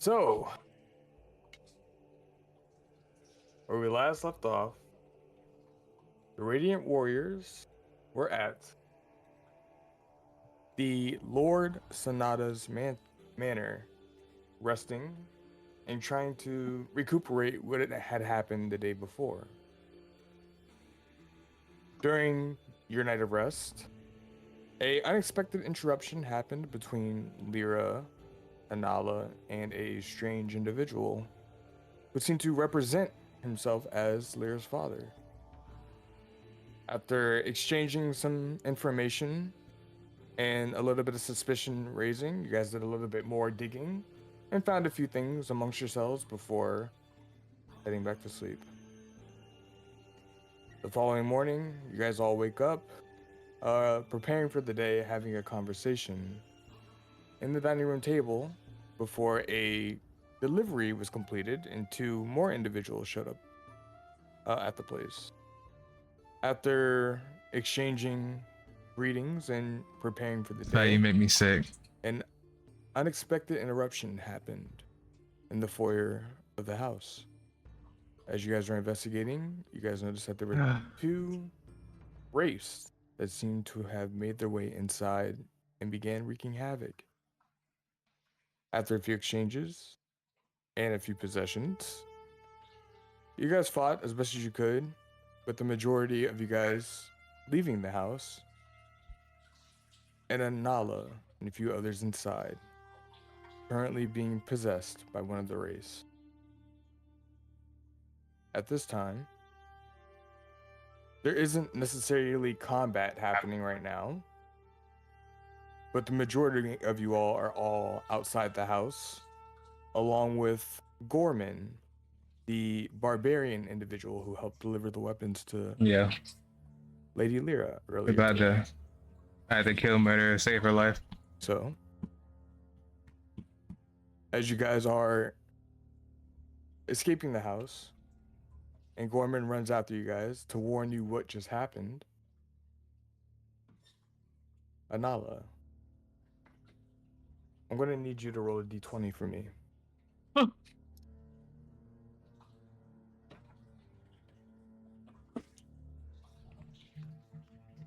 So, where we last left off, the Radiant Warriors were at the Lord Sonata's manor, resting and trying to recuperate what had happened the day before. During your night of rest, a unexpected interruption happened between Lyra, Anala, and a strange individual who seemed to represent himself as Lyra's father. After exchanging some information and a little bit of suspicion raising, you guys did a little bit more digging and found a few things amongst yourselves before heading back to sleep. The following morning, you guys all wake up, preparing for the day, having a conversation in the dining room table before a delivery was completed and two more individuals showed up at the place. After exchanging greetings and preparing for the That's how you day, make me sick. an unexpected interruption happened in the foyer of the house. As you guys were investigating, you guys noticed that there were two wraiths that seemed to have made their way inside and began wreaking havoc. After a few exchanges and a few possessions, you guys fought as best as you could, with the majority of you guys leaving the house, and Anala and a few others inside, currently being possessed by one of the wraiths. At this time, there isn't necessarily combat happening right now, but the majority of you all are all outside the house, along with Gorman, the barbarian individual who helped deliver the weapons to Yeah, Lady Lyra earlier about today. I had to kill murder to save her life. So, as you guys are escaping the house, and Gorman runs after you guys to warn you what just happened, Anala, I'm going to need you to roll a d20 for me.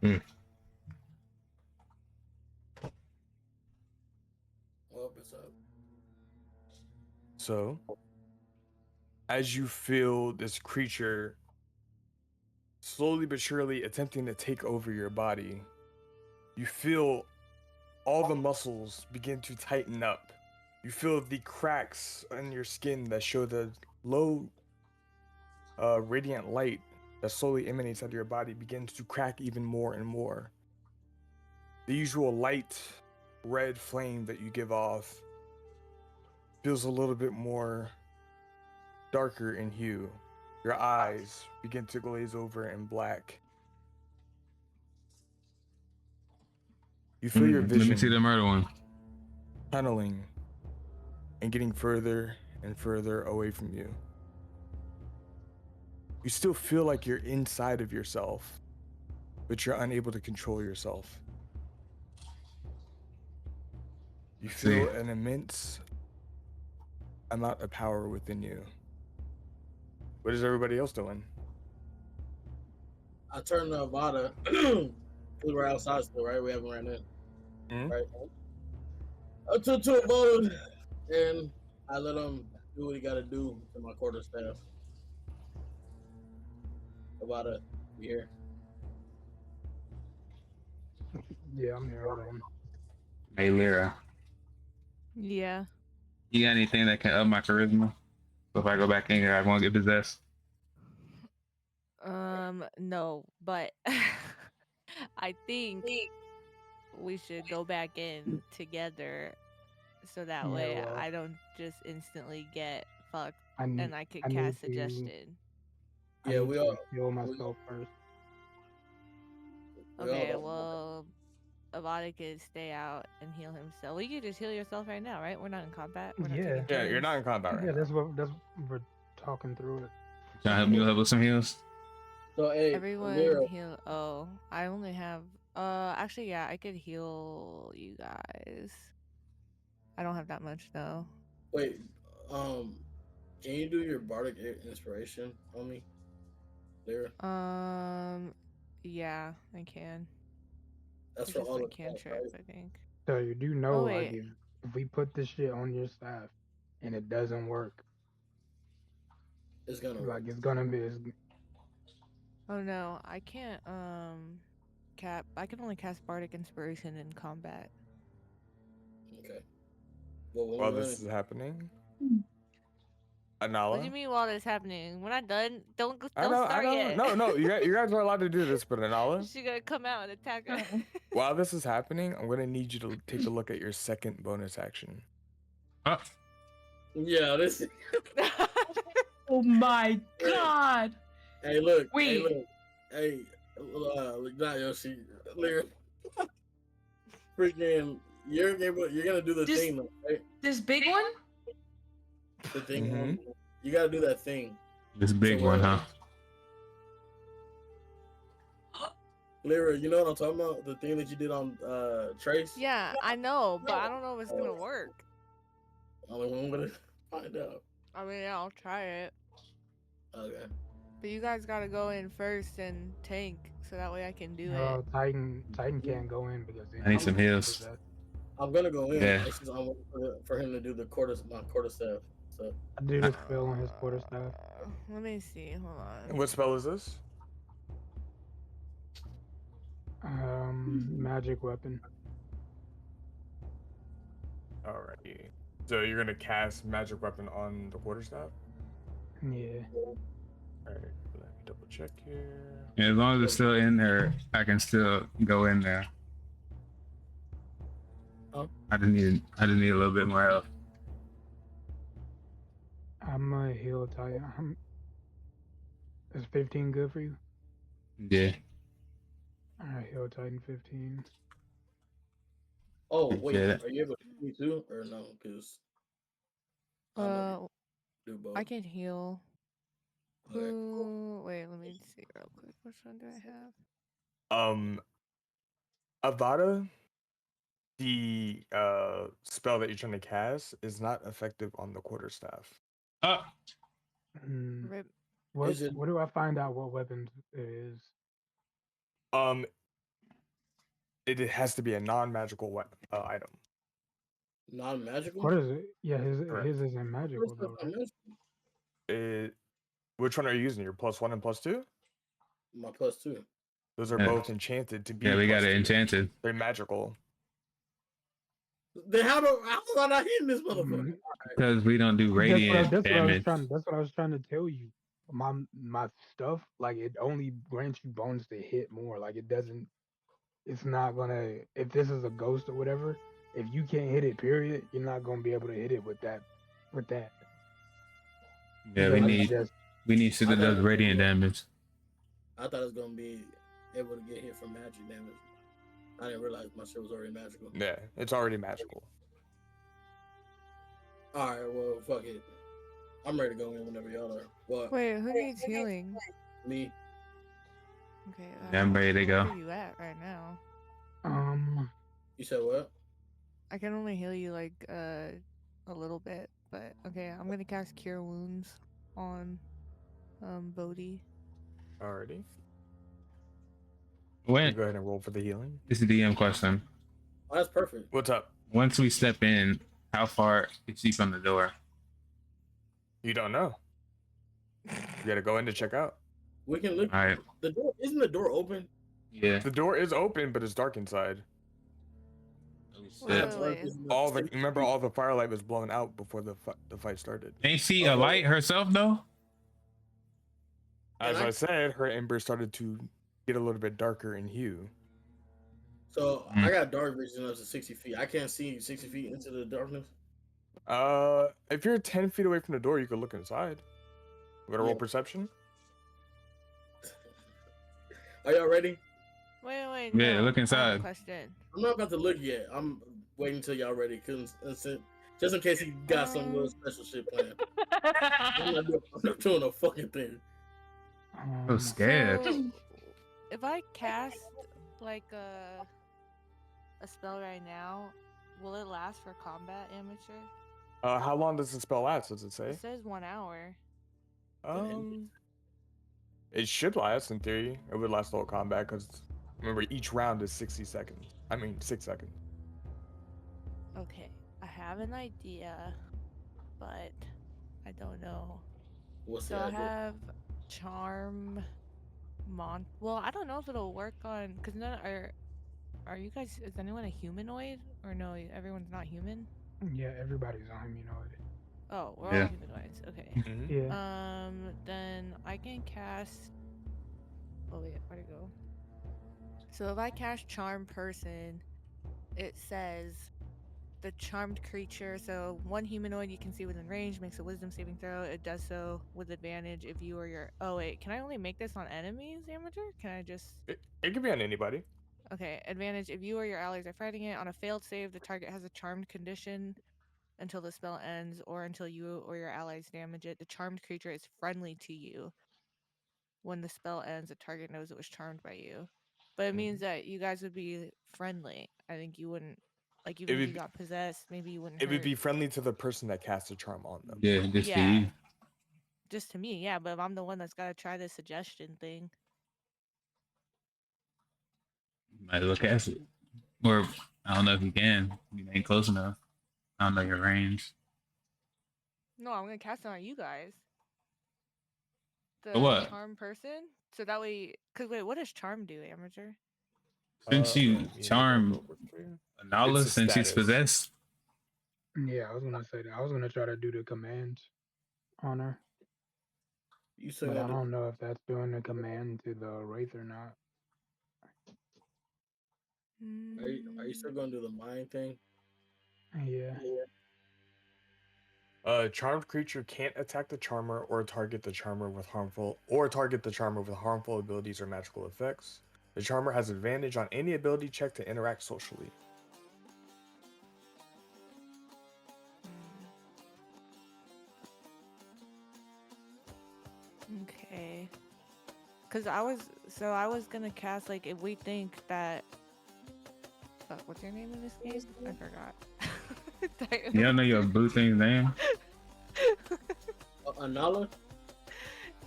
Mm. What's up? So, as you feel this creature slowly but surely attempting to take over your body, you feel all the muscles begin to tighten up. You feel the cracks in your skin that show the low radiant light that slowly emanates out of your body begins to crack even more and more. The usual light red flame that you give off feels a little bit more darker in hue. Your eyes begin to glaze over in black. You feel your Let me see the vision murder one. tunneling and getting further and further away from you. You still feel like you're inside of yourself, but you're unable to control yourself. You feel an immense amount of power within you. What is everybody else doing? I turned to Avada. We were outside still, right? We haven't ran in. Mhm. Right. I took to Avada and I let him do what he gotta do to my quarterstaff. Avada, you here? Yeah, I'm here. Hold on. Hey Lyra, Yeah. you got anything that can up my charisma? So if I go back in here, I won't get possessed. No, but I think we should go back in together so that Yeah, way well, I don't just instantly get fucked I need and I could I need cast to suggestion. I Yeah, need we to all heal we, myself first. we all Okay, don't. well, Avada could stay out and heal himself. Well, you could just heal yourself right now, right? We're not in combat. We're not Yeah, taking Yeah, you're turns. not in combat right yeah. now. That's we're talking through it. Can I help you help with some heals? So hey, Everyone Lyra, heal. Oh, I only have. Actually, yeah, I could heal you guys. I don't have that much though. wait, Can you do your bardic inspiration on me, Lyra? Yeah, I can. That's It's for just all my the class, cantrips, right? I think. So you do know, Oh like, wait. if we put this shit on your staff and it doesn't work, It's gonna work. like it's gonna be. Oh no, I can't. I can only cast bardic inspiration in combat. Okay. Well, when While we this run, is happening, What do Anala. you mean while this happening? We're not done. Don't I know, start yet. No, you guys are allowed to do this, but Anala, She gonna come out and attack us. while this is happening, I'm gonna need you to take a look at your second bonus action. Oh, yeah, this. Oh my god! Hey, look. Wait. Hey, look. Hey, not Yoshi. Lyra. Freaking, you're gonna do the Just- thing, though, right? This big one? The thing. Mhm. You gotta do that thing. this big So, one, huh? Lyra, you know what I'm talking about? The thing that you did on Trace? Yeah, I know, but I don't know if it's gonna work. I'm gonna find out. I mean, yeah, I'll try it. Okay. But you guys gotta go in first and tank, so that way I can do Well, it. Titan can't go in because I need some heals. I'm gonna go in. Yeah. It's just I'm waiting for him to do my quarterstaff. So I do the spell on his quarterstaff. Let me see. Hold on. What spell is this? Magic weapon. Alrighty. So you're gonna cast magic weapon on the quarterstaff? Yeah. Alright, let me double check here. Yeah, as long as it's still in there, I can still go in there. Oh. I just need a little bit more health. I'm a heal Titan. Is 15 good for you? Yeah. Alright, heal Titan 15. oh wait, Yeah. are you able to do me too or no? Because do both. I can heal. Okay. Who? Wait, let me see real quick. Which one do I have? Avada, the spell that you're trying to cast is not effective on the quarterstaff. Oh, Mm, Rip. what, Is it- where do I find out what weapons it is? It has to be a non-magical item. Non-magical. What is it? Yeah, Correct. his isn't magical What's though, not right? It. Which one are you using? Your +1 and +2? My +2. Those are Yeah. both enchanted to be. yeah, we got it +2. enchanted. They're magical. Then how am I not hitting this motherfucker? Mhm. Because we don't do radiant That's damage. what I was trying to tell you. My stuff, like it only grants you bonus to hit more. Like it doesn't. It's not gonna. If this is a ghost or whatever, if you can't hit it, period, you're not gonna be able to hit it with that. Yeah, Because we it's need shit that does radiant damage. I thought it was gonna be able to get hit from magic damage. I didn't realize my shit was already magical. Yeah, it's already magical. All right, well, fuck it. I'm ready to go in whenever y'all are. What? Wait, who needs healing? Me? Okay. Yeah, I'm ready to go. Where are you at right now? You said what? I can only heal you like a little bit, but okay. I'm gonna cast Cure Wounds on Bodhi. Alrighty. When Go ahead and roll for the healing. this is a DM question. Oh, that's perfect. What's up? Once we step in, how far is she from the door? You don't know. You gotta go in to check out. We can look. All right. The door isn't the door open? Yeah. The door is open, but it's dark inside. Wait, Shit. wait. Remember all the firelight was blown out before the fight started. Ain't she a light herself though? As And I said, her ember started to get a little bit darker in hue. So I got dark vision up to 60 feet. I can't see 60 feet into the darkness. If you're 10 feet away from the door, you could look inside. We gotta roll Yeah. perception. Are y'all ready? Wait. Yeah, no, look I have a inside. question. I'm not about to look yet. I'm waiting until y'all ready, cause just in case he got some little special shit planned. I'm not doing a fucking thing. So scared. So, if I cast like a spell right now, will it last for combat, amateur? How long does the spell last? Does it say? It says 1 hour. It should last in theory. It would last the whole combat because remember each round is 60 seconds. I mean 6 seconds. Okay, I have an idea, but I don't know. What's So the I idea? have charm, Well, I don't know if it'll work on because none are you guys? Is anyone a humanoid or no? Everyone's not human. Yeah, everybody's on humanoid. Oh, we're Yeah. all humanoids. Okay. Mhm. Yeah. Then I can cast. Oh wait, where'd it go? So if I cast charm person, it says the charmed creature. So one humanoid you can see within range makes a wisdom saving throw. It does so with advantage if you or your. Oh wait, can I only make this on enemies, amateur? Can I just? It could be on anybody. Okay, advantage if you or your allies are fighting it. On a failed save, the target has a charmed condition until the spell ends or until you or your allies damage it. The charmed creature is friendly to you. When the spell ends, the target knows it was charmed by you. But it means that you guys would be friendly. I think you wouldn't, like, even if would you be- got possessed, maybe you wouldn't It would hurt. be friendly to the person that cast a charm on them. Yeah, just to Yeah. you. Just to me, yeah, but if I'm the one that's got to try this suggestion thing. Might as well cast it. Or I don't know if you can. You ain't close enough. I don't know your range. No, I'm going to cast it on you guys. The For what? charm person? So that way, because wait, what does charm do, amateur? Since you let me charm look real quick for you. Nala, It's a since she's status. possessed, Yeah, I was gonna say that. I was gonna try to do the commands on her, You said but I that. don't know if that's doing the command to the wraith or not. Are you still gonna do the mind thing? Yeah. Charmed creature can't attack the charmer or target the charmer with harmful abilities or magical effects. The charmer has advantage on any ability check to interact socially. Okay. Cause I was gonna cast like if we think that. What's your name in this game? I forgot. you don't know your blue thing's name. Anala?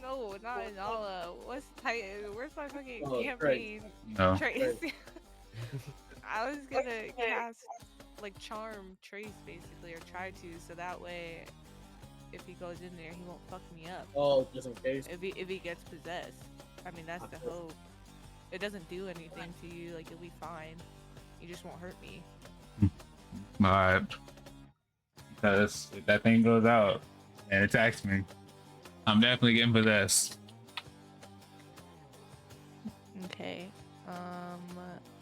No, not Anala. What's Titan? Where's my fucking Oh, campaign? No. Trace. I was gonna cast like charm Trace basically, or try to, so that way, if he goes in there, he won't fuck me up. Oh, just in case. If he gets possessed, I mean that's the hope. It doesn't do anything to you. Like you'll be fine. You just won't hurt me. Alright. Because if that thing goes out and attacks me, I'm definitely getting possessed. Okay.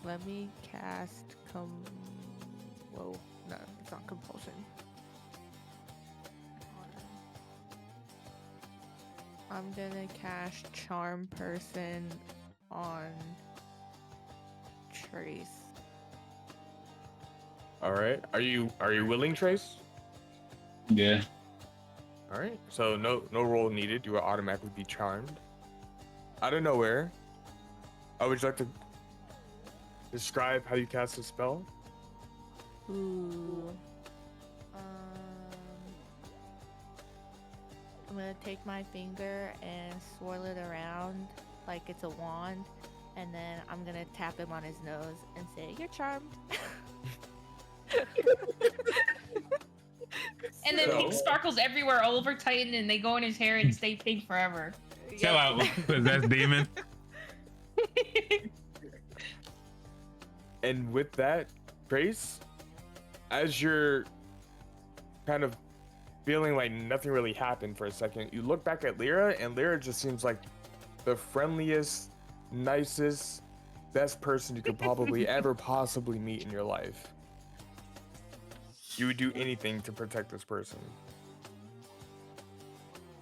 Let me cast Whoa, no, it's not compulsion. I'm gonna cast Charm Person on Trace. All right. Are you willing, Trace? Yeah. All right. So no roll needed. You will automatically be charmed. Out of nowhere. Would you like to describe how you cast the spell? Ooh. I'm gonna take my finger and swirl it around like it's a wand, and then I'm gonna tap him on his nose and say, "You're charmed." And then pink So- sparkles everywhere all over Titan, and they go in his hair and stay pink forever. Chill out, possessed demon. And with that, Trace, as you're kind of feeling like nothing really happened for a second, you look back at Lyra, and Lyra just seems like the friendliest, nicest, best person you could probably ever possibly meet in your life. You would do anything to protect this person.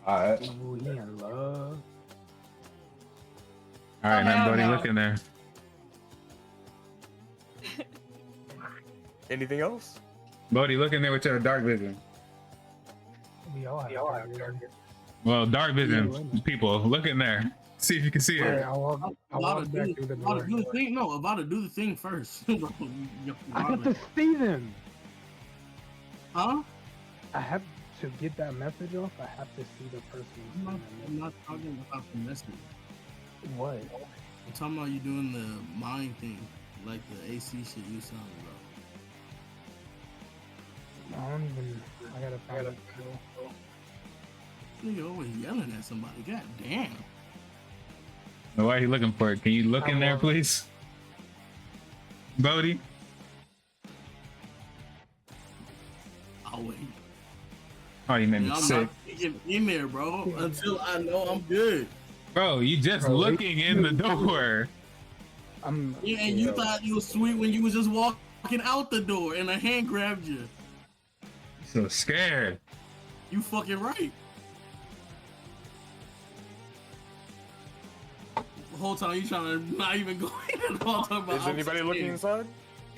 Alright. Ooh, he in love. Alright, now hell buddy, no. look in there. Anything else? Bodhi, look in there with your dark vision. We all have target. Well, dark vision Yeah, people, look in there. See if you can see Alright, it. I walk back through the About door. to do the thing. No, about to do the thing first. Bro, I have to see them. huh? I have to get that message off. I have to see the person. I'm not talking about the message. What? I'm talking about you doing the mind thing, like the AC shit you was talking about. I don't even. I gotta find it. Nigga always yelling at somebody. God damn. Why are you looking for it? Can you look in there, please? Bodie? I'll wait. Oh, you made me I'm sick. not getting in there, bro, until I know I'm good. Bro, you just Bro, looking in the door. I'm. Yeah, and you thought you was sweet when you was just walking out the door and a hand grabbed you. So scared. You fucking right. The whole time you trying to not even go in the whole talking about. Is anybody looking inside?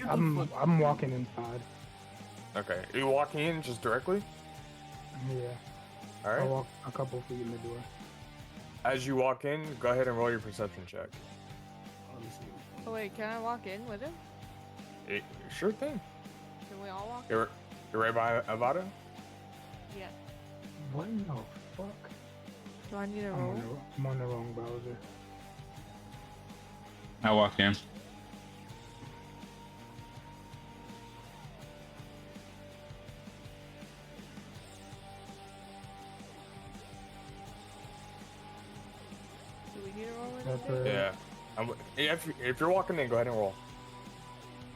I'm walking inside. Okay. Are you walking in just directly? Yeah. All I right. walk a couple feet in the door. As you walk in, go ahead and roll your perception check. Oh wait, can I walk in with him? Sure thing. Can we all walk? You're right by Avada? Yeah. What in the fuck? Do I need a I'm roll? on the wrong browser. I walk in. Do we need a roll? That's anything? Yeah. If you're walking in, go ahead and roll.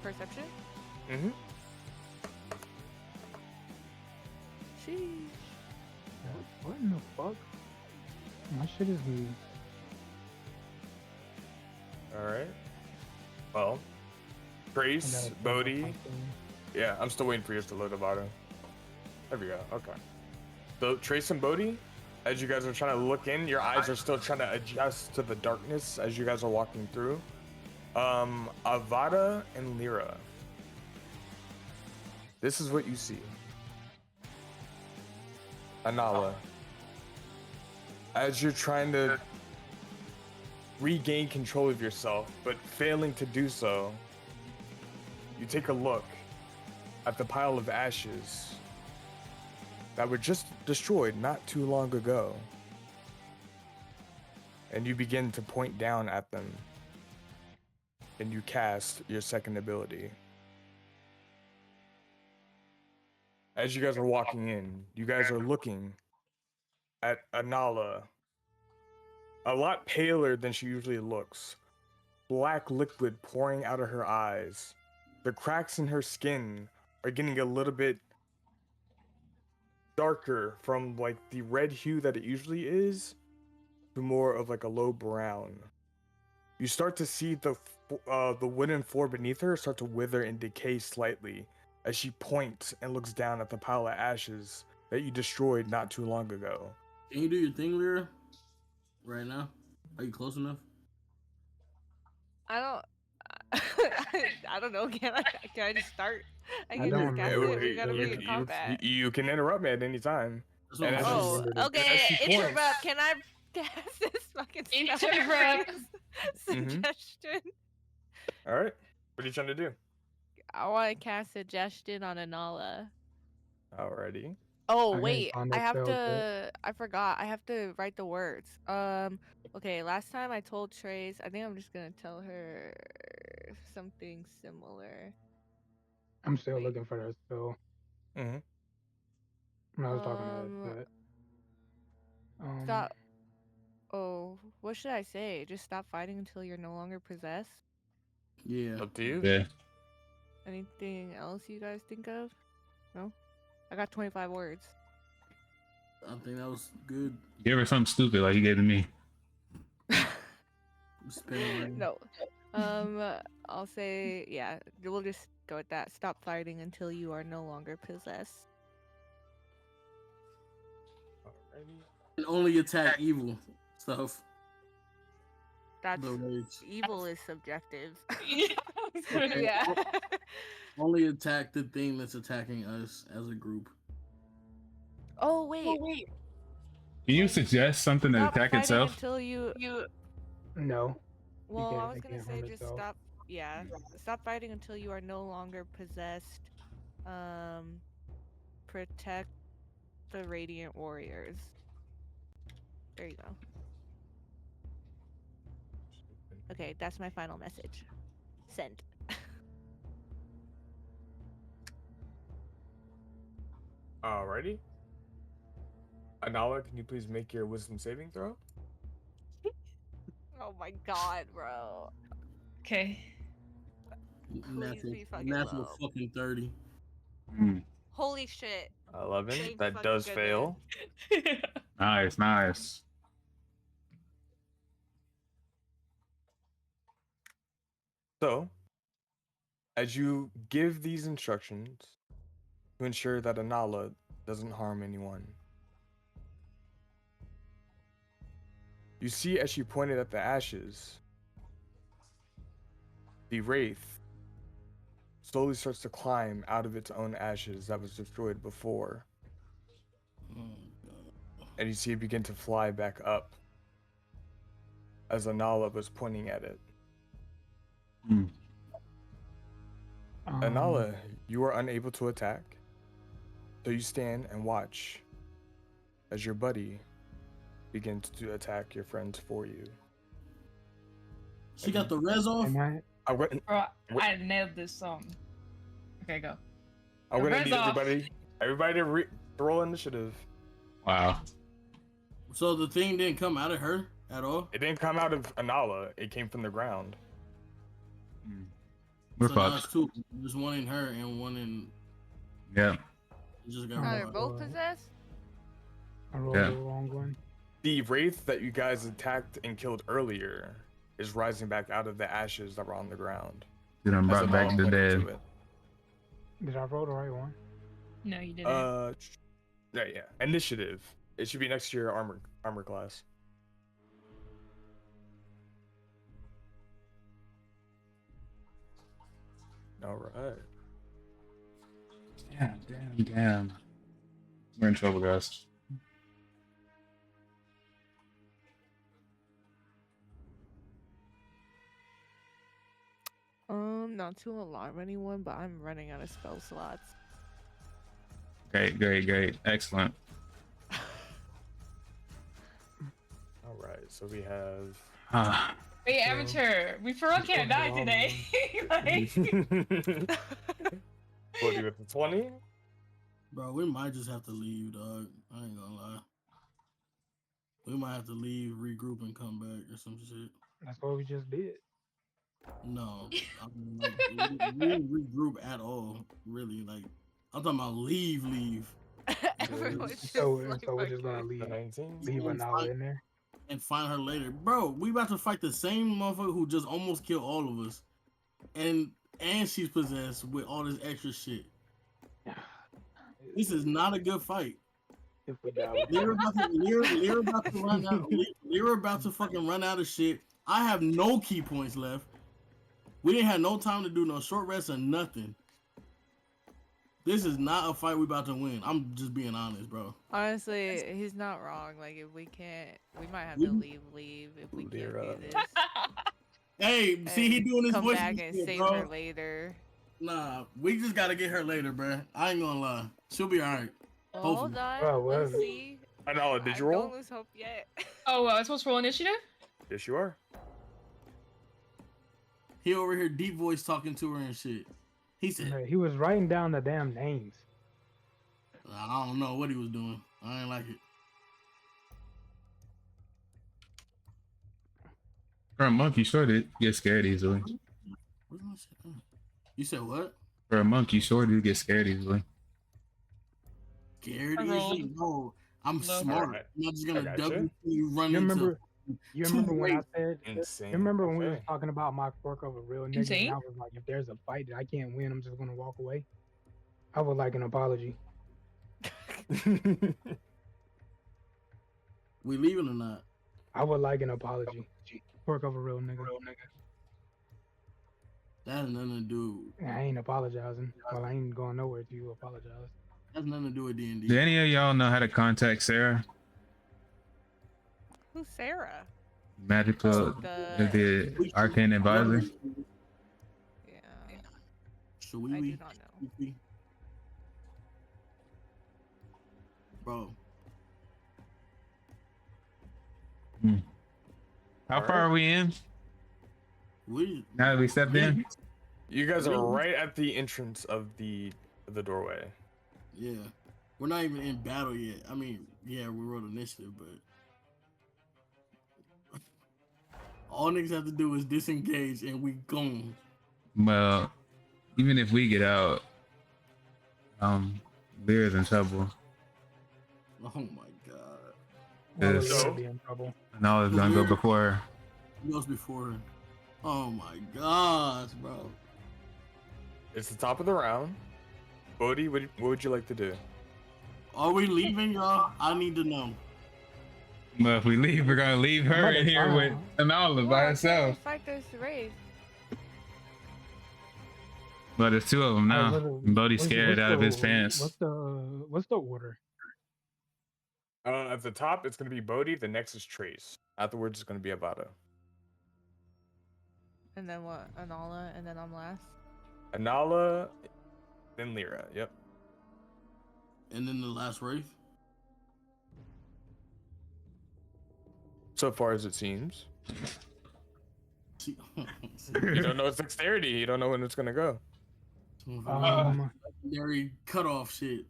Perception? Mm-hmm. Sheesh. What in the fuck? My shit is. All right. Well, Trace, Bodhi. Yeah, I'm still waiting for yours to load Avada. There we go. Okay. So Trace and Bodhi, as you guys are trying to look in, your eyes are still trying to adjust to the darkness as you guys are walking through. Avada and Lyra. This is what you see. Anala. As you're trying to regain control of yourself, but failing to do so, you take a look at the pile of ashes that were just destroyed not too long ago. And you begin to point down at them. And you cast your second ability. As you guys are walking in, you guys are looking at Anala, a lot paler than she usually looks. Black liquid pouring out of her eyes. The cracks in her skin are getting a little bit darker from like the red hue that it usually is to more of like a low brown. You start to see the wooden floor beneath her start to wither and decay slightly as she points and looks down at the pile of ashes that you destroyed not too long ago. Can you do your thing, Lyra? Right now? Are you close enough? I don't. I don't know. Can I just start? I I can don't just cast remember. it. We gotta be in combat. You can interrupt me at any time. That's what And I'm as saying. Oh, remembered it. okay. As she points- Interrupt. Can I cast this fucking spell? Interrupt. Suggestion. All right. What are you trying to do? I want to cast suggestion on Anala. Alrighty. Oh I can wait, find I that have spell to. I forgot. I have to write the words. Okay. Last time I told Trace. I think I'm just gonna tell her something similar. I'm still Wait. looking for that spell. Mm-hmm. When I was talking to that. Stop. Oh, what should I say? Just stop fighting until you're no longer possessed. Yeah. Up to you. Yeah. Anything else you guys think of? No. I got 25 words. I think that was good. Give her something stupid like you gave to me. Spin No. I'll say, yeah, we'll just go with that. Stop fighting until you are no longer possessed. Alrighty. And only attack evil stuff. That's The rage. evil is subjective. Yeah, I was gonna- Yeah. Only attack the thing that's attacking us as a group. Oh wait. Can you suggest something to Stop attack fighting itself? until you. No. Well, can't- I was it gonna can't say harm just itself. stop. Yeah. Stop fighting until you are no longer possessed. Protect the Radiant Warriors. There you go. Okay, that's my final message. Send. Alrighty. Anala, can you please make your wisdom saving throw? Oh my god, bro. Okay. Natural, be fucking natural low. fucking 30. Mm. Holy shit. 11. Thank That fucking does goodness. fail. Nice, nice. So, as you give these instructions to ensure that Anala doesn't harm anyone, you see as she pointed at the ashes, the wraith slowly starts to climb out of its own ashes that was destroyed before, Oh, God. and you see it begin to fly back up as Anala was pointing at it. Mm. Anala, you are unable to attack, so you stand and watch as your buddy begins to attack your friends for you. She got the res off. Am I? I'm going, Bro, What? I nailed this song. Okay, go. I'm going to Res need off. everybody to roll initiative. Wow. So the thing didn't come out of her at all. It didn't come out of Anala, it came from the ground. Mm. We're So now fucked. it's two. There's one in her and one in. Yeah. It just got Oh, Are rid they of. both possessed? I rolled Yeah. the wrong one. The wraith that you guys attacked and killed earlier is rising back out of the ashes that were on the ground. You done as brought back Anala the pointed dead. to it. Did I roll the right one? No, you didn't. Yeah. Initiative. It should be next to your armor class. All right. Damn. We're in trouble, guys. Not to alarm anyone, but I'm running out of spell slots. Great. Excellent. All right. So we have. Ah, Wait, so- amateur. We for real can't die today. Like, What do you with the 20? Bro, we might just have to leave, dog. I ain't gonna lie. We might have to leave, regroup, and come back or some shit. That's what we just did. No, I mean, like, we didn't regroup at all. Really, like, I'm talking about leave, Everyone's just So, like so we're just gonna fucking- The leave 19? leave Yeah, Anala fine. in there. and find her later, bro. We about to fight the same motherfucker who just almost killed all of us, and she's possessed with all this extra shit. This is not a good fight. If we die, Lyra about to run out. Lyra about to fucking run out of shit. I have no key points left. We didn't have no time to do no short rest or nothing. This is not a fight we about to win. I'm just being honest, bro. Honestly, he's not wrong. Like, if we can't, we might have to leave if we can't Lyra. do this. Hey, see, he and doing his come voice back and shit, save bro. her later. Nah, we just gotta get her later, bro. I ain't gonna lie. She'll be alright. Well, Hopefully. hold on. Bro, Let's what? see. Anala, did you roll? Don't lose hope yet. oh, I was supposed to roll initiative? Yes, you are. He over here deep voice talking to her and shit. He said, He was writing down the damn names. I don't know what he was doing. I ain't like it. for a monk, you sort of get scared easily. Where's my shit? You said what? For a monk, you sort of get scared easily. Scared I easily? rolled No, I'm low. smart. Alright. I'm not just I gonna gotcha. double you run You into. remember? You Two remember when I ways. said? Insane. You remember when we was Okay. talking about my quirk of a real nigga? Insane? And I was like, if there's a fight that I can't win, I'm just gonna walk away. I would like an apology. We leaving or not? I would like an apology. Quirk of a real nigga. That has nothing to do. I ain't apologizing. Well, I ain't going nowhere till you apologize. Has nothing to do with D&D. Do any of y'all know how to contact Sarah? Who's Sarah? Magical, the arcane advisor. Yeah, Should we I do leave? not know. bro. How far are we in? We Now that we stepped in? You guys are Really? right at the entrance of the doorway. yeah, we're not even in battle yet. I mean, yeah, we wrote initiative, but all niggas have to do is disengage and we gone. Well, even if we get out, Lyra's in trouble. Oh my god. Why would Yes. Lyra So- be in trouble? And all is gonna go before her. Who goes before her? Oh my gosh, bro. It's the top of the round. Bodhi, what would you like to do? Are we leaving, y'all? I need to know. But if we leave, we're gonna leave her But in it's here with fine. Anala by herself. Fight this race. But there's two of them now. And Bodhi's scared out of his pants. What's the order? At the top, it's gonna be Bodhi. The next is Trace. Afterwards, it's gonna be Avada. And then what? Anala, and then I'm last. Anala, then Lyra. Yep. And then the last wraith. So far as it seems. See- You don't know its dexterity. You don't know when it's gonna go. Legendary cutoff shit.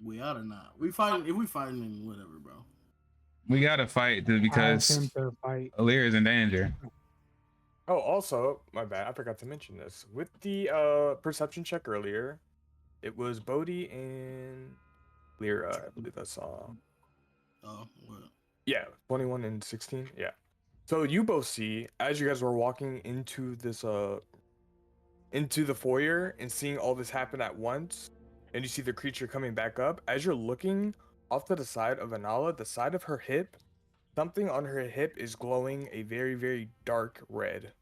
We ought to not. We fighting. If we fighting, then whatever, bro. We gotta fight I asked because him to fight. Lyra's in danger. Oh, also, my bad. I forgot to mention this. With the perception check earlier, it was Bodhi and Lyra. I believe I saw. Oh, well. Yeah, 21 and 16. Yeah. So you both see as you guys were walking into this into the foyer and seeing all this happen at once, and you see the creature coming back up. As you're looking off to the side of Anala, the side of her hip, something on her hip is glowing a very, very dark red.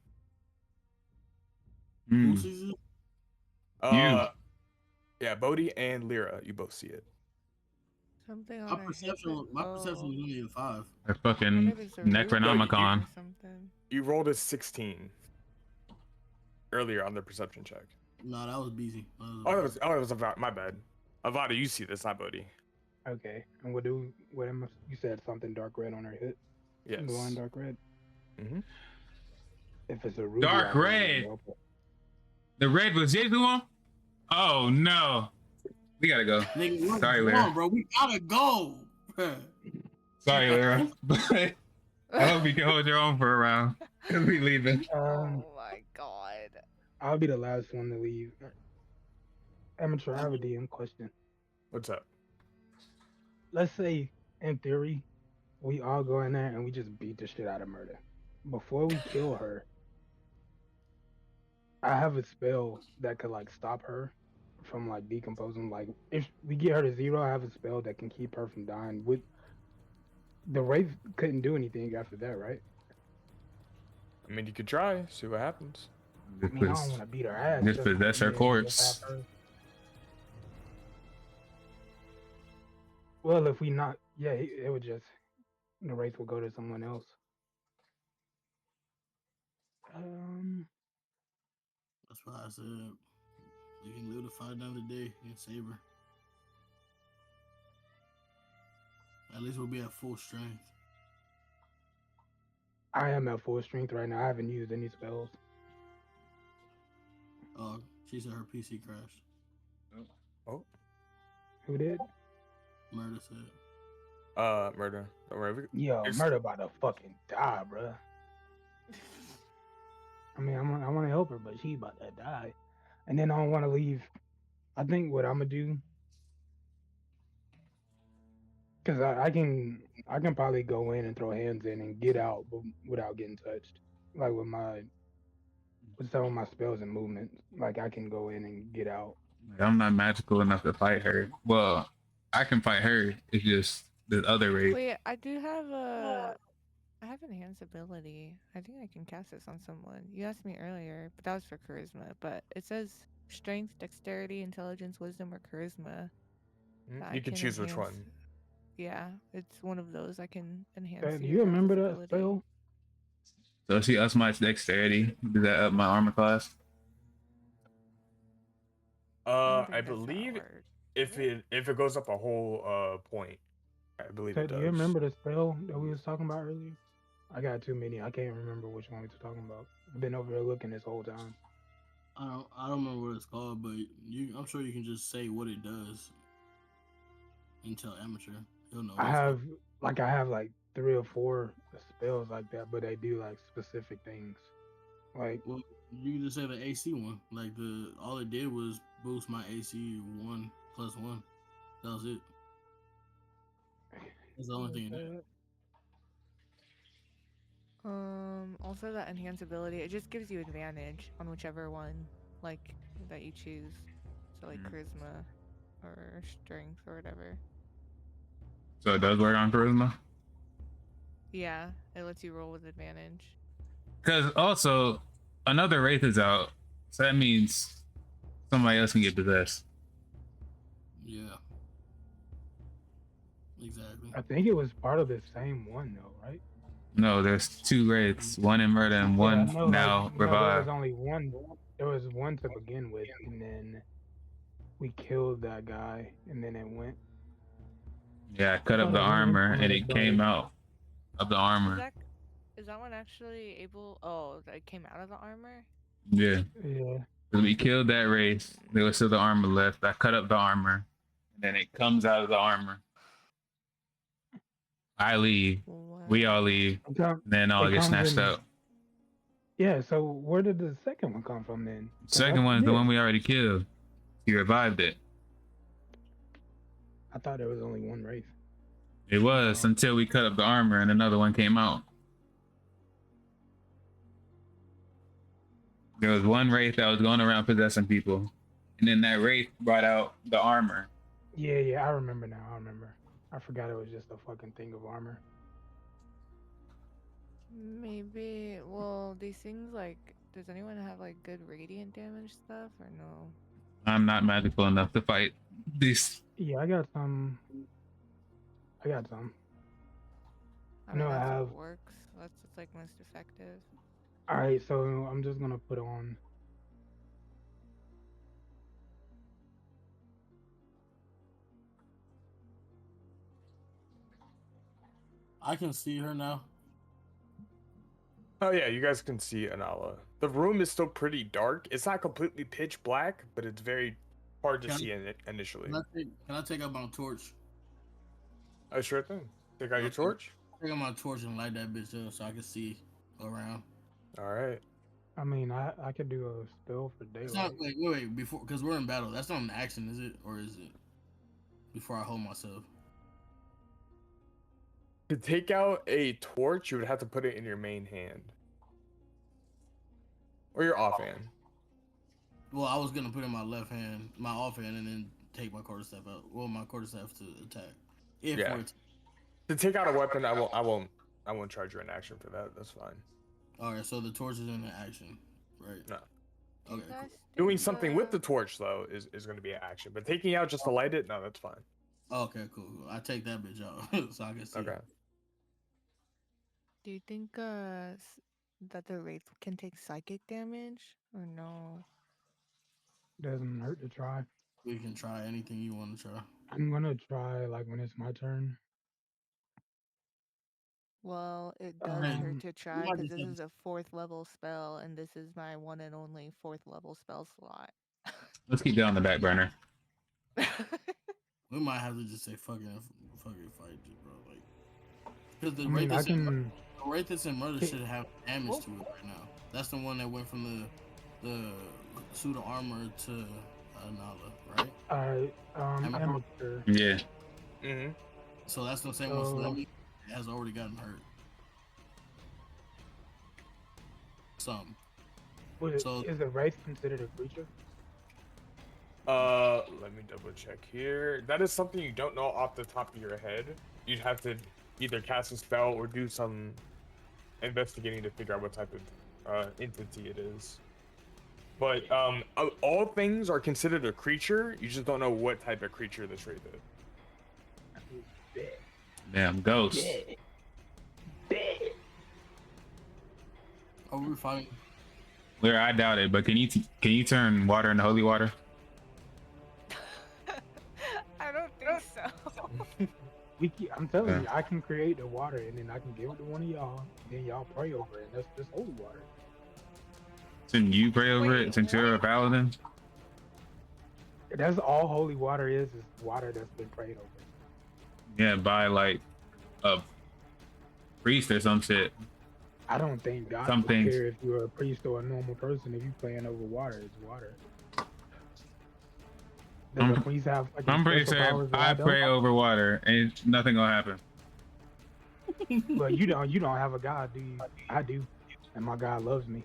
Who Hmm. sees it? Yeah, Bodhi and Lyra, you both see it. Something on My her perception. hip. My perception was only a 5. Her I fucking wonder if it's a root Necronomicon. or something. You rolled a 16 earlier on the perception check. No, that was busy. Oh, that was Avada. My bad. Avada, you see this, not Bodhi. Okay. And you said something dark red on her hip? Yes. Glowing dark red? Mhm. If it's a ruby, Dark I wouldn't red? know, but- The red was Jesuon? Oh no. We gotta go. Nigga, what- Sorry, come Lyra. on, bro. We gotta go. bruh. Sorry, Lyra. But I hope you can hold your own for a round. Cause we leaving. Oh my god. I'll be the last one to leave. Amateur, I have a DM question. What's up? Let's say, in theory, we all go in there and we just beat the shit out of Murder. Before we kill her, I have a spell that could like stop her from like decomposing. Like if we get her to 0, I have a spell that can keep her from dying. With the Wraith couldn't do anything after that, right? I mean, you could try, see what happens. I mean, I don't want to beat her ass. Just possess her yeah, corpse. have her- Well, if we not, yeah, it would just the Wraith will go to someone else. That's why I said we can live to fight another day and save her. At least we'll be at full strength. I am at full strength right now. I haven't used any spells. She said her PC crashed. Who did? Murder said. Murder. Don't worry. Yo, It's- Murder about to fucking die, bruh. I mean, I want to help her, but she about to die. And then I don't want to leave. I think what I'm gonna do, cause I can probably go in and throw hands in and get out without getting touched. Like with some of my spells and movements, like I can go in and get out. I'm not magical enough to fight her. Well, I can fight her. It's just the other race. Wait, I do have I have enhanced ability. I think I can cast this on someone. You asked me earlier, but that was for charisma. But it says strength, dexterity, intelligence, wisdom, or charisma. that I You can choose which enhance. one. Yeah, it's one of those I can enhance. Do the you remember that ability. spell? So she ups my dexterity. Does that up my armor class? don't think I that's how it believe works. if it goes up a whole point, I believe So it do does. you remember the spell that we was talking about earlier? I got too many. I can't remember which one we were talking about. I've been over here looking this whole time. I don't remember what it's called, but I'm sure you can just say what it does and tell amateur. He'll know. I have like 3 or 4 spells like that, but they do like specific things. Like Well, you can just say the AC one. Like all it did was boost my AC 1+1. That was it. That's the only thing it did. Also that enhance ability, it just gives you advantage on whichever one like that you choose. So like charisma or strength or whatever. So it does work on charisma. Yeah, it lets you roll with advantage. Because also another wraith is out, so that means somebody else can get possessed. Yeah. Exactly. I think it was part of the same one though, right? No, there's 2 wraiths, one in murder and one I know, now like, no, there revived. was only one. There was one to begin with, and then we killed that guy, and then it went. Yeah, I cut I up thought the it was armor one and of it the came brothers. out of the armor. Is that one actually able? Oh, that came out of the armor. Yeah, Yeah. 'cause we killed that wraith. There was still the armor left. I cut up the armor, and then it comes out of the armor. I leave. We all leave. It com- Then all it get comes snatched in- up. Yeah. So where did the second one come from then? 'Cause Second I one is the forget. one we already killed. He revived it. I thought there was only one race. It was until we cut up the armor and another one came out. There was one wraith that was going around possessing people, and then that wraith brought out the armor. Yeah. I remember now. I remember. I forgot it was just a fucking thing of armor. Maybe. Well, these things like, does anyone have like good radiant damage stuff or no? I'm not magical enough to fight these. Yeah, I got some. I I know mean, I that's have. what works. That's what's like most effective. All right, so I'm just gonna put on. I can see her now. Oh yeah, you guys can see Anala. The room is still pretty dark. It's not completely pitch black, but it's very hard to Can I- see in it initially. Can I take out my torch? Oh, sure thing. Take out your Okay. torch. Take out my torch and light that bitch up so I can see around. All right. I mean, I could do a spell for It's daylight. not wait before because we're in battle. That's not an action, is it? Or is it? Before I hold myself. To take out a torch, you would have to put it in your main hand. Or your offhand. Well, I was gonna put it in my left hand, my offhand, and then take my quarterstaff out. Well, my quarterstaff to attack. If Yeah. we're To take out a weapon, I won't charge you an action for that. That's fine. all right, so the torch is in the action, right? No. Do you Okay, guys cool. Doing think, something with the torch though is going to be an action, but taking out just to light it, no, that's fine. Okay, cool. I take that bitch out so I can see. Okay. Do you think that the wraith can take psychic damage or no? Doesn't hurt to try. We can try anything you want to try. I'm gonna try like when it's my turn. Well, it does Hey, hurt to try might because just this have is a 4th level spell, and this is my one and only 4th level spell slot. Let's keep that on the back burner. We might have to just say fucking fight it, bro. Like, because the I mean, Wraith that's in murder should have damage to it right now. That's the one that went from the suit of armor to Nala, right? Amateur. Yeah. Mm-hmm. So that's the same one. So So- that means it has already gotten hurt. Some. So- Is the wraith considered a creature? Let me double check here. That is something you don't know off the top of your head. You'd have to either cast a spell or do some investigating to figure out what type of entity it is. But all things are considered a creature. You just don't know what type of creature this wraith is. Damn ghost. Are we fighting? Where I doubt it, but can you turn water into holy water? I'm telling Yeah. you, I can create the water and then I can give it to one of y'all. Then y'all pray over it. And that's holy water. Since you pray over it, Wait, since you're a what? paladin. That's all holy water is water that's been prayed over. Yeah, by like a priest or some shit. I don't think God Some would things. care if you're a priest or a normal person. If you praying over water, it's water. Does I'm- a priest have like I'm pretty special sure powers that I don't? pray over water and nothing gonna happen. Well, you don't have a God, do you? I do, and my God loves me.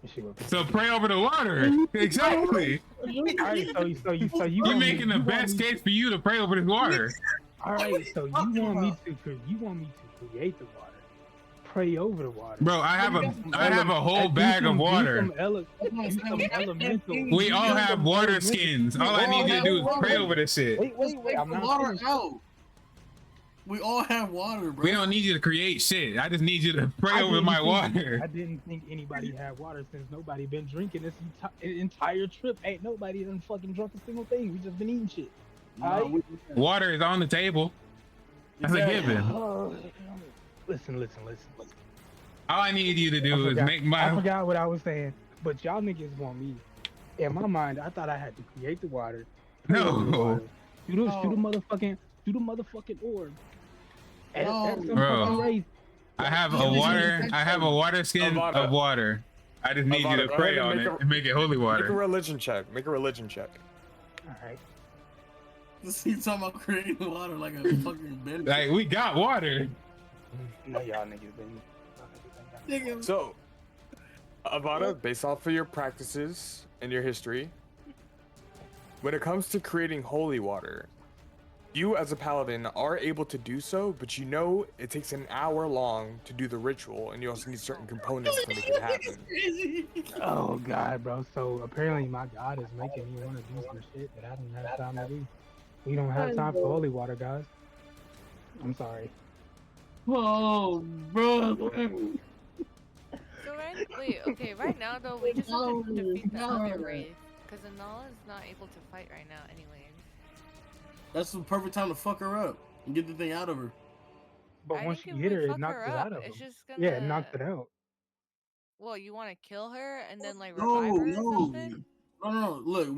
And she will So pray over the water. Exactly. All right, so you You're want me- making the you want best me- case for you to pray over this water. All right, so you want me to create the water, pray over the water. Bro, I have a whole Do bag of some- do water. some elemental. We all do have some water elemental- skins. All I need you to do is pray over this shit. Wait, I'm the not water finished. out. We all have water, bro. We don't need you to create shit. I just need you to pray I over didn't my think- water. I didn't think anybody had water since nobody been drinking this entire trip. Ain't nobody done fucking drunk a single thing. We just been eating shit. No, we- Water is on the table. That's a Exactly. given. Oh, listen. All I need you to do is make I my. forgot what I was saying, but y'all niggas want me. In my mind, I thought I had to create the water. pray over the No. water, shoot the No. motherfucking orb. And No. that's some Bro. fucking race. I have Yeah, a listen, water. listen. I have a water skin Avada. of water. I just need you Avada, to go pray ahead and on make it a- and make it holy Make a water. religion check. Make a religion check. All right. He's talking about creating water like a fucking bender. Like we got water. No, y'all niggas been. Nigga, So, Avada, based off of your practices and your history, when it comes to creating holy water, you as a paladin are able to do so, but you know it takes an hour long to do the ritual, and you also need certain components to make it happen. crazy. Oh god, bro. So apparently my God is making me want to do some shit that I don't have time to do. We don't have time for holy water, guys. I'm sorry. Oh, bro. So right now though, we just have to defeat the other race because Anala is not able to fight right now, anyways. That's the perfect time to fuck her up and get the thing out of her. But I once think you if hit we her, it fuck knocks her it up, out of it's him. just gonna. Yeah, it knocked it out. Well, you want to kill her and then like No, revive her or no. something? No. Look,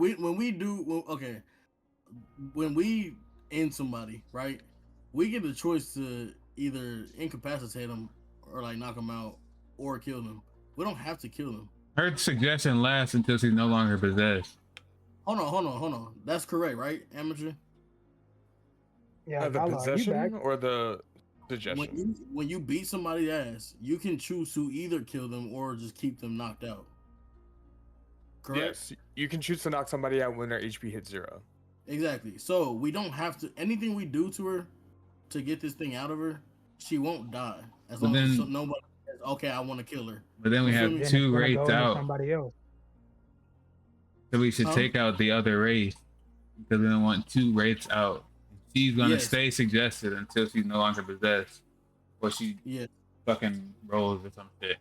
when we end somebody, right? We get the choice to either incapacitate them or like knock them out or kill them. We don't have to kill them. Her suggestion lasts until she's no longer possessed. Hold on. That's correct, right, amateur? Yeah, The Vala, are you back? possession or the suggestion? When you beat somebody's ass, you can choose to either kill them or just keep them knocked out. Correct? Yes, you can choose to knock somebody out when their HP hits 0. Exactly. So we don't have to anything we do to her to get this thing out of her, she won't die as But long as then- nobody says, "Okay, I want to kill her." But then we Then have it's two Gonna wraiths go into out. Somebody else. So we should Huh? take out the other wraith because we don't want two wraiths out. She's gonna Yes. stay suggested until she's no longer possessed, or she Yeah. fucking rolls or some shit.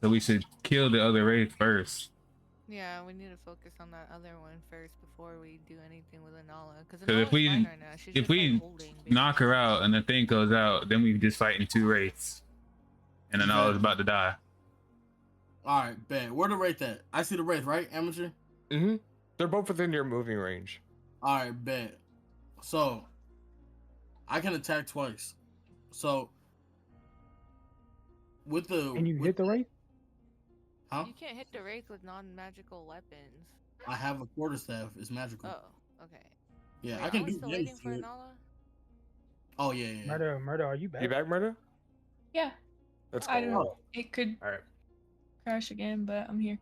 So we should kill the other wraith first. Yeah, we need to focus on that other one first before we do anything with Anala. Because if we- fine right now. She's if just, we like, holding, Knock her basically. out and the thing goes out, then we just fighting two wraiths, and then all is about to die. All right, bet. Where the wraith at? I see the wraith, right, amateur? Mm-hmm. They're both within your moving range. All right, bet. So I can attack twice. So with the And you with hit the race? huh? You can't hit the wraith with non-magical weapons. I have a quarterstaff. It's magical. Oh, okay. Yeah, Wait, I can are we do still damage waiting to for it. Anala? Oh yeah. Murder, are you back? You back, Murder? Yeah, That's I cool. don't know. It could All right. crash again, but I'm here.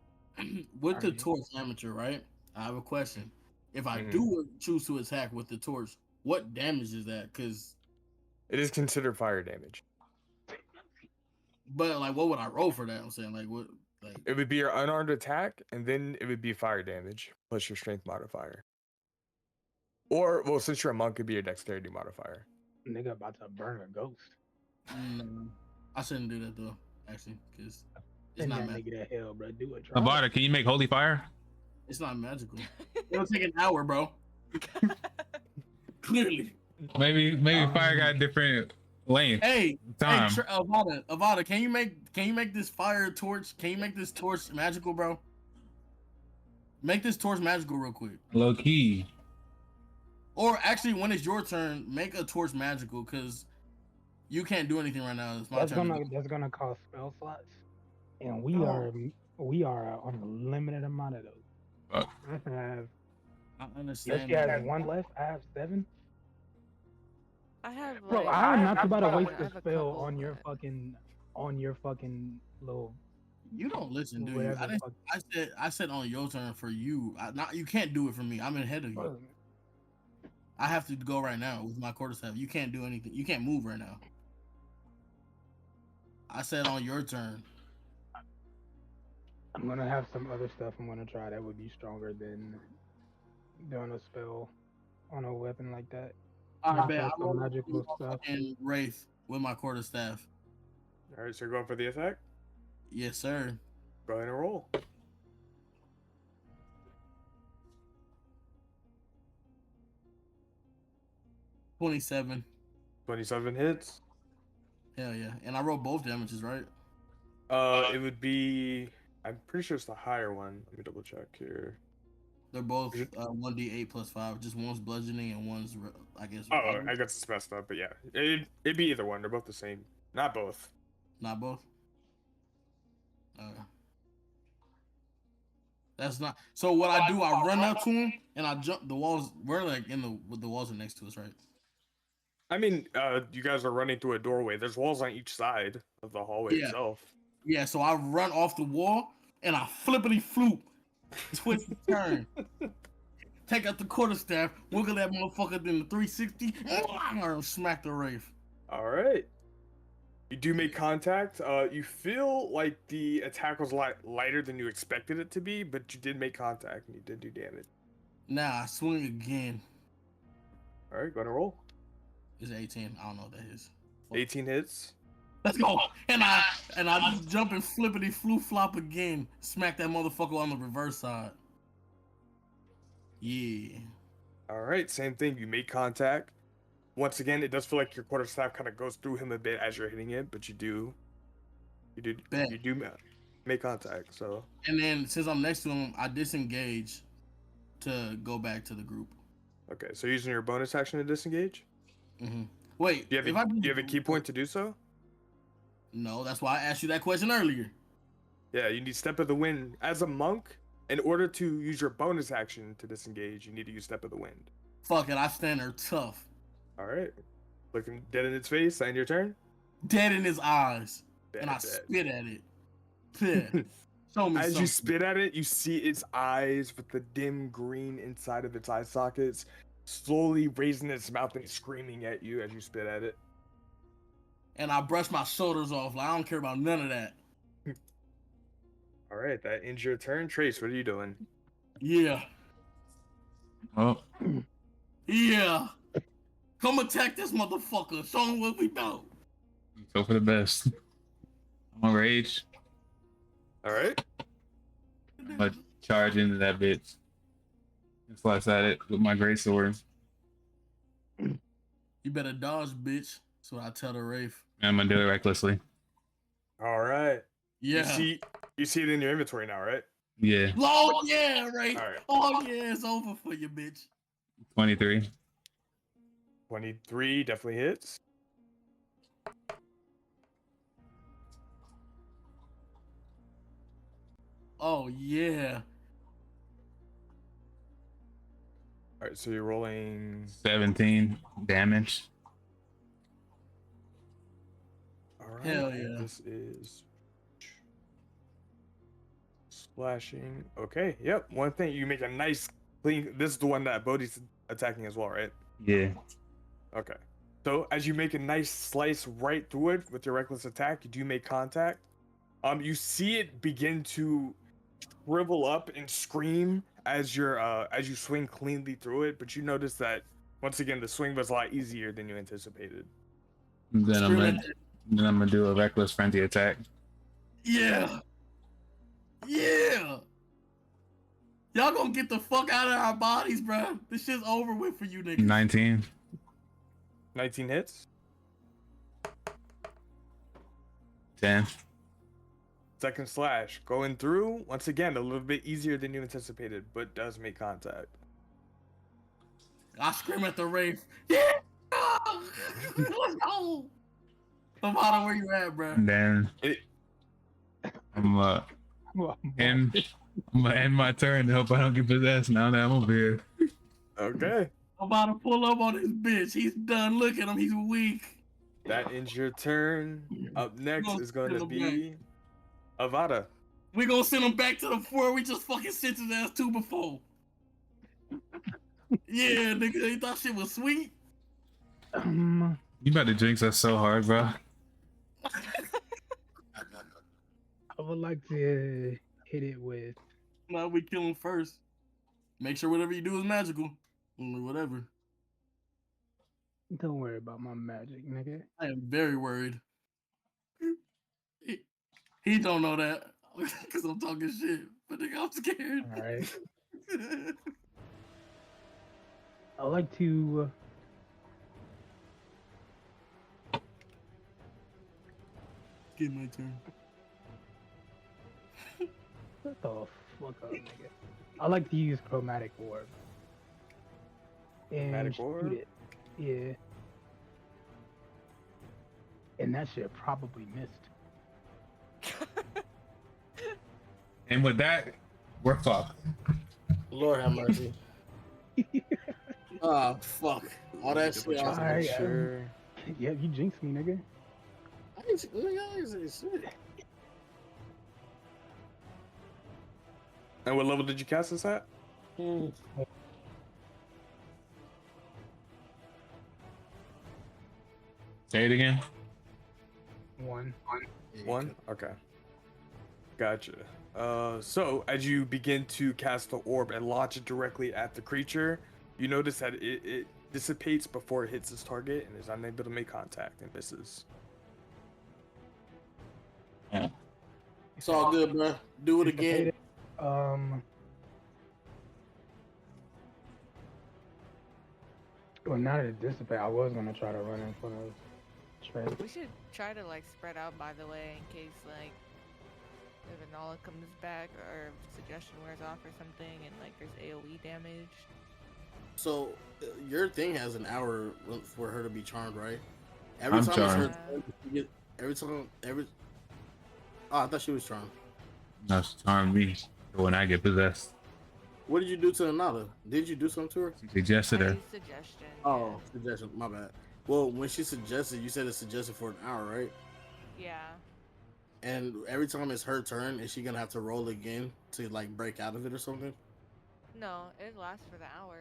With the Alright. torch, amateur, right? I have a question. If I Mhm. do choose to attack with the torch, what damage is that? Because, It is considered fire damage. but like, what would I roll for that? I'm saying, like, what, like, It would be your unarmed attack, and then it would be fire damage plus your strength modifier. Or, well, since you're a monk, it'd be your dexterity modifier. Nigga about to burn a ghost. I shouldn't do that though, actually, because it's Send not that magical. nigga to hell, bro. Do it. Try Avada, can you make holy fire? It's not magical. It'll take an hour, bro. Clearly. Maybe fire got different length. Hey, Time. hey, Avada, can you make this fire torch? Can you make this torch magical, bro? Make this torch magical real quick. Low key. Or actually, when it's your turn, make a torch magical because you can't do anything right now. It's my turn. That's gonna cost spell slots, and Oh. we are on a limited amount of those. Fuck. I have I understand. Yoshi has that. one left. I have 7. I have Bro, like. I'm not about to I waste a have a spell couple, on your but- fucking little You don't listen, do you? whatever. I, didn't, fuck- I said on your turn for you. You can't do it for me. I'm ahead of you. Bro, I have to go right now with my quarterstaff. You can't do anything. You can't move right now. I said on your turn. I'm gonna have some other stuff I'm gonna try that would be stronger than doing a spell on a weapon like that. All right, I'll bet. have I'm some rolling magical with my stuff. fucking Wraith with my quarterstaff. All right, so you're going for the attack. Yes, sir. Go ahead and roll. $27. 27 hits. Hell yeah. And I rolled both damages, right? It would be. I'm pretty sure it's the higher one. Let me double check here. They're both 1d8 plus 5. Just one's bludgeoning and one's, I guess. Oh, I guess it's messed up, but yeah, it'd be either one. They're both the same. Not both. Not both. That's not. So what I do, I run up to him and I jump the walls. We're like the walls are next to us, right? I mean, you guys are running through a doorway. There's walls on each side of the hallway Yeah. itself. Yeah. So I run off the wall and I flippity floop, twist and turn, take out the quarterstaff, wiggle that motherfucker in the 360, or smack the Wraith. All right. You do make contact. You feel like the attack was lighter than you expected it to be, but you did make contact and you did do damage. Now I swing again. All right, go ahead and roll. It's 18. I don't know what that is. 18 hits. Let's go. And I jump and flippity floo flop again. Smack that motherfucker on the reverse side. Yeah. All right, same thing. You make contact. Once again, it does feel like your quarterstaff kind of goes through him a bit as you're hitting it, but you do Bet. make contact. So. And then since I'm next to him, I disengage to go back to the group. Okay, so using your bonus action to disengage. Mm-hmm. Wait, Do you have a key point to do so? No, that's why I asked you that question earlier. Yeah, you need Step of the Wind. As a monk, in order to use your bonus action to disengage, you need to use Step of the Wind. Fuck it, I stand there tough. All right. Looking dead in its face, and your turn? Dead in his eyes. Dead, And I dead. spit at it. Yeah. Show me As something. you spit at it, you see its eyes with the dim green inside of its eye sockets, slowly raising its mouth and screaming at you as you spit at it. And I brush my shoulders off. Like, I don't care about none of that. All right, that ends your turn. Trace, what are you doing? Yeah. Oh, Yeah. Come attack this motherfucker. Show him what we about. go for the best. I'm on rage. All right. I'm gonna charge into that bitch and slice at it with my great sword. You better dodge, bitch. That's what I tell the Wraith. And I'm gonna do it recklessly. All right. Yeah. You see it in your inventory now, right? Yeah, Oh, yeah, Wraith. All right. Oh, yeah, it's over for you, bitch. 23. 23 definitely hits. Oh, yeah. All right, so you're rolling. 17 damage. All right. Hell yeah. This is slashing. Okay. Yep. One thing, you make a nice clean. This is the one that Bodhi's attacking as well, right? Yeah. Okay. So as you make a nice slice right through it with your reckless attack, you do make contact. You see it begin to shrivel up and scream as you swing cleanly through it, but you notice that once again the swing was a lot easier than you anticipated. Then I'm gonna do a reckless frenzy attack. Yeah. Yeah. Y'all gonna get the fuck out of our bodies, bro. This shit's over with for you niggas. 19. 19 hits. 10. Second slash. Going through, once again, a little bit easier than you anticipated, but does make contact. I scream at the Wraith. Yeah! Let's go! Avada, where you at, bro? And then It, I'm Well, I'm gonna end my turn to hope I don't get possessed now that I'm over here. okay. Avada, pull up on this bitch. He's done. Look at him. He's weak. That ends your turn. Up next Gonna is going send to him be Avada. We gonna send him back to the fort we just fucking sent his ass to before. Yeah, nigga, they thought shit was sweet. You about to jinx us so hard, bro. I would like to hit it with. Now we kill him first. Make sure whatever you do is magical. Whatever. Don't worry about my magic, nigga. I am very worried. He don't know that because I'm talking shit, but nigga, I'm scared. All right. I like to. Get my turn. What the fuck up, nigga? I like to use chromatic orb. And Chromatic shoot orb? it. Yeah. And that shit probably missed. And with that, we're fucked. Lord have mercy. Oh fuck! All that shit. I was Alright, Sure. Yeah, you jinxed me, nigga. I ain't say shit. And what level did you cast this at? Say it again. One. One? Okay. Gotcha. So as you begin to cast the orb and launch it directly at the creature, you notice that it dissipates before it hits its target and is unable to make contact and misses. Yeah. It's all good, bro. Do it again. Well, now that it dissipated, I was gonna try to run in front of Trent. We should try to like spread out, by the way, in case like if Anala comes back or suggestion wears off or something, and like there's AOE damage. So your thing has an hour for her to be charmed, right? Every I'm time charmed. it's her turn, you get, every. Oh, I thought she was charmed. That's charm me when I get possessed. What did you do to Anala? Did you do something to her? Suggested I her. used suggestion. Oh, suggestion. My bad. Well, when she suggested, you said it's suggested for an hour, right? Yeah. And every time it's her turn, is she gonna have to roll again to like break out of it or something? No, it lasts for the hour.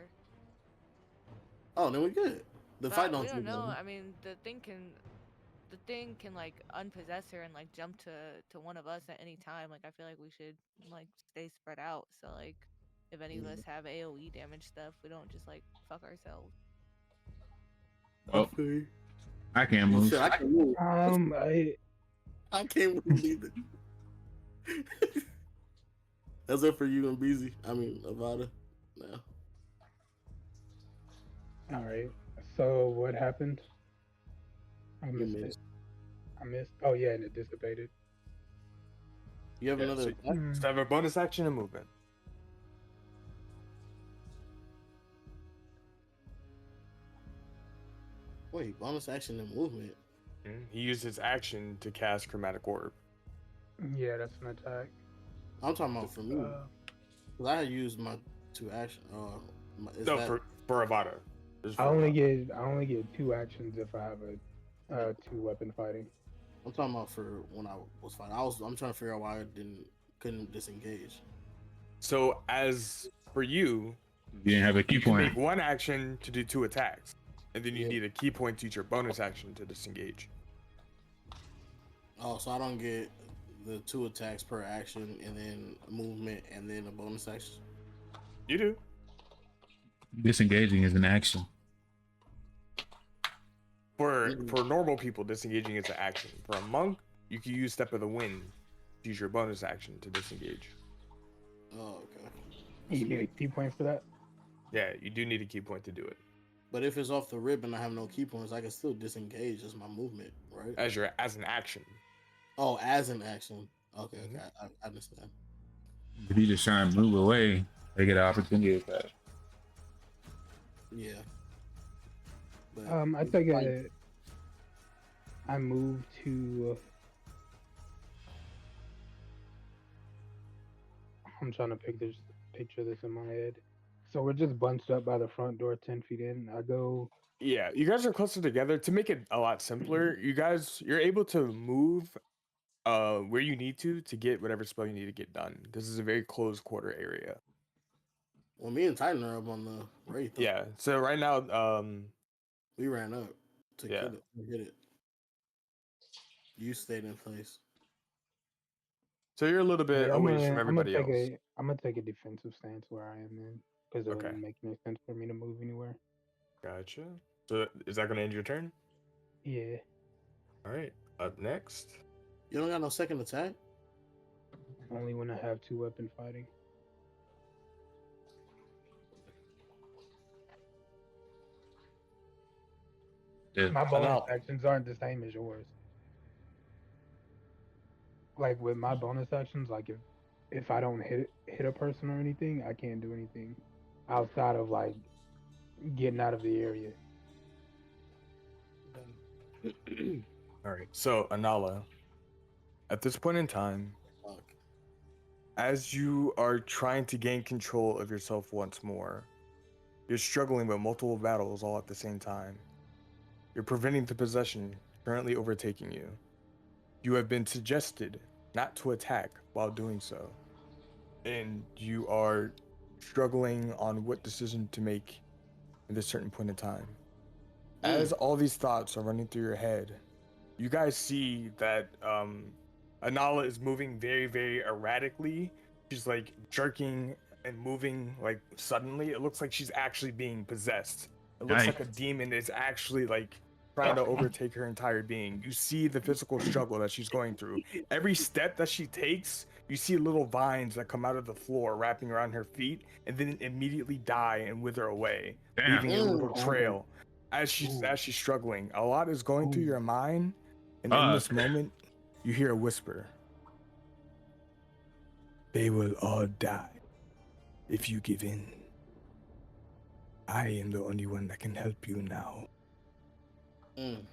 Oh, then we good. The But fight don't. we don't take know. long. I mean, the thing can like unpossess her and like jump to one of us at any time. Like I feel like we should like stay spread out. So like if any of us have AOE damage stuff, we don't just like fuck ourselves. Oh, I can't move. Shit, I can move. I can't move either. That's it for you and Beezy. I mean, Avada. No. All right. So what happened? I You missed it. missed. I missed. Oh yeah, and it dissipated. You have Yeah, another. so attack? so have a bonus action and movement. Wait, bonus action and movement. He used his action to cast Chromatic Orb. Yeah, that's an attack. I'm talking about for me. Uh, 'Cause I had used my two action. Is No, that, for Avada. Just for I only Avada. get two actions if I have a two weapon fighting. I'm talking about for when I was fighting. I'm trying to figure out why I couldn't disengage. So as for you, You didn't have a key you can point. make one action to do 2 attacks, and then you Yeah. need a key point to use your bonus action to disengage. Oh, so I don't get the 2 attacks per action and then movement and then a bonus action. You do. Disengaging is an action. For normal people, disengaging is an action. For a monk, you can use Step of the Wind to use your bonus action to disengage. Oh, okay. You get a key point for that. Yeah, you do need a key point to do it. But if it's off the rip and I have no key points, I can still disengage as my movement, right? as an action. Oh, as an action. Okay, Mhm. okay, I understand. If you just try and move away, they get an opportunity attack. Yeah. But I it's take like- a. I move to. I'm trying to picture this in my head. So we're just bunched up by the front door, 10 feet in. I go. Yeah, you guys are closer together. To make it a lot simpler, you're able to move where you need to get whatever spell you need to get done. This is a very close quarter area. Well, me and Titan are up on the Wraith. Yeah. So right now, We ran up to Yeah. kill it, to hit it. You stayed in place. so you're a little bit I'm away gonna, from I'm gonna everybody take else. a. I'm gonna take a defensive stance where I am in, because it Okay. wouldn't make any sense for me to move anywhere. Gotcha. So is that gonna end your turn? Yeah. All right. Up next. You don't got no second attack? Only when I have 2-weapon fighting. Yeah. My bonus know. actions aren't the same as yours. Like with my bonus actions, like if I don't hit a person or anything, I can't do anything outside of like getting out of the area. All right. So Anala, at this point in time, Fuck. as you are trying to gain control of yourself once more, you're struggling with multiple battles all at the same time. You're preventing the possession currently overtaking you. You have been suggested not to attack while doing so. And you are struggling on what decision to make at this certain point in time. As all these thoughts are running through your head, you guys see that Anala is moving very, very erratically. She's like jerking and moving like suddenly. It looks like she's actually being possessed. It looks like a Nice. demon is actually like trying to overtake her entire being. You see the physical struggle that she's going through. Every step that she takes, you see little vines that come out of the floor wrapping around her feet and then immediately die and wither away, Damn. leaving a little Ooh. trail. As she's struggling, a lot is going through Ooh. your mind, and in this Fuck. moment, you hear a whisper. They will all die if you give in. I am the only one that can help you now. Mm.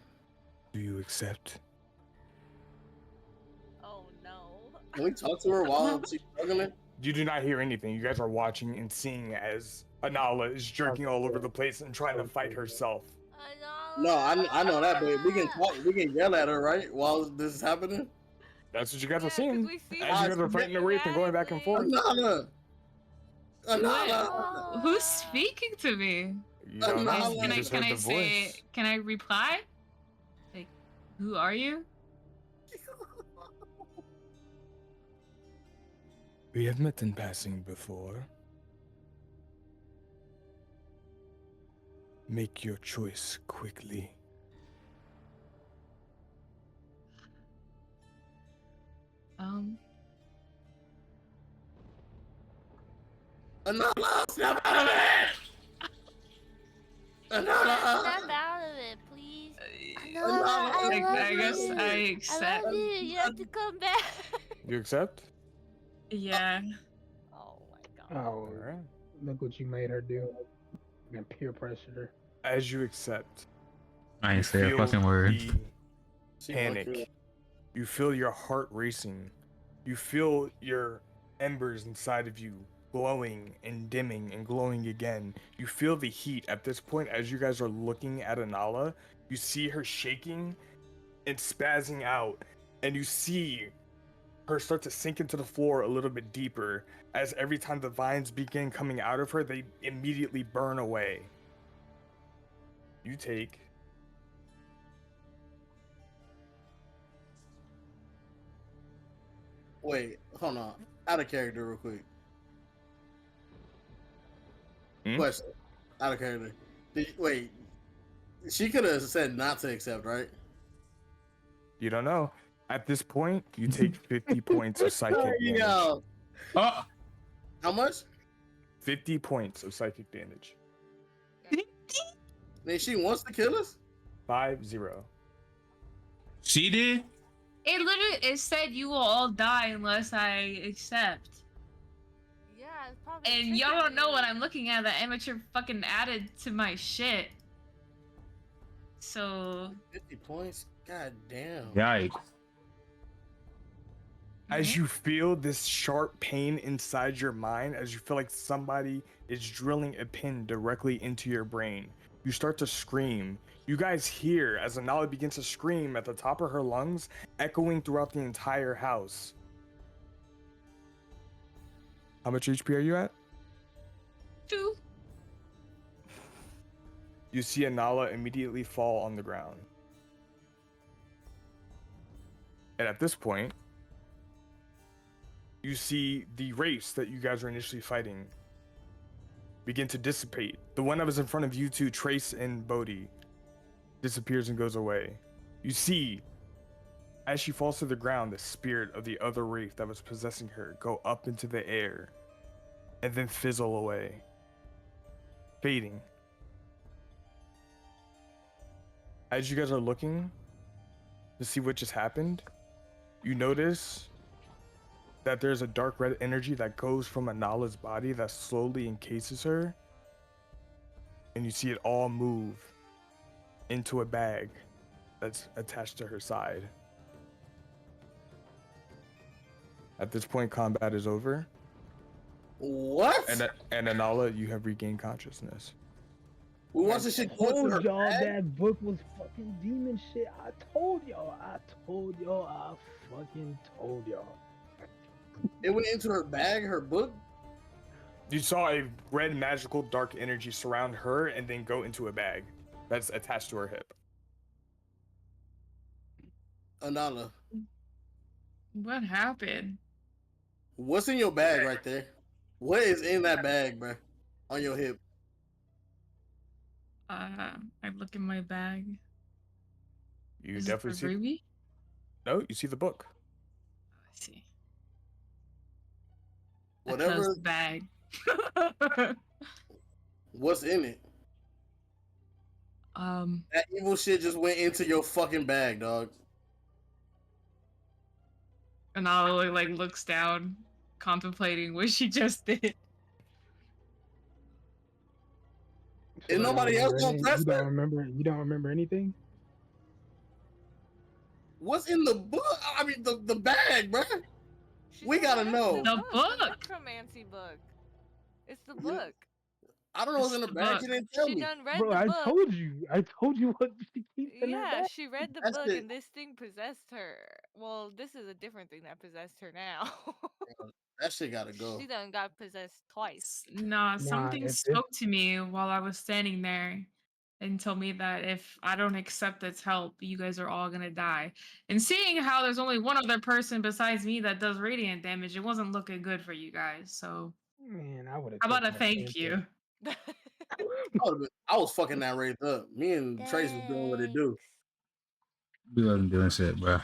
Do you accept? Oh no. Can we talk to her while she's struggling? You do not hear anything. You guys are watching and seeing as Anala is jerking all over the place and trying to fight herself. No, I know that, but we can talk. We can yell at her, right? While this is happening. That's what you guys are Yeah, 'cause seeing. we see As you guys her are fighting the wraith and going back and forth. Anala. What? Who's speaking to me? You don't know. Anala. You Can I just can heard I the say voice. can I reply? Like, who are you? We have met in passing before. Make your choice quickly. Anala, snap out of it! Anala. Snap out of it, please. I guess I accept. love you. You have to come back. You accept? Yeah. Oh my god. Oh, Alright. look what you made her do. And peer pressured her. As you accept, I you ain't say a feel fucking word. the She panic. fucked you. You feel your heart racing. You feel your embers inside of you glowing and dimming and glowing again. You feel the heat at this point as you guys are looking at Anala. You see her shaking and spazzing out, and you see her start to sink into the floor a little bit deeper as every time the vines begin coming out of her, they immediately burn away. You take Wait, hold on. Out of character, real quick. Hmm? Question. Out of character. Wait. She could have said not to accept, right? You don't know. At this point, you take 50 points of psychic There you damage. go. Oh, How much? 50 points of psychic damage. Then she wants to kill us? 5-0. She did? It said you will all die unless I accept. Yeah, it's probably. And y'all don't know what triggering I'm looking at. The amateur fucking added to my shit. So 50 points? God damn. Yikes. As you feel this sharp pain inside your mind, as you feel like somebody is drilling a pin directly into your brain, you start to scream. You guys hear as Anala begins to scream at the top of her lungs, echoing throughout the entire house. How much HP are you at? 2. You see Anala immediately fall on the ground. And at this point, you see the race that you guys were initially fighting begin to dissipate. The one that was in front of you two, Trace and Bodhi, disappears and goes away. You see, as she falls to the ground, the spirit of the other wraith that was possessing her go up into the air and then fizzle away, fading. As you guys are looking to see what just happened, you notice that there's a dark red energy that goes from Anala's body that slowly encases her, and you see it all move into a bag that's attached to her side. At this point, combat is over, What? and Anala, you have regained consciousness. We watched this shit go through her told y'all bag? that book was fucking demon shit. I told y'all. I fucking told y'all. It went into her bag, her book? You saw a red magical dark energy surround her and then go into a bag that's attached to her hip. Anala, What happened? what's in your bag right there? What is in that bag, bro? On your hip? I look in my bag. You Is it definitely for see. Ruby? No, you see the book. I see. I Whatever. closed the bag. What's in it? That evil shit just went into your fucking bag, dog. And Ollie like looks down, contemplating what she just did. Is you don't nobody else remember gonna any- press you don't her? remember? You don't remember anything? What's in the book? I mean, the bag, bro. She We said gotta that's know. The book. necromancy book. It's the You- book. I don't know what's in the It's the bag. book. She didn't tell She me. done read Bro, the I book. told you. I told you what she keeps in that Yeah, bag. she read the That's book it. and this thing possessed her. Well, this is a different thing that possessed her now. That shit gotta go. She done got possessed twice. Nah, Nah, something if spoke to me while I was standing there and told me that if I don't accept its help, you guys are all gonna die. And seeing how there's only one other person besides me that does radiant damage, it wasn't looking good for you guys. So man, I would have. how about a thank you? I was fucking that raised up. Me and Trace was doing what it do. We wasn't doing shit, bro.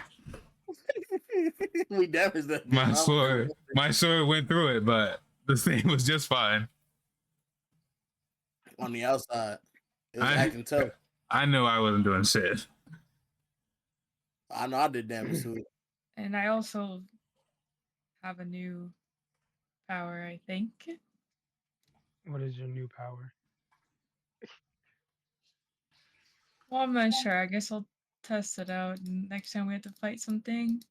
We damaged that. My bitch. sword went through it, but the thing was just fine. On the outside, it was I- acting tough. I know I wasn't doing shit. I know I did damage to it. And I also have a new power, I think. What is your new power? Well, I'm not sure. I guess I'll test it out next time we have to fight something.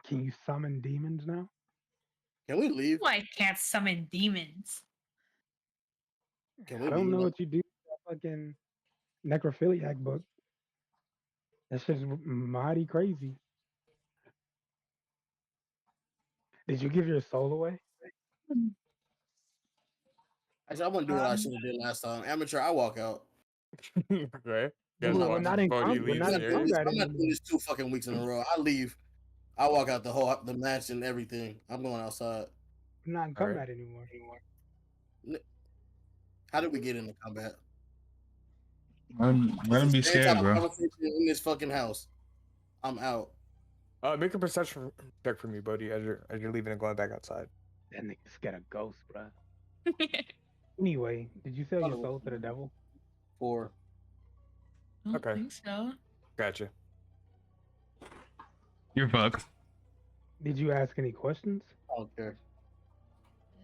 Can you summon demons now? Can we leave? Well, I can't summon demons. Can we I don't leave know now? what you do with that fucking necrophiliac book. That's just mighty crazy. Did you give your soul away? Actually, I wouldn't do what I should have did last time. Amateur, I walk out. Okay. You guys Well, watch we're not in Bodhi com- we're leaves not in here. I'm combat not doing anymore. this 2 fucking weeks in a row. I leave. I walk out the match and everything. I'm going outside. I'm not in All right. combat anymore. How did we get into combat? Let him be Every scared, time a bro. conversation in this fucking house, I'm out. Make a perception check for me, Bodhi, as you're leaving and going back outside. That nigga's got a ghost, bro. Anyway, did you sell your Oh. soul to the devil? 4. I don't Okay. think so. Gotcha. You're fucked. Did you ask any questions? Okay. It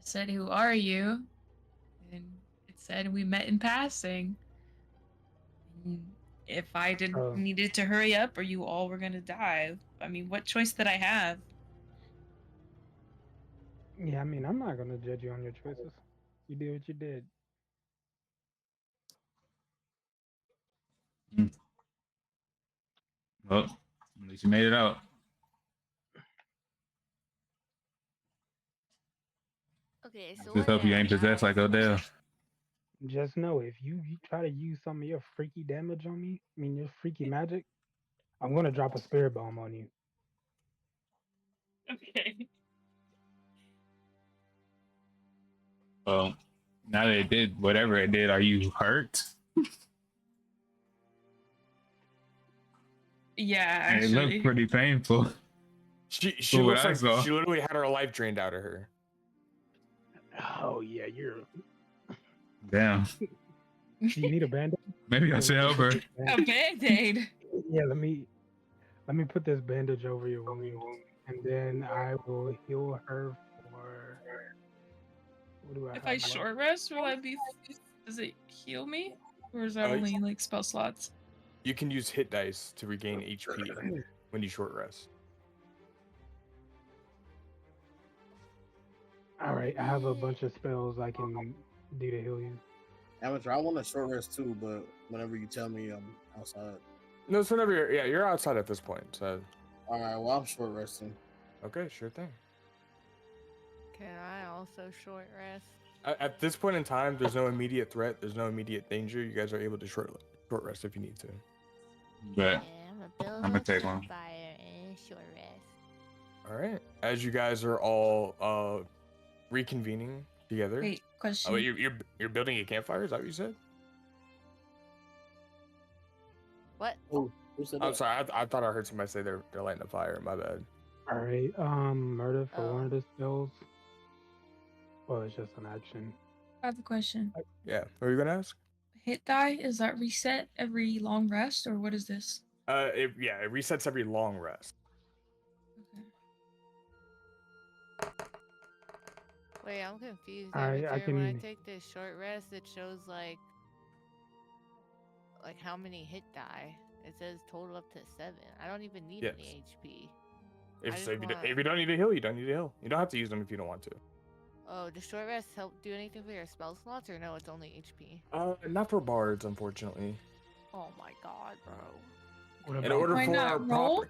said, "Who are you?" And it said we met in passing. And if I Oh. needed to hurry up, or you all were gonna die, I mean, what choice did I have? Yeah, I mean, I'm not gonna judge you on your choices. You did what you did. Well, at least you made it out. Okay, so Just what hope you now, ain't possessed guys? like Odell. Just know if you try to use some of your freaky damage on me, I mean your freaky magic, I'm gonna drop a spirit bomb on you. Okay. Well, now that it did whatever it did, are you hurt? Yeah, It actually. looked pretty painful. She From what looks I like saw. she literally had her life drained out of her. Oh yeah, you're. Damn. Do you need a bandage? Maybe I should help her. A band-aid. Yeah, let me put this bandage over your wound, and then I will heal her for. What do I If have I left? short rest, will I be? Does it heal me, or is that Uh, only like spell slots? You can use hit dice to regain HP when you short rest. All right, I have a bunch of spells I can do to heal you. Amateur, I want a short rest too, but whenever you tell me I'm outside. No, so whenever you're outside at this point. So All right, well I'm short resting. okay, sure thing. Can I also short rest? At this point in time, there's no immediate threat. There's no immediate danger. You guys are able to short rest if you need to. But Yeah, I'm gonna build I'ma a take one. campfire and short rest. All right. As you guys are all reconvening together. Wait, question. Oh, wait, you're building a campfire? Is that what you said? What? Who said I'm that? sorry. I thought I heard somebody say they're lighting a fire. My bad. All right, murder for one Oh. of the spells. Well, it's just an action. I have a question. Yeah. What are you gonna ask? Hit die, is that reset every long rest, or what is this? It resets every long rest. Okay. Wait, I'm confused. I Amateur. When I can- take this short rest, it shows like how many hit die. It says total up to 7. I don't even need Yes. any HP. If I so, just if you don't need to heal, you don't need to heal. You don't have to use them if you don't want to. Oh, does short rest help do anything for your spell slots, or no? It's only HP. Not for bards, unfortunately. Oh my god, bro. What In about order Why for not roll?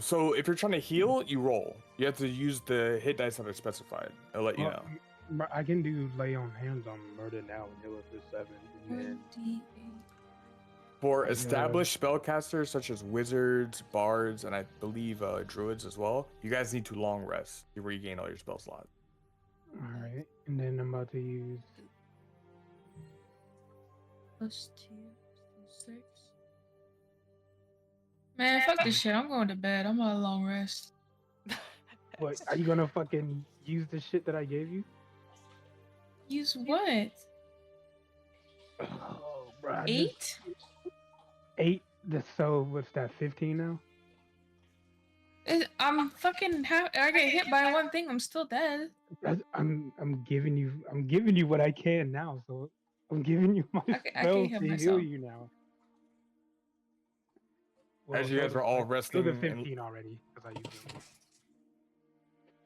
so if you're trying to heal, you roll. You have to use the hit dice that are specified. I'll let you know. I can do lay on hands on murder now and heal it for 7. And then 1d8. For Yeah. established spellcasters such as wizards, bards, and I believe druids as well, you guys need to long rest to regain all your spell slots. all right, and then I'm about to use. +2, 6. Man, fuck this shit. I'm going to bed. I'm on a long rest. What are you gonna fucking use the shit that I gave you? Use what? Oh, bro. 8? 8. So what's that? 15 now? I'm fucking. I get hit by one thing. I'm still dead. I'm giving you what I can now. So I'm giving you my I can spells heal to heal myself. you now. As you guys are all resting the and- 15 already because I used them.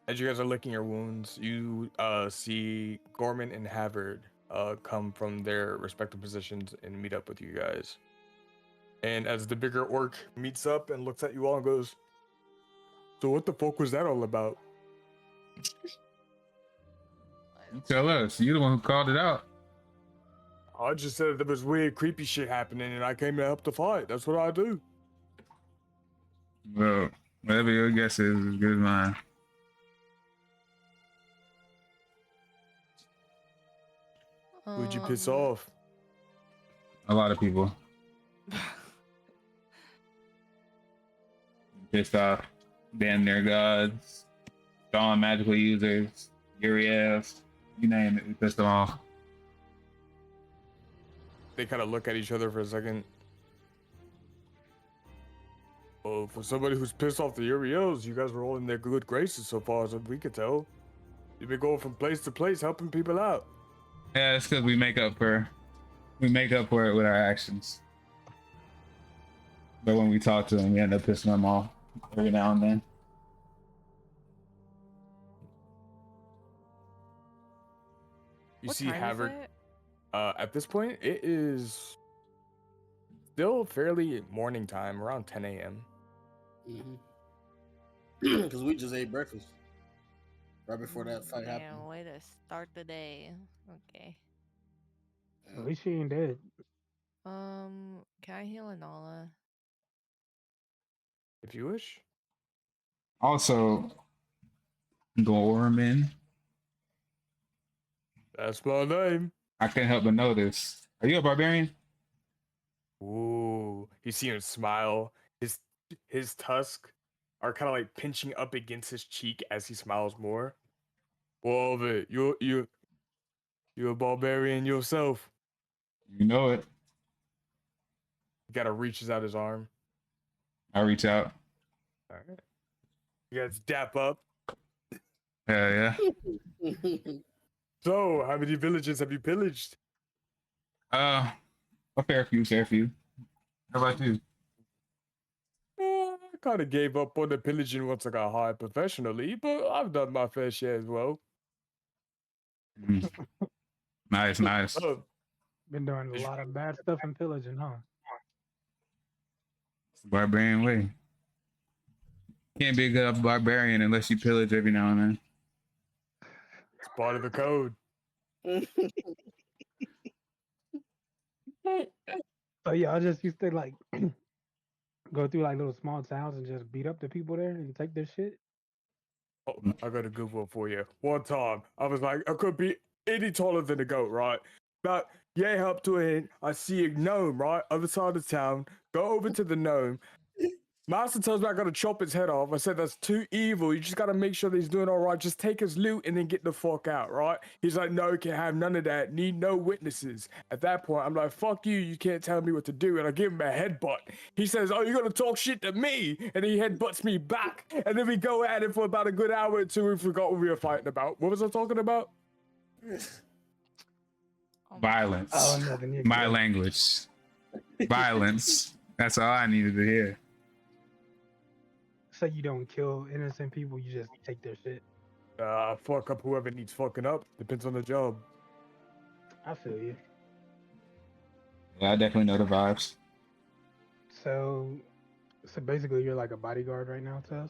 As you guys are licking your wounds, you see Gorman and Havard come from their respective positions and meet up with you guys. And as the bigger orc meets up and looks at you all and goes, "So what the fuck was that all about?" You tell us. You're the one who called it out. I just said there was weird, creepy shit happening, and I came to help the fight. That's what I do. Well, whatever your guess is as good as mine. Who'd you piss Um, off? A lot of people pissed off. Damn near gods. Dawn magical users. Uriel. You name it, we pissed them off. They kind of look at each other for a second. Well, for somebody who's pissed off the Uriels, you guys were all in their good graces so far as we could tell. You've been going from place to place helping people out. Yeah, it's because we make up for it with our actions. But when we talk to them, we end up pissing them off every now and then. You What see time is Havard. it? At this point, it is still fairly morning time, around 10 a.m. Because we just ate breakfast right before that fight Damn, happened. way to start the day. Okay. At least she ain't dead. Can I heal Anala? If you wish. Also, Gorman, That's my name. I can't help but notice. Are you a barbarian? Ooh, you see him smile. His tusk are kind of like pinching up against his cheek as he smiles more. Well, of it, you're a barbarian yourself. You know it. He kind of reaches out his arm. I reach out. All right. You guys dap up. Yeah. So, how many villages have you pillaged? A fair few. How about you? I kind of gave up on the pillaging once I got hired professionally, but I've done my fair share as well. Mm. Nice. Oh, Been doing a lot of bad stuff in pillaging, huh? It's the barbarian way. Can't be a good barbarian unless you pillage every now and then. it's part of the code. So y'all just used to like go through like little small towns and just beat up the people there and take their shit. Oh, I got a good one for you. One time, I was like, I could be any taller than a goat, right? But yeah, up to it, I see a gnome, right? Other side of town. Go over to the gnome. Master tells me I gotta chop his head off. I said that's too evil. You just gotta make sure that he's doing all right. Just take his loot and then get the fuck out, right? He's like, no, can't have none of that. Need no witnesses. At that point, I'm like, fuck you. You can't tell me what to do. And I give him a headbutt. He says, oh, you're gonna talk shit to me, and he headbutts me back. And then we go at it for about a good hour or two. We forgot what we were fighting about. What was I talking about? Oh, Violence. Oh, nothing. You're My good. language. Violence. That's all I needed to hear. So you don't kill innocent people, you just take their shit. Fuck up whoever needs fucking up. Depends on the job. I feel you. Yeah, I definitely know the vibes. So basically, you're like a bodyguard right now to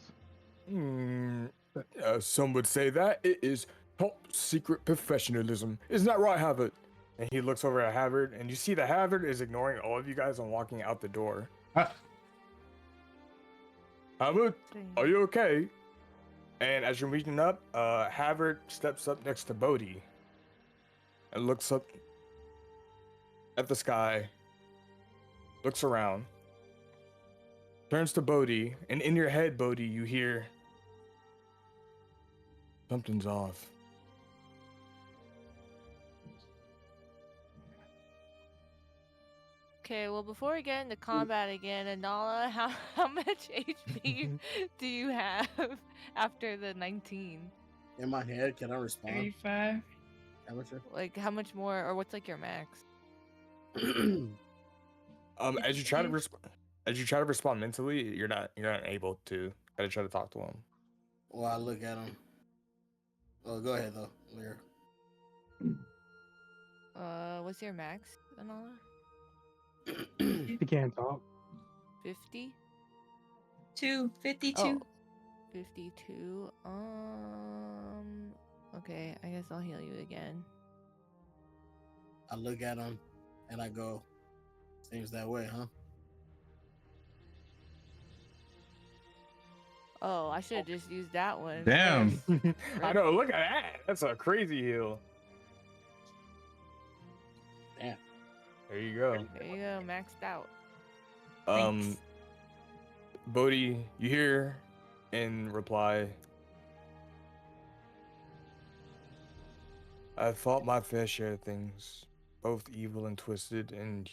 us. Some would say that it is top secret professionalism. Isn't that right, Havard? And he looks over at Havard, and you see that Havard is ignoring all of you guys and walking out the door. Havard, dang. are you okay? And as you're meeting up, Havard steps up next to Bodhi and looks up at the sky, looks around, turns to Bodhi, and in your head, Bodhi, you hear something's off. Okay, well, before we get into combat again, Anala, how much HP do you have after the 19? In my head, can I respond? 35. Amateur? Like, how much more, or what's like your max? As you try to respond mentally, you're not able to. Gotta try to talk to him. Well, I look at him. Oh, go ahead though, Lear. What's your max, Anala? You can't talk. 50? 52. Oh, 52. Okay, I guess I'll heal you again. I look at him and I go, seems that way, huh? Oh, I should have just used that one. Damn. first. I know. Look at that. That's a crazy heal. Damn. There you go. There you go, maxed out. Thanks. Bodhi, you hear in reply, I've fought my fair share of things, both evil and twisted, and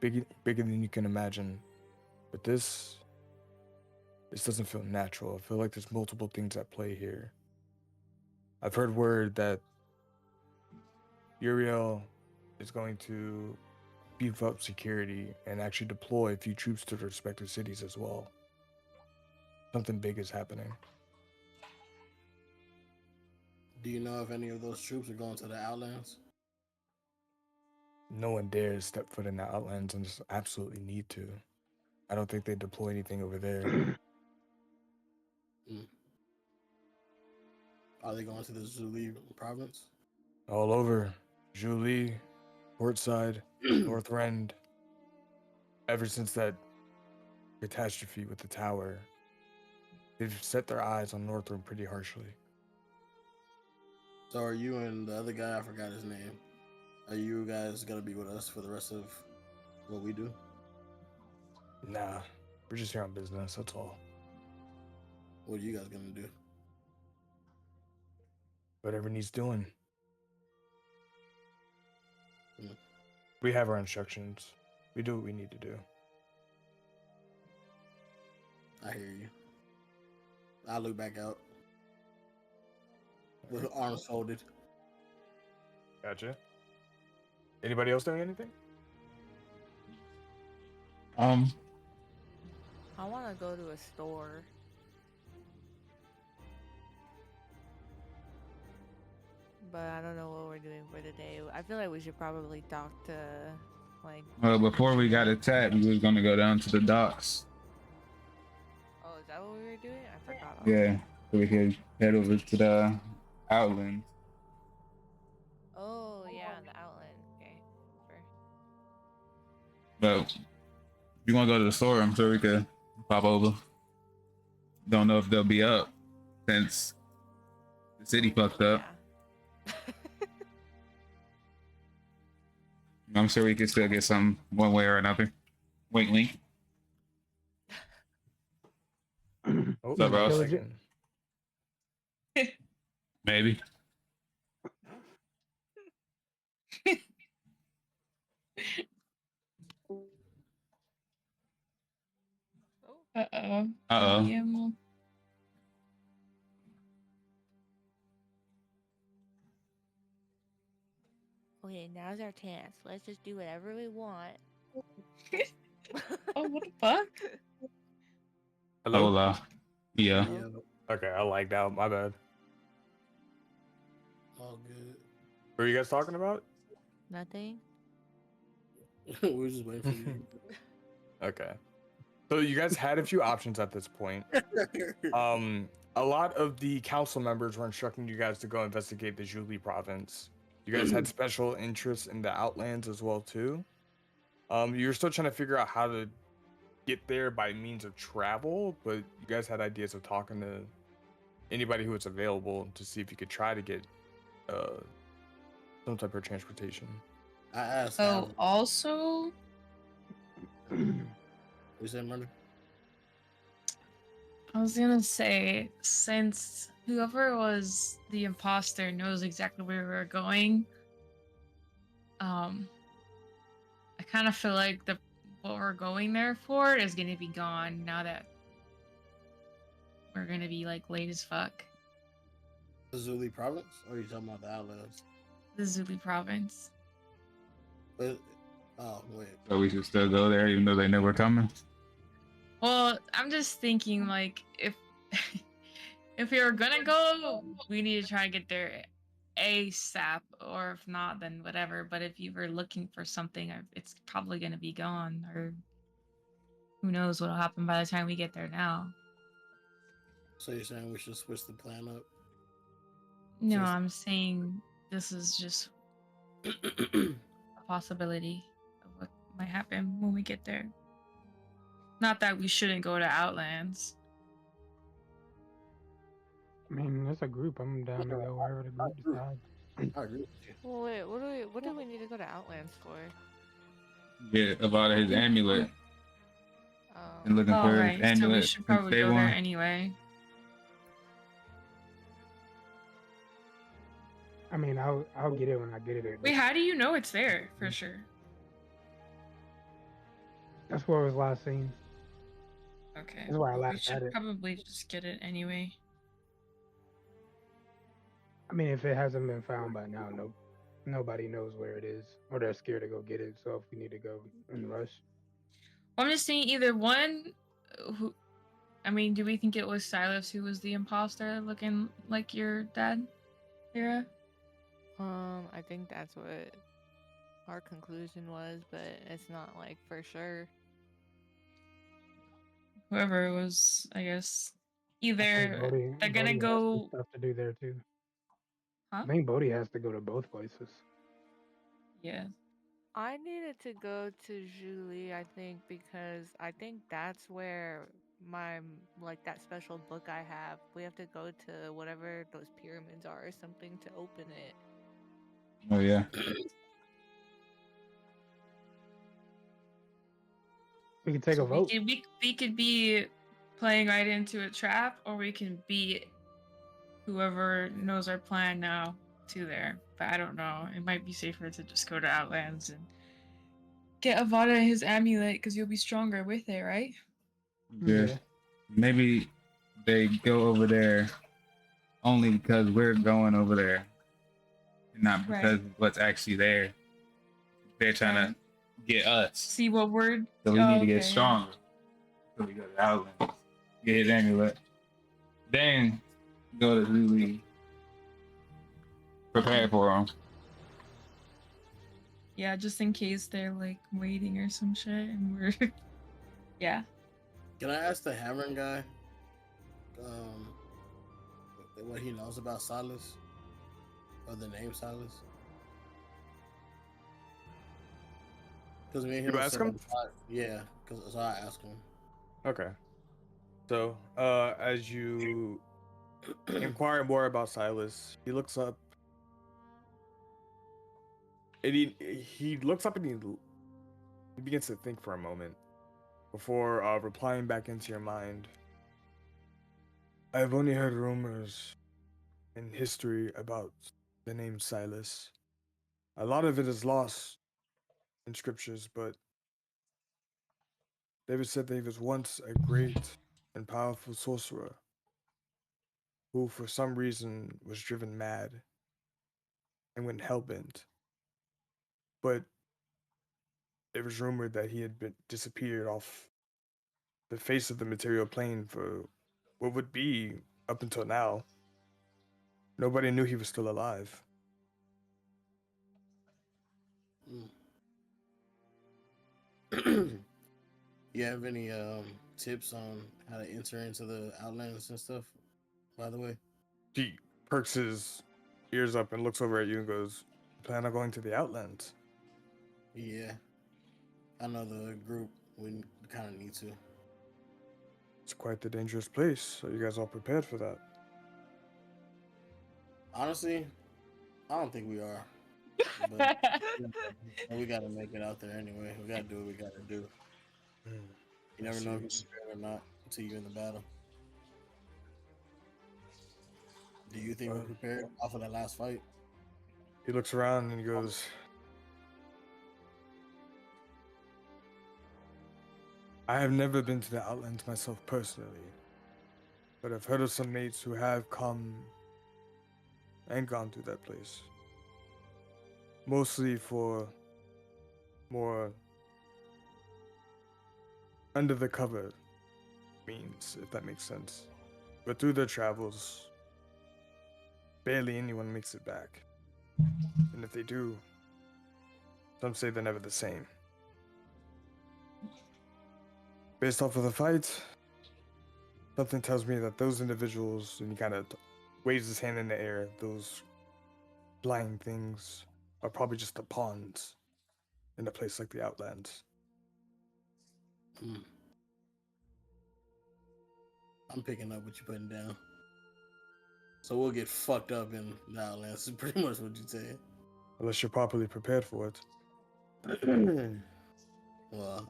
bigger than you can imagine. But this doesn't feel natural. I feel like there's multiple things at play here. I've heard word that Uriel is going to beef up security and actually deploy a few troops to the respective cities as well. Something big is happening. Do you know if any of those troops are going to the Outlands? No one dares step foot in the Outlands and just absolutely need to. I don't think they deploy anything over there. Are they going to the Zuli province? All over. Julie, Portside, Northrend. Ever since that catastrophe with the tower, they've set their eyes on Northrend pretty harshly. So are you and the other guy, I forgot his name, are you guys going to be with us for the rest of what we do? Nah, we're just here on business, that's all. What are you guys going to do? Whatever needs doing. Hmm. We have our instructions. We do what we need to do. I hear you. I look back out with arms folded. Gotcha. Anybody else doing anything? I want to go to a store. But I don't know what we're doing for the day. I feel like we should probably talk to, like... Well, before we got attacked, we was gonna go down to the docks. Oh, is that what we were doing? I forgot. Yeah, so we could head over to the Outland. Oh, yeah, the outlet. Okay. Sure. But if you want to go to the store, I'm sure we could pop over. Don't know if they'll be up since the city fucked up. Yeah. I'm sure we could still get some one way or another. Wink, link. Oh, What's up, Ross? second. Maybe. Uh-oh. Uh-oh. Yeah, well, Okay, now's our chance. Let's just do whatever we want. oh, what the fuck? Hello? Hola. Yeah. Yeah, Okay, I lagged out. My bad. all good. What were you guys talking about? Nothing? We were just waiting for you. Okay. So you guys had a few options at this point. A lot of the council members were instructing you guys to go investigate the Julie province. You guys had special interests in the Outlands as well too. You're still trying to figure out how to get there by means of travel, but you guys had ideas of talking to anybody who was available to see if you could try to get some type of transportation. I asked. Oh, also, We said murder. I was gonna say, since whoever was the imposter knows exactly where we're going, I kind of feel like what we're going there for is gonna be gone now that we're gonna be like late as fuck. The Zuli province? Or are you talking about the Outlands? The Zuli province. But, oh, wait. So we should still go there even though they know we're coming? Well, I'm just thinking like if if we were gonna go, we need to try to get there ASAP, or if not, then whatever. But if you were looking for something, it's probably gonna be gone, or who knows what'll happen by the time we get there now. So you're saying we should switch the plan up? No, Seriously? I'm saying this is just a possibility of what might happen when we get there. Not that we shouldn't go to Outlands. I mean, it's a group. I'm down to go wherever the group decides. I agree with you. Well, wait, what do we need to go to Outlands for? Yeah, about his amulet. And looking Oh, for right. his So we amulet. should since probably day go one. there anyway. I mean, I'll get it when I get it. Wait, how do you know it's there for sure? That's where it was last seen. Okay. That's why I We last had should it. probably just get it anyway. I mean, if it hasn't been found by now, nobody knows where it is, or they're scared to go get it. So if we need to go and rush, I'm just saying either one. Who? I mean, do we think it was Silas who was the imposter, looking like your dad, Lyra? I think that's what our conclusion was, but it's not like for sure. Whoever it was, I guess. I think Either they're gonna Bodhi has some go. stuff to do there too. Huh? I think Bodhi has to go to both places. Yeah. I needed to go to Julie, I think, because I think that's where my like that special book I have. We have to go to whatever those pyramids are or something to open it. Oh yeah. We can take a vote. We could be playing right into a trap, or we can beat whoever knows our plan now to there. But I don't know. It might be safer to just go to Outlands and get Avada his amulet, because you'll be stronger with it, right? Yeah. Maybe they go over there only because we're going over there, and not because Right. what's actually there. They're trying to get us. See what word? So we need to get okay, stronger. So we go to Outlands, get his amulet, then go to Lily, prepare for him. Yeah, just in case they're like waiting or some shit, and we're yeah. Can I ask the Hammering guy what he knows about Silas? Or the name Silas? Because me and him You were ask sitting him? on- Yeah, so I asked him. Okay. So, as you inquire more about Silas, he looks up. And he looks up and he begins to think for a moment before replying back into your mind. I've only heard rumors in history about the name Silas. A lot of it is lost in scriptures, but David said that he was once a great and powerful sorcerer who, for some reason, was driven mad and went hellbent. But it was rumored that he had been disappeared off the face of the material plane for what would be, up until now, nobody knew he was still alive. You have any tips on how to enter into the Outlands and stuff, by the way? He perks his ears up and looks over at you and goes, "Plan on going to the Outlands?" Yeah. I know the group, we kind of need to. It's quite the dangerous place. Are you guys all prepared for that? Honestly, I don't think we are. But we gotta make it out there anyway. We gotta do what we gotta do. You never know if you're prepared or not until you're in the battle. Do you think we're prepared off of that last fight? He looks around and he goes, I have never been to the Outlands myself personally, but I've heard of some mates who have come and gone through that place. Mostly for more under the cover means, if that makes sense. But through their travels, barely anyone makes it back. And if they do, some say they're never the same. Based off of the fight, something tells me that those individuals, and he kind of waves his hand in the air, those flying things are probably just the pawns in a place like the Outlands. I'm picking up what you're putting down. So we'll get fucked up in the Outlands, is pretty much what you're saying. Unless you're properly prepared for it. Well,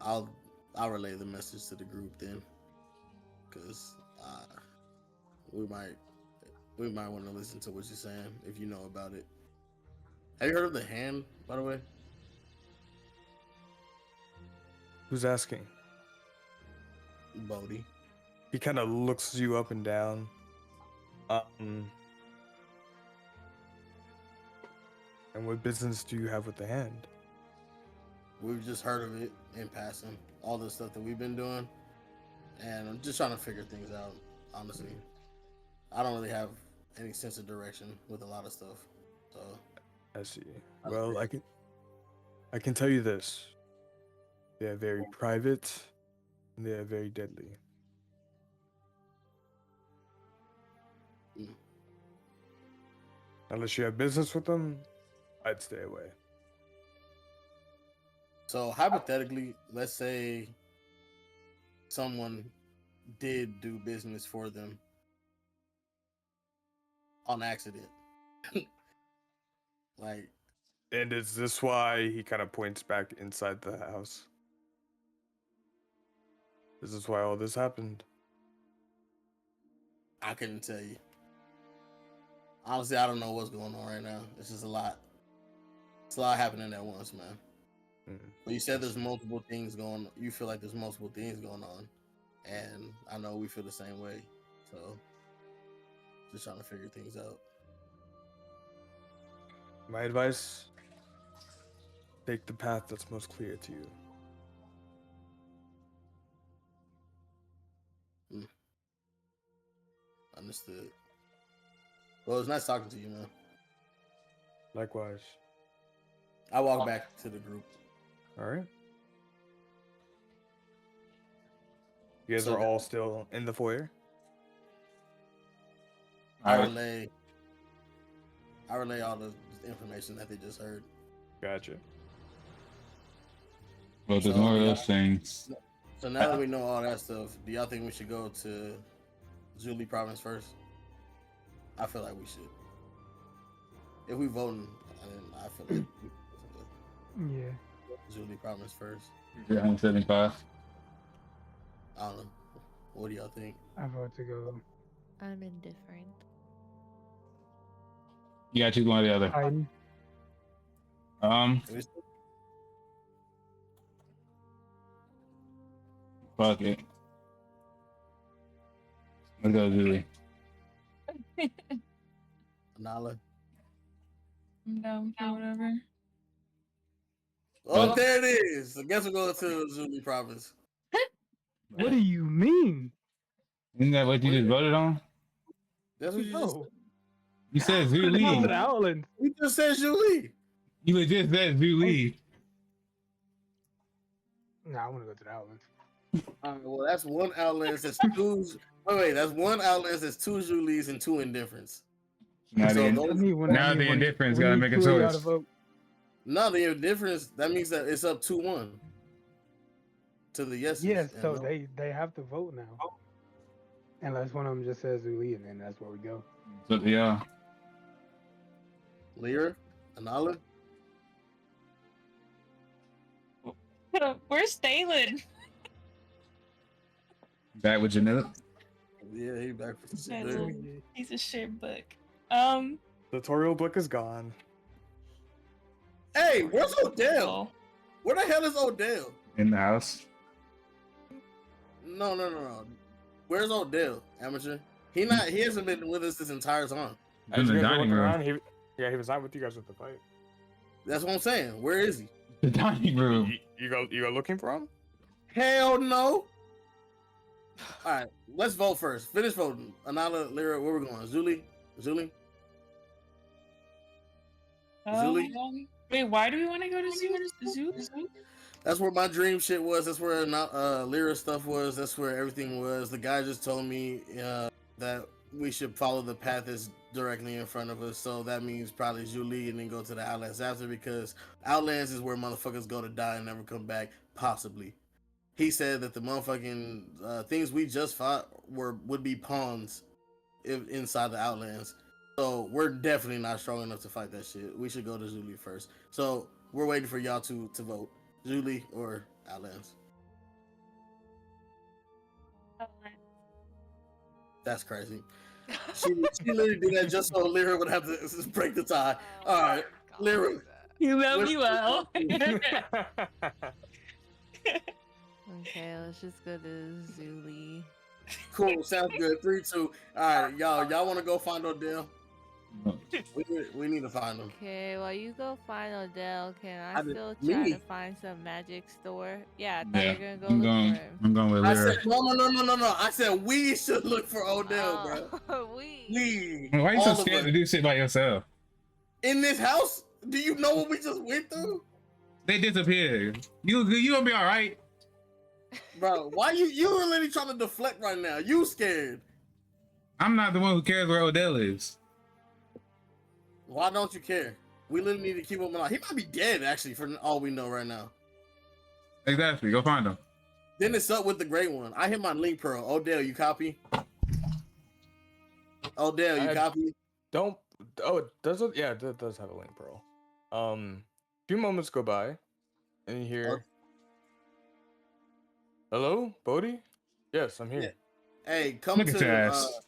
I'll relay the message to the group then, because we might want to listen to what you're saying if you know about it. Have you heard of the hand, by the way? Who's asking? Bodhi. He kind of looks you up and down. And what business do you have with the hand? We've just heard of it in passing. All the stuff that we've been doing. And I'm just trying to figure things out, honestly. I don't really have any sense of direction with a lot of stuff. So I see. Well, I can tell you this. They are very private and they are very deadly. Mm. Unless you have business with them, I'd stay away. So hypothetically, let's say someone did do business for them on accident. Like, And is this why he kind of points back inside the house? Is this why all this happened? I couldn't tell you. Honestly, I don't know what's going on right now. It's just a lot. It's a lot happening at once, man. But you said there's multiple things going. You feel like there's multiple things going on, and I know we feel the same way. So, just trying to figure things out. My advice: take the path that's most clear to you. Understood. Well, it's nice talking to you, man. Likewise. I walk back to the group. All right. You guys So- are all still in the foyer? I Alright. relay all the information that they just heard. Gotcha. Well, there's So, more of yeah. those things. So now that we know all that stuff, do y'all think we should go to Julie Province first? I feel like we should. If we voting, I feel like we should Yeah. go to Julie Province first. 175. I don't know. What do y'all think? I vote to go. I'm indifferent. You gotta choose one or the other. Titan. Fuck it. Let's go, Julie. Nala. I'm down for whatever. Oh, there it is. I guess we're going to Julie Province. What do you mean? Isn't that what you just voted on? That's what you just No. You said Go to the Julie. Outlands. You just said Julie. You just said Julie. Nah, I want to go to the Outlands. Well, that's one Outlands. That's two. Wait, that's one Outlands. That's two Julies and two Indifferents. Now So the, those- I need one- now I need the one- indifference we gotta need make a two of y'all to choice. vote. No, the Indifference. That means that it's up 2-1 to the yeses. Yes, and so no. they have to vote now. Unless one of them just says Zuli, and then that's where we go. So, yeah. Lyra, Anala. Where's Dalen? Back with Janelle. Yeah, he back for the Yeah, shit. so- there. He's a shit book. The tutorial book is gone. Hey, where's Odell? Oh, Where the hell is Odell? In the house. No. Where's Odell, amateur? He hasn't been with us this entire time. In As the you guys were dining looking room. around, he was not with you guys with the fight. That's what I'm saying. Where is he? The dining room. You go looking for him? Hell no. All right, let's vote first. Finish voting. Anala, Lyra, where we going? Zuli? Julie? Wait, why do we want to go to Zoo? That's where my dream shit was. That's where Lyra stuff was. That's where everything was. The guy just told me that we should follow the path that's directly in front of us. So that means probably Julie and then go to the Outlands after, because Outlands is where motherfuckers go to die and never come back, possibly. He said that the motherfucking things we just fought would be pawns inside the Outlands. So we're definitely not strong enough to fight that shit. We should go to Julie first. So we're waiting for y'all to vote. Julie or Outlands? That's crazy. She literally did that just so Lyra would have to break the tie. All right, Lyra. You love Let's me go. well. Okay, let's just go to Zuli. Cool, sounds good. 3, 2. All right, y'all want to go find Odell? We need to find him. Okay, while you go find Odell, can I I did- still try to me? find some magic store? Yeah, I thought Yeah, you were gonna go I'm look going. for him. I'm going with I Lyra. said no. I said we should look for Odell, bro. We. We. Why are you so all of scared us. to do shit by yourself? In this house? Do you know what we just went through? They disappeared. You gonna be all right? Bro, why you are literally trying to deflect right now? You scared. I'm not the one who cares where Odell is. Why don't you care? We literally need to keep him alive. He might be dead, actually, for all we know right now. Exactly. Go find him. Then it's up with the great one. I hit my link pearl. Odell, you copy? Odell, you I- copy? Don't. Oh, does it? Yeah, it does have a link pearl. Few moments go by, and you hear, "Hello, Bodhi? Yes, I'm here." Hey, come Look at your to. ass.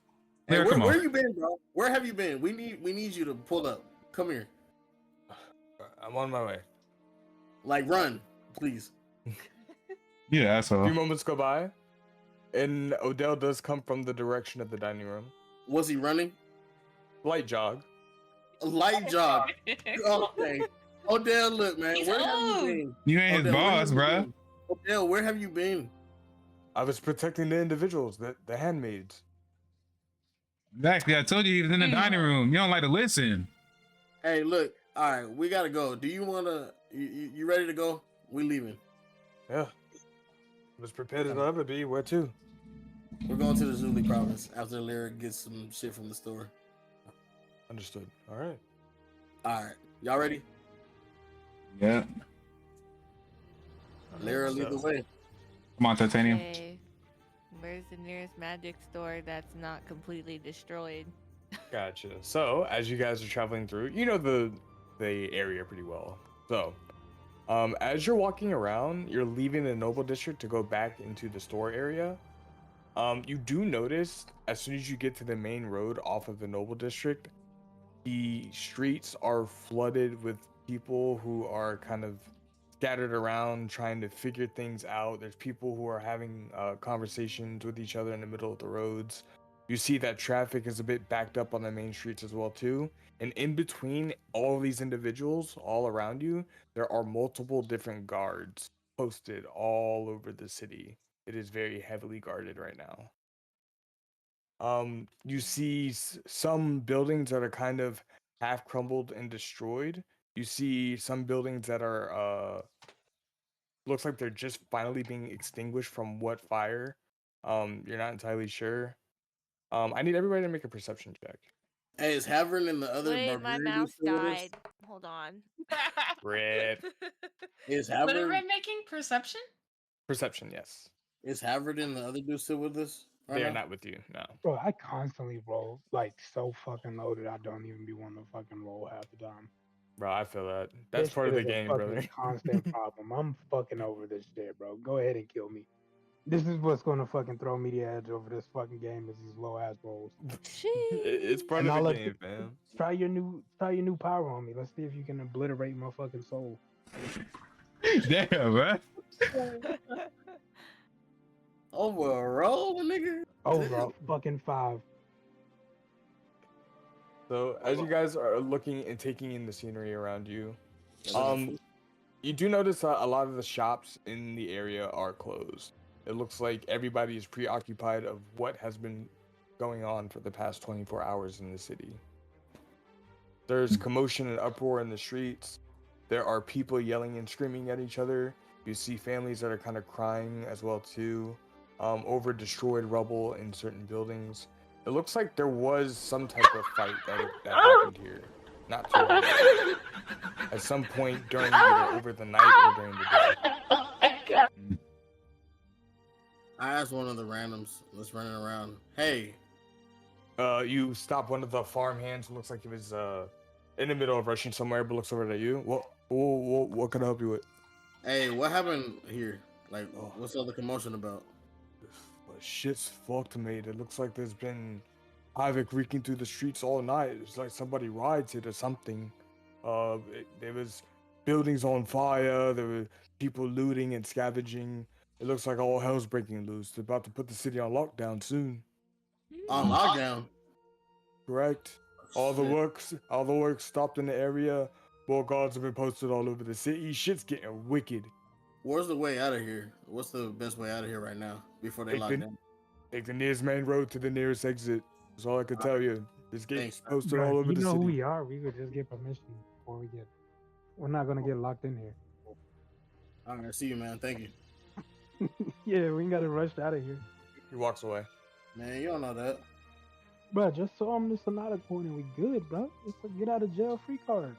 Hey, Lyra, come where on. you been, bro? Where have you been? We need you to pull up. Come here. I'm on my way. Like, run, please. You A asshole. few moments go by, and Odell does come from the direction of the dining room. Was he running? Light jog. A light jog. Okay. Odell, look, man. He's Where have you old. been? You ain't his Odell, where boss, have you bruh. been? Odell, where have you been? I was protecting the individuals, the handmaids. Exactly. I told you he was in the dining room. You don't like to listen. Hey, look. All right, we gotta go. Do you wanna? You ready to go? We leaving. Yeah. Was prepared as I'll ever be. Where to? We're going to the Zuli province after Lyra gets some shit from the store. Understood. All right. All right, y'all ready? Yeah. Lyra, lead the way. Come on, Titanium. Okay. Where's the nearest magic store that's not completely destroyed? Gotcha. So, as you guys are traveling through, you know the area pretty well. So, as you're walking around, you're leaving the Noble District to go back into the store area. You do notice as soon as you get to the main road off of the Noble District, the streets are flooded with people who are kind of scattered around trying to figure things out. There's people who are having conversations with each other in the middle of the roads. You see that traffic is a bit backed up on the main streets as well too. And in between all of these individuals all around you, there are multiple different guards posted all over the city. It is very heavily guarded right now. You see some buildings that are kind of half crumbled and destroyed. You see some buildings that are looks like they're just finally being extinguished from what fire. You're not entirely sure. I need everybody to make a perception check. Hey, is Havern and the other Wait, my barbarian mouse still with us? died. Hold on. Rip. Is What are Havern we making? Perception? Perception, yes. is Havard and the other dude still with us? right They are now? not with you, no. Bro, I constantly roll like so fucking low that I don't even be wanting to fucking roll half the time. Bro, I feel that. That's This part of shit the is a game, fucking brother. constant problem. I'm fucking over this shit, bro. Go ahead and kill me. This is what's gonna fucking throw me the edge over this fucking game is these low ass rolls. It's part And of I'll the let game, fam. Try your new power on me. Let's see if you can obliterate my fucking soul. Damn, bruh. Overall, nigga. Over a fucking 5. So as you guys are looking and taking in the scenery around you, Um, you do notice that a lot of the shops in the area are closed. It looks like everybody is preoccupied of what has been going on for the past 24 hours in the city. There's commotion and uproar in the streets. There are people yelling and screaming at each other. You see families that are kind of crying as well too, over destroyed rubble in certain buildings. It looks like there was some type of fight that happened here, not too long ago. At some point during either over the night or during the day. I asked one of the randoms that's running around. Hey, You stop one of the farm hands. Looks like he was in the middle of rushing somewhere, but looks over at you. What can I help you with? hey, what happened here? Like, what's all the commotion about? Shit's fucked, mate. It looks like there's been havoc wreaking through the streets all night. It's like somebody rides it or something. There was buildings on fire. There were people looting and scavenging. It looks like all hell's breaking loose. They're about to put the city on lockdown soon. On lockdown. Correct. All the Shit. work stopped in the area. More guards have been posted all over the city. Shit's getting wicked. Where's the way out of here? What's the best way out of here right now before they Take lock the- down? Take the nearest main road to the nearest exit. That's all I can tell you. This gate's Thanks, man. posted Bro, all if over you the know who city. we are, we could just get permission before we get. We're not gonna get locked in here. All right, see you, man. Thank you. Yeah, we ain't gotta rush out of here. He walks away. Man, you don't know that. Bro, just saw him the Sonata coin and we good, bro. It's a get out of jail free card.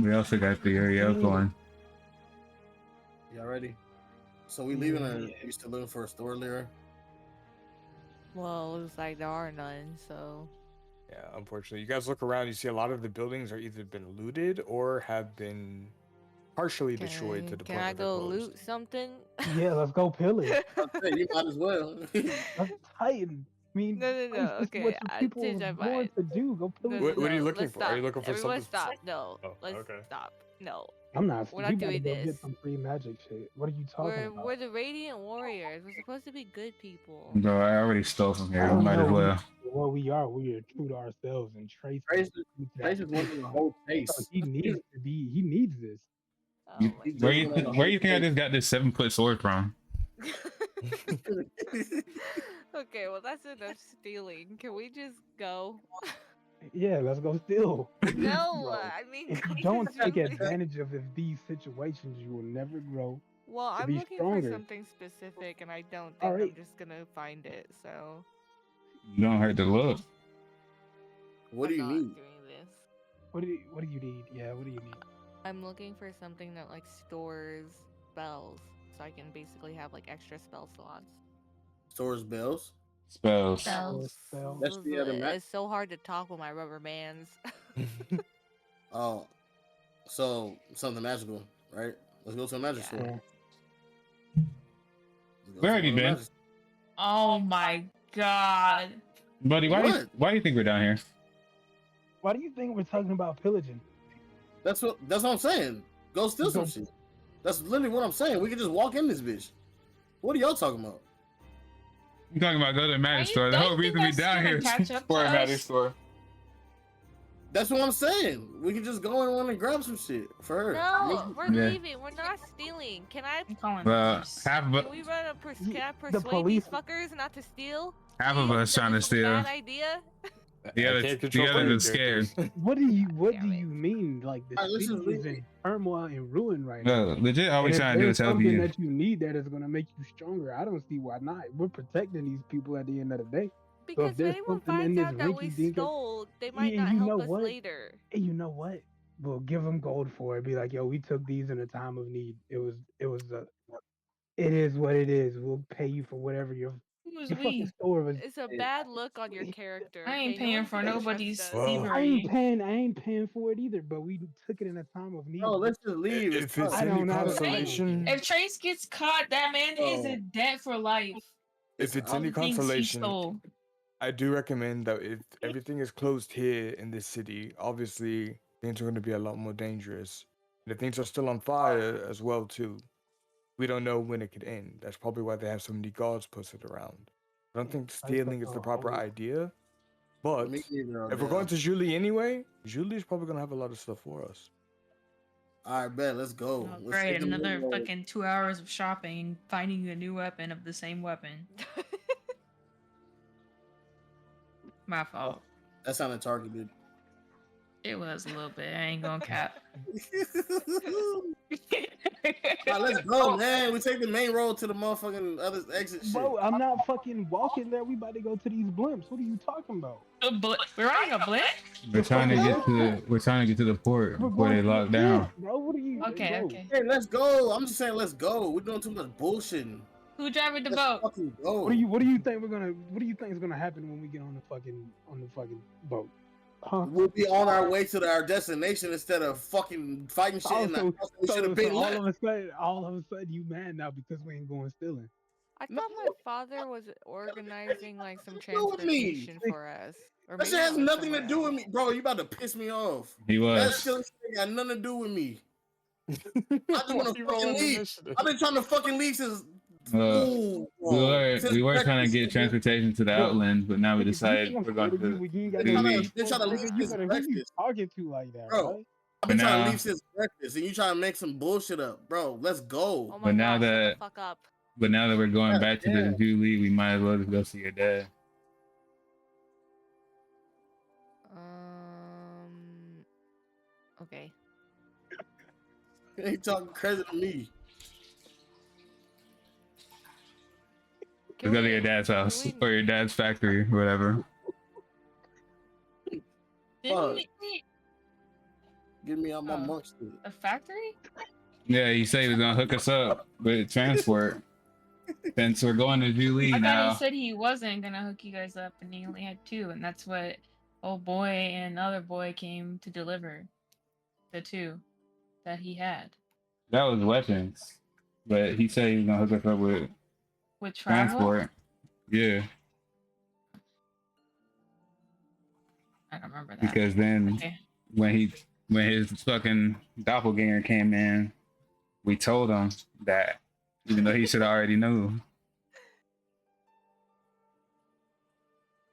We also got the area going. Y'all ready? So we leaving or you still looking for a store, Lyra? Well, it looks like there are none, so Yeah, unfortunately. You guys look around, you see a lot of the buildings are either been looted or have been partially destroyed to the can point I where they're go closed. loot something? Yeah, let's go pillage. Hey, you might as well. Let's tighten. I mean, No, no, this no, is okay, what I the people changed was my born mind. to do. Go No, pillage. no, What are you no, looking let's for? Are you stop. looking for Everyone something stop. specific? No, Oh, let's okay. stop. No. I'm not. We're not we gotta doing go this. get some free magic shit. What are you talking about? We're the Radiant Warriors. We're supposed to be good people. Bro, I already stole from here. I We don't might as know well. what we are. We are true to ourselves, and Trace. Trace is true to that. Trace is wanting the whole So face. he needs to be. He needs this. Oh You- my Where you Jumping on the where whole you think I face. just got this 7-foot sword from? Okay, well that's enough stealing. Can we just go? Yeah, let's go steal. No, Bro, I mean, If you we don't just take really- advantage of these situations, you will never grow. Well, to I'm be looking stronger. for something specific, and I don't think Alright. I'm just gonna find it. So You don't hurt to look. What do I'm you not need? doing this. What do you need? Yeah, what do you need? I'm looking for something that like stores spells, so I can basically have like extra spell slots. Stores bells. Spells. Spell. That's the other It's so hard to talk with my rubber bands. Oh, so something magical, right? Let's go to a magic Yeah. store. Yeah. Let's go Where to have you a been? magic- Oh my god. Buddy, What? why do you think we're down here? Why do you think we're talking about pillaging? That's what I'm saying. Go steal some Go- shit. That's literally what I'm saying. We can just walk in this bitch. What are y'all talking about? You talking about go to the magic you- store? The don't whole you think reason we that's down gonna here catch is up for to a magic us? store. That's what I'm saying. We can just go in one and grab some shit for her. No, we're Yeah. leaving. We're not stealing. Can I? I'm calling Well, police. half of Can we run a Ye- can I the persuade these police- fuckers not to steal? half of Please? us trying to This is a steal. Bad idea. The I other- can't the control others player are scared. characters. What do Damn it. you mean? Like the Alright, let's city just is leave. in turmoil and ruin right now. No, legit, all we And if trying to do there's is help something you. that you need that is gonna make you stronger, I don't see why not. We're protecting these people at the end of the day. Because if there's anyone something in finds this out that we rinky-dinky- stole, they might Yeah, not you help know us what? later. Hey, you know what? We'll give them gold for it. Be like, yo, we took these in a time of need. It is what it is. We'll pay you for whatever your Who's fucking we? store was. It's a bad look on your character. I ain't okay? No paying one's for gonna trust nobody's us. Well, I ain't thievery. paying for it either. But we took it in a time of need. No, let's just leave. If it's I any don't know how to- consolation, If Trace gets caught, that man is Oh. in debt for life. if it's All any the things he consolation, stole. I do recommend that if everything is closed here in this city, obviously things are going to be a lot more dangerous. And if things are still on fire as well too, we don't know when it could end. That's probably why they have so many guards posted around. I don't think stealing is the proper idea, but Me neither, if we're Odell. going to Julie anyway, Julie's probably going to have a lot of stuff for us. All right, bet. Let's go. Oh, Let's great, take the main another road. fucking 2 hours of shopping, finding a new weapon of the same weapon. My fault. That sounded targeted. It was a little bit. I ain't gonna cap. All right, let's go, man. We take the main road to the motherfucking other exit shit. Bro, I'm not fucking walking there. We about to go to these blimps. What are you talking about? We're running a blitz? We're trying to get to the port We're before they going to lock the down. blimps, bro. What are you? Okay, bro, okay. Hey, let's go. I'm just saying, let's go. We're doing too much bullshitting. Who driving the Let's boat? fucking go. What do you think is gonna happen when we get on the fucking boat? Huh? We'll be on our way to our destination instead of fucking fighting shit in the Also, house. We should have been all left. of a sudden, you mad now because we ain't going stealing. I No, thought my father was organizing like some do with me? transportation for us, or That maybe shit I has was nothing to somewhere do else. with me, bro. You about to piss me off. He That was. silly shit got nothing to do with me. I just Why want to you fucking rolling leave. initiative? I've been trying to fucking leave since. Uh, Ooh, bro. Since we were trying to breakfast, get nigga. transportation to the Bro, Outlands, but now we nigga, you decided think I'm we're going scared of you to when you ain't got They no trying Julie. to, they Oh trying to my leave You since better, who you breakfast, talking to like that, bro. bro? I've But been trying to now, leave since breakfast, and you trying to make some bullshit up, bro. Let's go. Oh my but now gosh, shut the that fuck up. but now that we're going God back to the damn. Julie, we might as well just go see your dad. Okay. You ain't talking crazy to me. Can Let's go to we- your dad's house we- or your dad's factory, or whatever. Fuck. Didn't he Get me out my Oh. monk shit. a factory? Yeah, he said he was gonna hook us up with transport. Since we're going to Julie I thought now, he said he wasn't gonna hook you guys up, and he only had 2, and that's what old boy and other boy came to deliver. The 2 that he had that was weapons. But he said he was gonna hook us up with with travel. transport. Yeah, I don't remember that. because then Okay. when his fucking doppelganger came in, we told him that, even though he should already knew.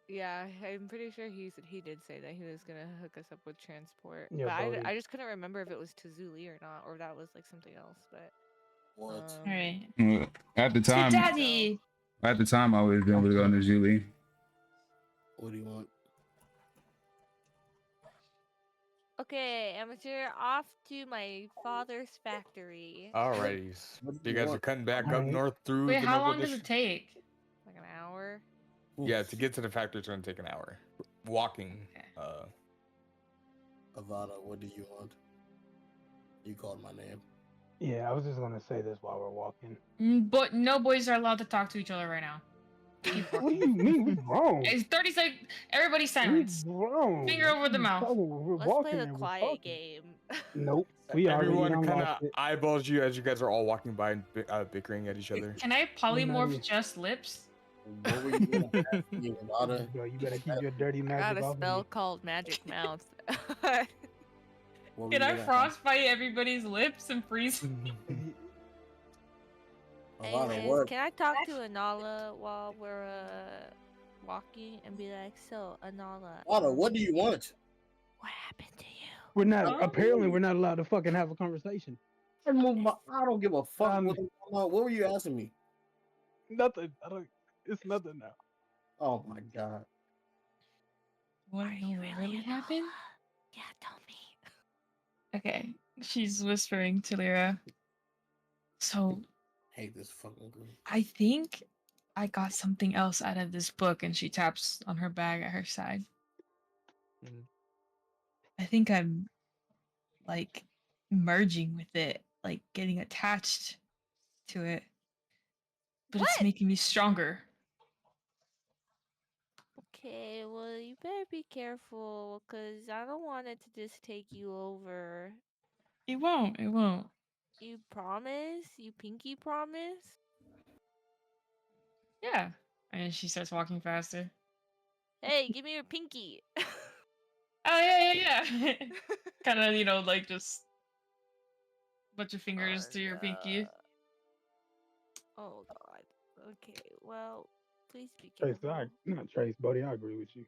Yeah, I'm pretty sure he did say that he was gonna hook us up with transport. Yeah, but Bodhi. I just couldn't remember if it was to Zuli or not, or that was like something else. But What? All right. At the To time, daddy. I always been able to go to Julie. What do you want? okay, amateur, off to my father's factory. Alrighty. What So do you you guys are want? cutting back up Alright. north through Wait, the how Noble long does it District. take? Like an hour. Yeah, to get to the factory, it's gonna take an hour. Walking. Okay. Avada, what do you want? You called my name. Yeah, I was just gonna say this while we're walking. But no boys are allowed to talk to each other right now. Keep What do walking. you mean? We grown. It's 30 seconds. Everybody We silence. grown. Finger over the What you mouth. talking about? We're Let's walking play the and we're quiet talking. game. Nope. We already Everyone kind unlocked of it. eyeballs you as you guys are all walking by and bickering at each other. Can I We're not polymorph even- just lips? What were you gonna ask me, Avada? Bro, you better keep your dirty I magic got a off spell of called Magic Mouth. What were Can you I gonna ask? frostbite everybody's lips and freeze? me. Avada, Anyways, what? can I talk to Anala while we're walking and be like, so Anala, Avada, what do you want? what happened to you? We're not. Oh. Apparently, we're not allowed to fucking have a conversation. I don't give a fuck. What were you asking me? Nothing. I don't. It's nothing now. Oh my god. What Are you really happened? Anala? Yeah, tell me. Okay. She's whispering to Lyra. So Hate this fucking group. I think I got something else out of this book, and she taps on her bag at her side. Mhm. I think I'm like merging with it, like getting attached to it. But it's What? making me stronger. Okay, well, you better be careful, because I don't want it to just take you over. It won't. It won't. You promise? You pinky promise? Yeah. And she starts walking faster. Hey, give me your pinky. Oh yeah. Kind of, like just bunch of fingers Oh, to your pinky. no. Oh god. Okay, well, please be Trace, careful. not Trace, buddy. I agree with you.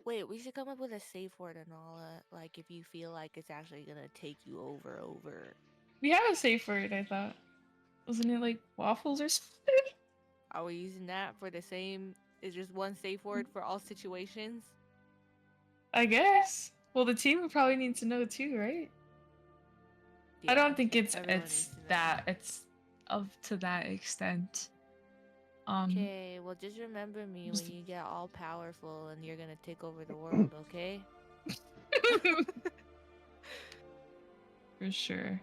Wait, we should come up with a safe word and all that. Like, if you feel like it's actually gonna take you over. We have a safe word, I thought. Wasn't it like waffles or something? Are we using that for the same? Is just one safe word for all situations? I guess. Well, the team would probably need to know too, right? I Yeah, don't think it's everyone needs to know. it's of to that extent. Okay, well, just remember me when you get all powerful and you're gonna take over the world, okay? For sure.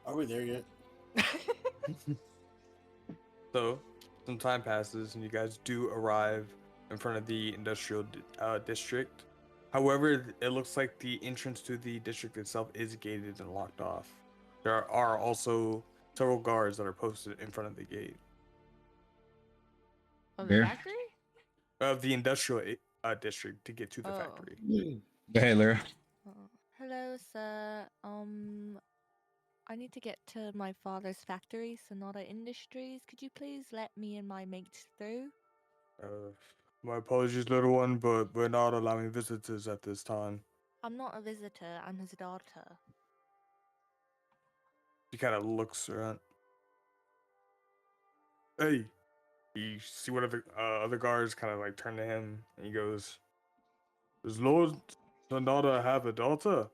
Are we there yet? So, some time passes and you guys do arrive in front of the industrial district. However, it looks like the entrance to the district itself is gated and locked off. There are also several guards that are posted in front of the gate Of the There. factory? of the industrial district to get to the Oh. factory. Go ahead, Lyra. Hello, sir. I need to get to my father's factory, Sonata Industries. Could you please let me and my mates through? My apologies, little one, but we're not allowing visitors at this time. I'm not a visitor. I'm his daughter. He kind of looks around. Hey, you see one of the other guards kind of like turn to him, and he goes, "Does Lord Sonata have a daughter?"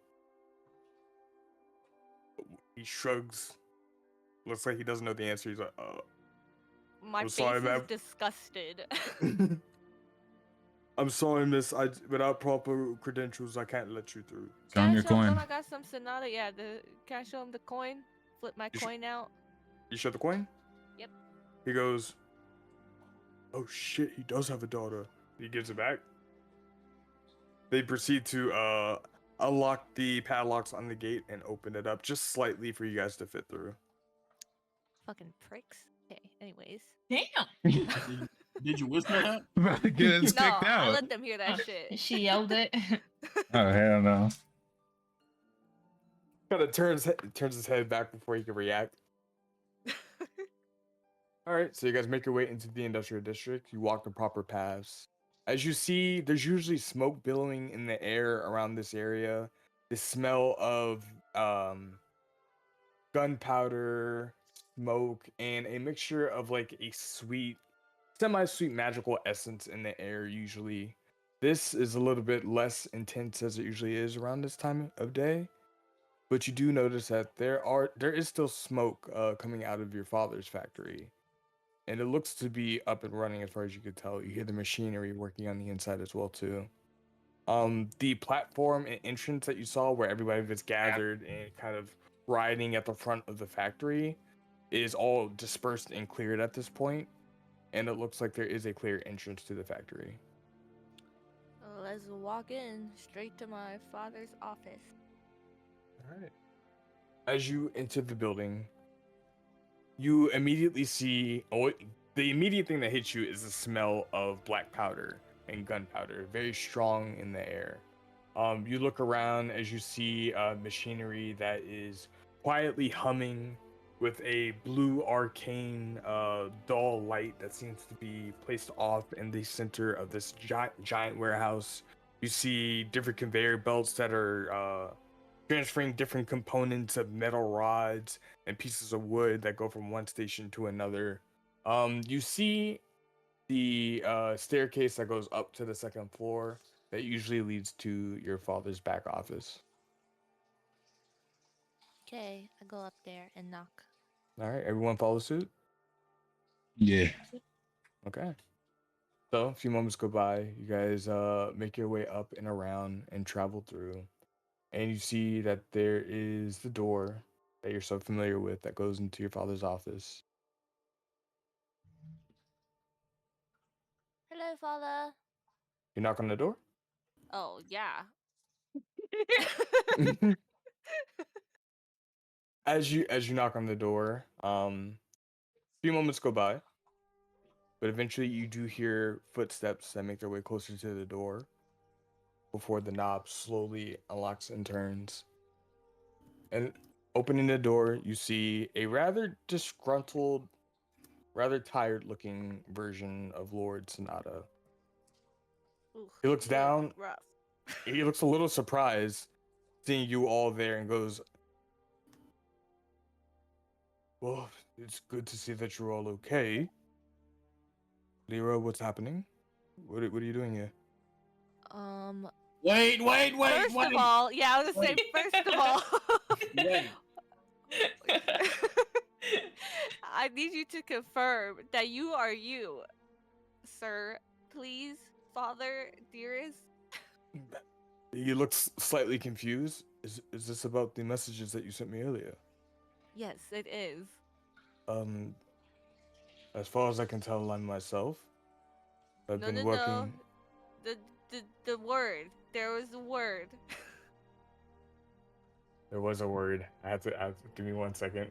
He shrugs. Looks like he doesn't know the answer. He's like, My I'm face sorry, is ma'am. disgusted. I'm sorry, miss. Without proper credentials, I can't let you through. Show him Can I your show him coin. when I got some Sonata? Yeah, can I show him the coin? Flip my You sh- coin out. You show the coin? Yep. He goes, "Oh shit, he does have a daughter." He gives it back. They proceed to unlock the padlocks on the gate and open it up just slightly for you guys to fit through. Fucking pricks. Okay, anyways. Damn. Did you whisper that? About to get us No, kicked I out. let them hear that shit. She yelled it. Oh hell no. Kind of turns his head back before he can react. All right, so you guys make your way into the industrial district. You walk the proper paths. As you see, there's usually smoke billowing in the air around this area. The smell of gunpowder, smoke, and a mixture of like a sweet, semi-sweet magical essence in the air usually. This is a little bit less intense as it usually is around this time of day. But you do notice that there is still smoke coming out of your father's factory. And it looks to be up and running as far as you could tell. You hear the machinery working on the inside as well too. The platform and entrance that you saw where everybody was gathered and kind of riding at the front of the factory is all dispersed and cleared at this point, and it looks like there is a clear entrance to the factory. Let's walk in straight to my father's office. All right. As you enter the building, you immediately see, the immediate thing that hits you is the smell of black powder and gunpowder, very strong in the air. You look around as you see machinery that is quietly humming with a blue arcane dull light that seems to be placed off in the center of this giant warehouse. You see different conveyor belts that are transferring different components of metal rods and pieces of wood that go from one station to another. You see the staircase that goes up to the second floor that usually leads to your father's back office. Okay, I go up there and knock. All right, everyone follow suit. Yeah. Okay. So a few moments go by. You guys make your way up and around and travel through, and you see that there is the door that you're so familiar with that goes into your father's office. Hello, father. You knock on the door. Oh, yeah. As you knock on the door, a few moments go by, but eventually you do hear footsteps that make their way closer to the door before the knob slowly unlocks and turns. And opening the door, you see a rather disgruntled, rather tired-looking version of Lord Sonata. Ooh, He looks you look down. rough. He looks a little surprised seeing you all there and goes, "Well, it's good to see that you're all okay. Lyra, what's happening? What are you doing here?" Wait. First of all, yeah, I was gonna say, Wait. first of all, Wait. I need you to confirm that you are you, sir. Please, father, dearest. He looks slightly confused. Is this about the messages that you sent me earlier? Yes, it is. As far as I can tell, I'm myself. I've No, been no, working. no. The word. There was a word. There was a word. I have to give me 1 second.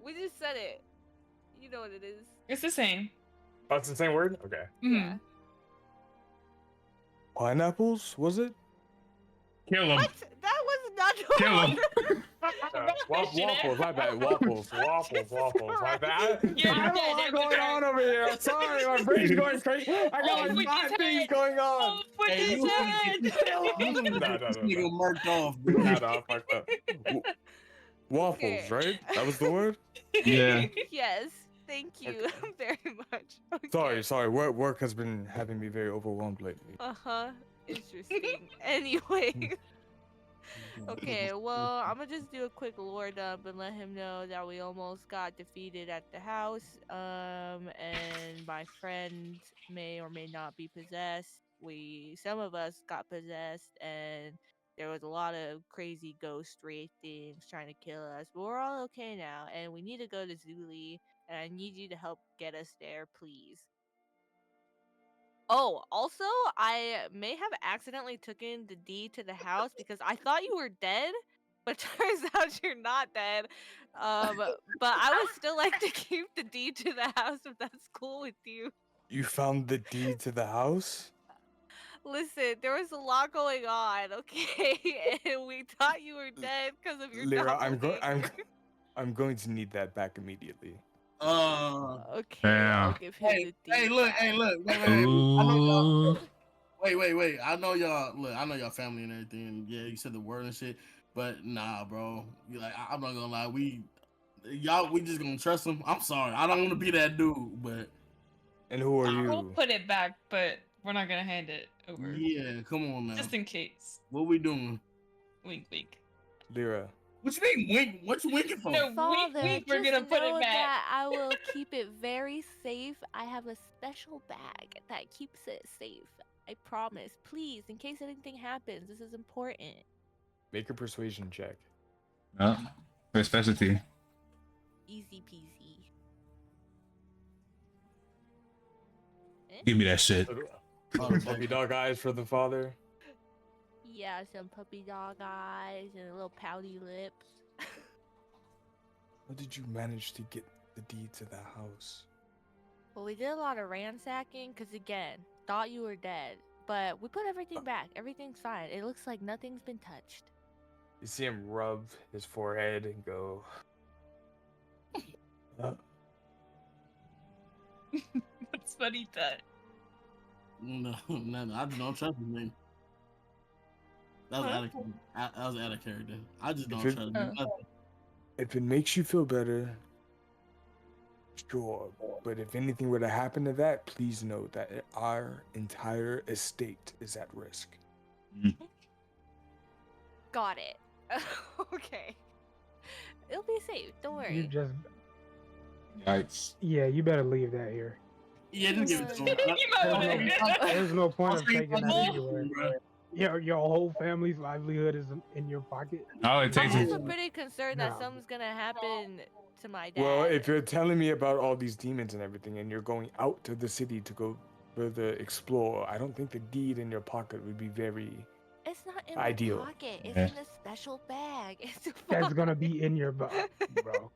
We just said it. You know what it is. It's the same. Oh, it's the same word? Okay. Yeah. Mhm. Pineapples, was it? Kill him. What? That was not the Kill him. word. Waffles, my bad. Waffles, my bad. Yeah, I have a lot going on over here. I'm sorry, my brain's going crazy. I got Oh, like with 5 his things head. going on. Oh, with Hey, his you- head. This nigga murked off, bro. Nah, I fucked up. Waffles, Okay. right? That was the word? Yeah. Yes. Thank you very much. Sorry. Work has been having me very overwhelmed lately. Uh-huh. Interesting. Anyway. Okay, well, I'm gonna just do a quick lore dump and let him know that we almost got defeated at the house. And my friend may or may not be possessed. Some of us got possessed, and there was a lot of crazy ghost wraith things trying to kill us. But we're all okay now, and we need to go to Zuli, and I need you to help get us there, please. Oh, also, I may have accidentally taken the deed to the house because I thought you were dead, but turns out you're not dead. But I would still like to keep the deed to the house if that's cool with you. You found the deed to the house? Listen, there was a lot going on, okay, and we thought you were dead because of your Lyra, I'm doppelganger. going to need that back immediately. Okay, I'll Damn. give him the deed. Hey, look, back. wait. I know y'all. Ooh. Wait. I know y'all. Look, I know y'all family and everything. And yeah, you said the word and shit. But nah, bro. You like, I'm not gonna lie. We just gonna trust him. I'm sorry. I don't want to be that dude, but And who are We'll you? put it back, but we're not gonna hand it over. yeah, come on now. Just in case. What we doing? Wink, wink. Lyra. What you mean wink? What you winking for? No, Father, wink, we're just gonna put know it back. that I will keep it very safe. I have a special bag that keeps it safe. I promise. Please, in case anything happens, this is important. Make a persuasion check. Oh, her specialty. Easy peasy. Give me that shit. Oh, Puppy dog eyes for the father. Yeah, some puppy dog eyes and a little pouty lips. How did you manage to get the deed to the house? Well, we did a lot of ransacking because, again, thought you were dead. But we put everything back. Everything's fine. It looks like nothing's been touched. You see him rub his forehead and go. That's what he did. No, I just don't trust him. That was Huh? out of character. That was out of character. I just don't If it- trust him. Oh. Nothing. If it makes you feel better, sure. But if anything were to happen to that, please know that our entire estate is at risk. Got it. Okay. It'll be safe. Don't You worry. just Yikes. yeah, you better leave that here. Yeah, just give it to him. You might wanna- There's no point I'll of say taking that fuck anywhere. you, bro. Your whole family's livelihood is in your pocket. All it I'm takes is also pretty concerned that No. something's gonna happen to my dad. Well, if you're telling me about all these demons and everything, and you're going out to the city to go further explore, I don't think the deed in your pocket would be very. It's not in Ideal. my pocket. It's Yeah. in a special bag. It's That's gonna be in your butt, bro.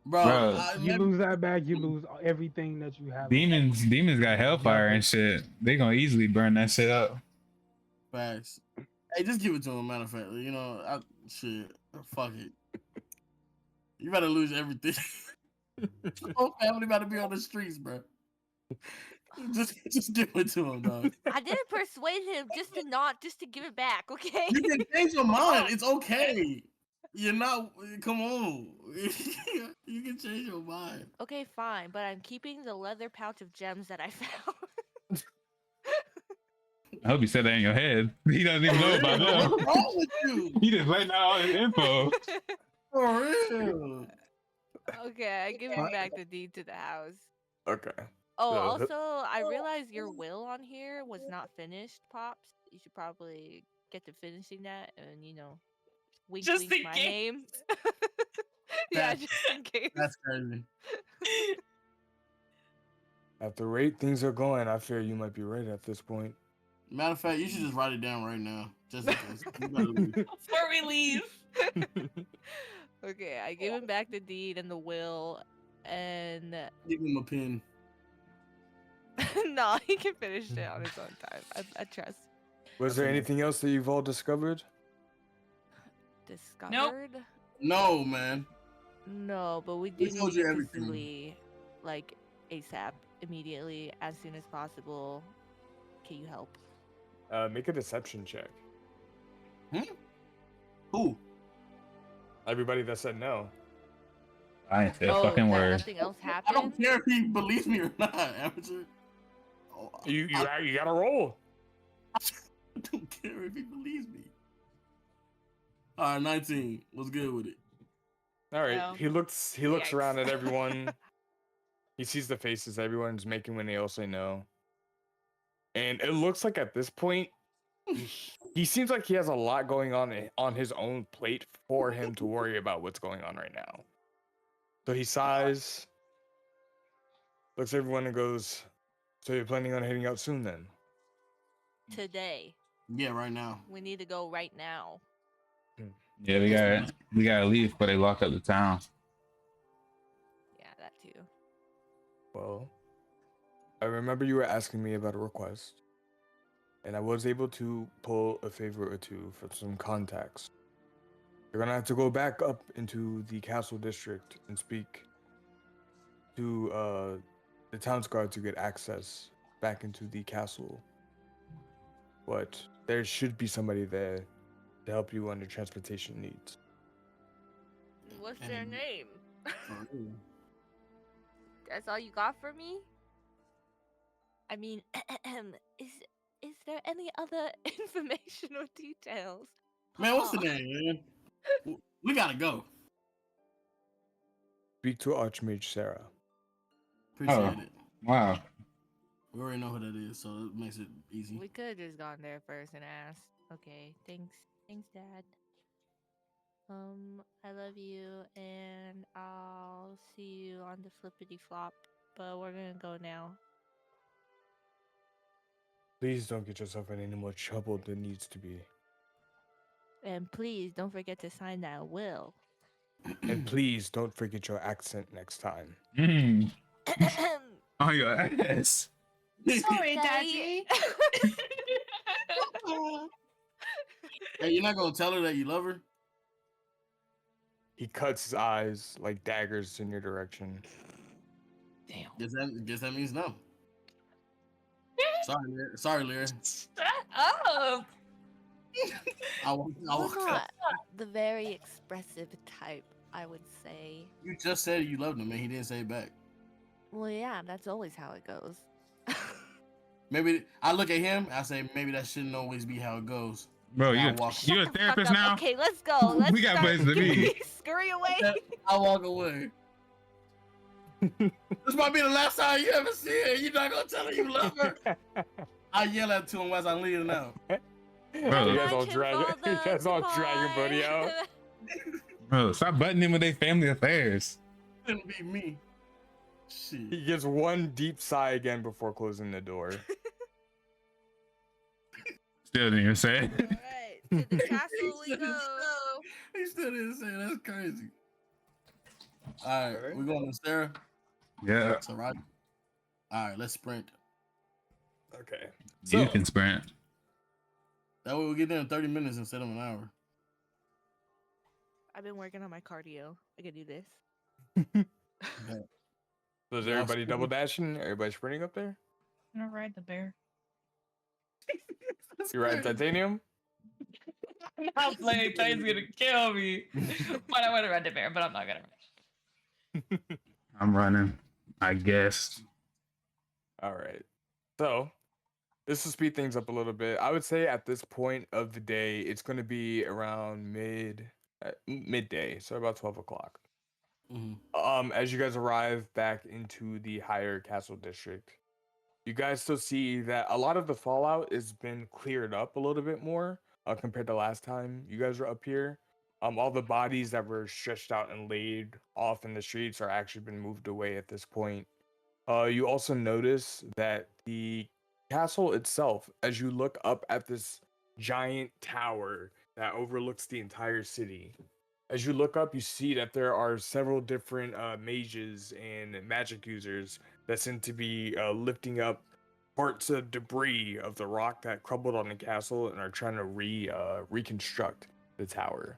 Bro, Bro. You lose that bag, you lose everything that you have. demons got hellfire and shit. They gonna easily burn that shit up. facts. Hey, just give it to him. Matter of fact, you know, shit, fuck it. You better lose everything. Your whole family about to be on the streets, bro. Just give it to him, dog. I didn't persuade him just to give it back, okay? You can change your mind. It's okay. You're not. Come on. You can change your mind. Okay, fine, but I'm keeping the leather pouch of gems that I found. I hope you said that in your head. He doesn't even know about What's them. wrong with you? He just letting out all his info. For real. Okay, I give you back the deed to the house. Okay. Oh, Yeah, also, I realized your will on here was not finished, Pops. You should probably get to finishing that and, wink Just wink in my case. name. Yeah, That's- just in case. That's crazy. At the rate things are going, I fear you might be right at this point. Matter of fact, you should just write it down right now, just in case. You gotta leave. Before we leave. Okay, I give him back the deed and the will, and Give him a pin. no, he can finish it on his own time. I trust. Was there anything else that you've all discovered? Discovered? No, man. No, but we We do told need you to everything. flee, like ASAP, immediately, as soon as possible. Can you help? Make a deception check. Who? Everybody that said no. I ain't say a fucking that word. nothing else I happened. don't care if he believes me or not, amateur. Oh, You I gotta roll. don't care if he believes me. All right, 19. What's good with it? All right. No. He looks Yikes. around at everyone. He sees the faces everyone's making when they all say no. And it looks like at this point, he seems like he has a lot going on his own plate for him to worry about what's going on right now. So he sighs, looks at everyone and goes, "So you're planning on heading out soon then?" Today, Yeah, right now. we need to go right now. Yeah, we gotta leave before they lock up the town. Yeah, that too. Well, I remember you were asking me about a request, and I was able to pull a favor or two from some contacts. You're gonna have to go back up into the castle district and speak to the town's guard to get access back into the castle. But there should be somebody there to help you on your transportation needs. What's their And- name? For real. That's all you got for me? I mean, is there any other information or details? Man, what's the Oh. name, man? We gotta go. Speak to Archmage Sarah. Appreciate Oh. it. Wow. We already know who that is, so it makes it easy. We could have just gone there first and asked. Okay, thanks, Dad. I love you, and I'll see you on the flippity flop. But we're gonna go now. Please don't get yourself in any more trouble than needs to be. And please don't forget to sign that will. And please don't forget your accent next time. Mm. Oh, your ass. Sorry, Daddy. Daddy. Hey, you're not gonna tell her that you love her? He cuts his eyes like daggers in your direction. Damn. Guess that means no. Sorry, Lyra. Shut up. I walk You're up. not the very expressive type, I would say. You just said you loved him, and he didn't say it back. Well, yeah, that's always how it goes. Maybe I look at him. I say maybe that shouldn't always be how it goes. Bro, Yeah, you I walk- you a Shut the fuck therapist up. now? Okay, let's go. Let's We got start. places to Can be. we scurry away? I walk away. This might be the last time you ever see her. You're not gonna tell her you love her. I yell at to him as I'm leaving out. Bro. You guys all Watch him drag fall you guys all the drag your buddy out. Bro, stop butting in with their family affairs. Couldn't be me. Shit. He gives one deep sigh again before closing the door. Still didn't even say it. Alright, to the castle we go. He still didn't say it. That's crazy. All right, we're going to Sarah. Yeah. So right. All right, let's sprint. Okay. You So- can sprint. That way we get there in 30 minutes instead of an hour. I've been working on my cardio. I can do this. So is Y'all everybody sprinting? double dashing? Everybody sprinting up there? I'm gonna ride the bear. You ride titanium? I'm not playing. Titan's gonna kill me. But I want to ride the bear, but I'm not gonna. I'm running, I guess. All right. So this will speed things up a little bit. I would say at this point of the day, it's going to be around midday, so about 12 o'clock. Mhm. As you guys arrive back into the higher castle district, you guys still see that a lot of the fallout has been cleared up a little bit more compared to last time you guys were up here. All the bodies that were stretched out and laid off in the streets are actually been moved away at this point. You also notice that the castle itself, as you look up at this giant tower that overlooks the entire city, As you look up, you see that there are several different mages and magic users that seem to be lifting up parts of debris of the rock that crumbled on the castle and are trying to reconstruct the tower.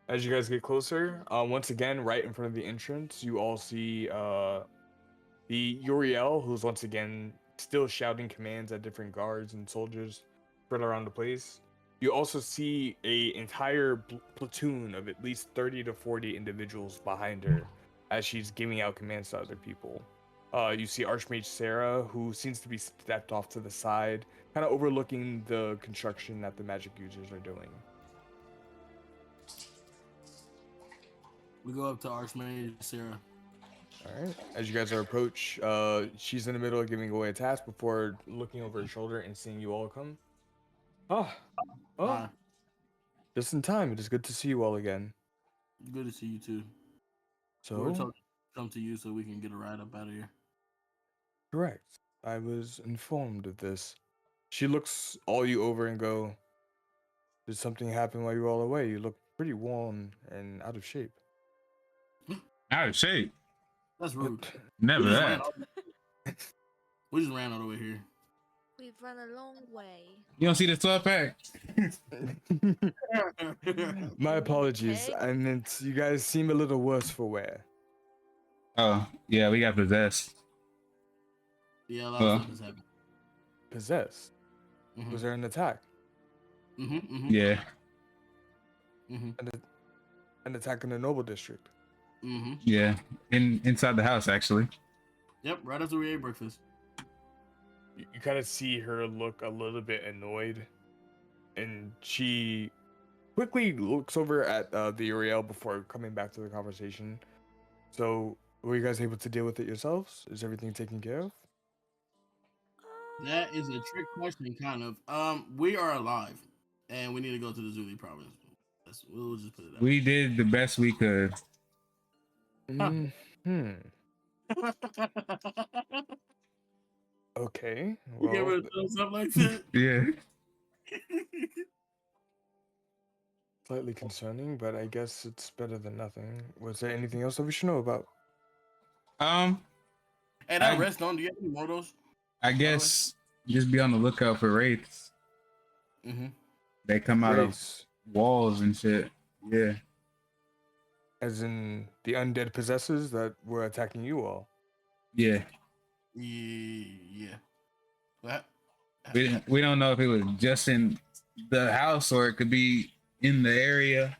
As you guys get closer, once again, right in front of the entrance, you all see the Uriel, who's once again still shouting commands at different guards and soldiers spread around the place. You also see a entire platoon of at least 30 to 40 individuals behind her as she's giving out commands to other people. You see Archmage Sarah, who seems to be stepped off to the side, kind of overlooking the construction that the magic users are doing. We go up to Archmage Sarah. All right. As you guys are approach, she's in the middle of giving away a task before looking over her shoulder and seeing you all come. Oh, Hi. just in time. It is good to see you all again. Good to see you too. We're So, told to come to you so we can get a ride up out of here. correct. I was informed of this. She looks all you over and go, did something happen while you were all away? You look pretty worn and out of shape. Out of shape. That's rude. Never We just that. We just ran all the way here. We've run a long way. You don't see the 12 pack? My apologies. Okay. I meant you guys seem a little worse for wear. Oh, yeah, we got possessed. Yeah, a lot of Well. stuff has happened. Possessed. Mhm. Was there an attack? Yeah. An attack in the Noble District? Yeah. Inside the house, actually. Yep, right after we ate breakfast. You kind of see her look a little bit annoyed, and she quickly looks over at the Uriel before coming back to the conversation. So, were you guys able to deal with it yourselves? Is everything taken care of? That is a trick question, kind of. We are alive, and we need to go to the Zuli province. We'll just put it that We did the best we could. Hmm. way. Okay. You give her Well, a thumbs up like that? Yeah. slightly concerning, but I guess it's better than nothing. Was there anything else that we should know about? Um, Hey, that I- redstone, do you have any more of those? I guess just be on the lookout for wraiths. Mm-hmm. They come out of Race, walls and shit. Yeah. as in the undead possessors that were attacking you all. Yeah. Yeah. What? We don't know if it was just in the house or it could be in the area.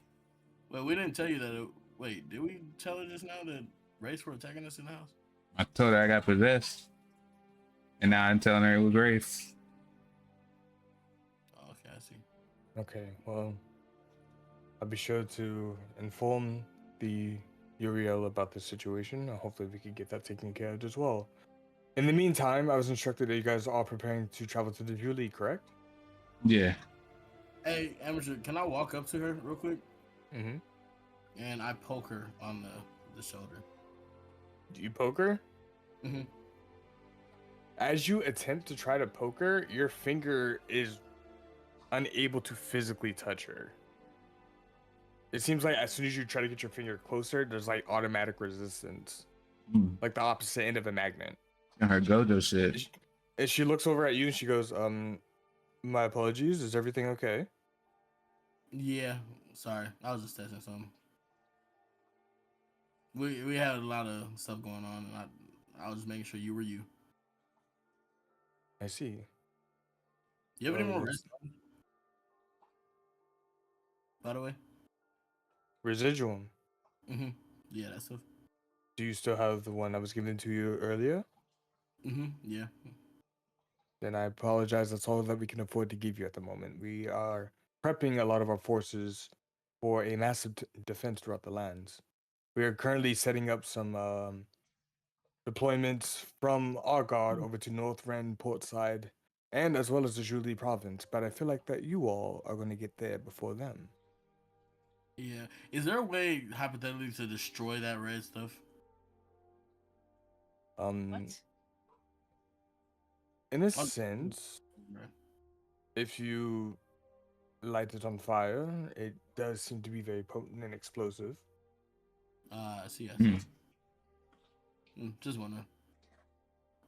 Well, we didn't tell you that. Wait, did we tell her just now that Wraiths were attacking us in the house? I told her I got possessed. And now I'm telling her it was wraiths. Oh, okay, I see. Okay, well, I'll be sure to inform the Uriel about the situation. Hopefully we can get that taken care of as well. In the meantime, I was instructed that you guys are all preparing to travel to the Julie, correct? Yeah. Hey, Amateur, can I walk up to her real quick? Mm-hmm. And I poke her on the shoulder. Do you poke her? Mm-hmm. As you attempt to try to poke her, your finger is unable to physically touch her. It seems like as soon as you try to get your finger closer, there's like automatic resistance, like the opposite end of a magnet. And her Gojo shit. And she looks over at you and she goes, my apologies. Is everything okay? Yeah, sorry. I was just testing something. We had a lot of stuff going on, and I was just making sure you were you. I see. You have any Well, more what's- redstone? By the way? Residuum. Mm-hmm. Yeah, that stuff. Do you still have the one that was given to you earlier? Mm-hmm. Yeah. Then I apologize. That's all that we can afford to give you at the moment. We are prepping a lot of our forces for a massive defense throughout the lands. We are currently setting up some deployments from our guard over to North Rend, Portside, and as well as the Julie province. But I feel like that you all are going to get there before them. Yeah. Is there a way, hypothetically, to destroy that red stuff? What? In a Oh, sense, Right. if you light it on fire. It does seem to be very potent and explosive. I see. Hmm. Just wondering.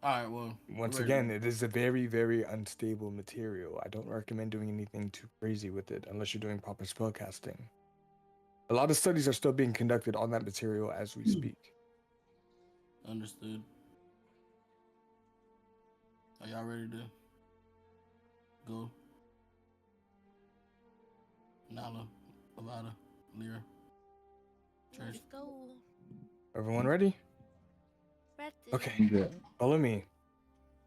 All right. Well, Once ready to again, go. it is a very, very unstable material. I don't recommend doing anything too crazy with it unless you're doing proper spell casting. A lot of studies are still being conducted on that material as we speak. Understood. Are y'all ready to go? Nala, Avada, Lyra, Let's Trace. go. Everyone ready? Ready. Okay, Yeah. follow me.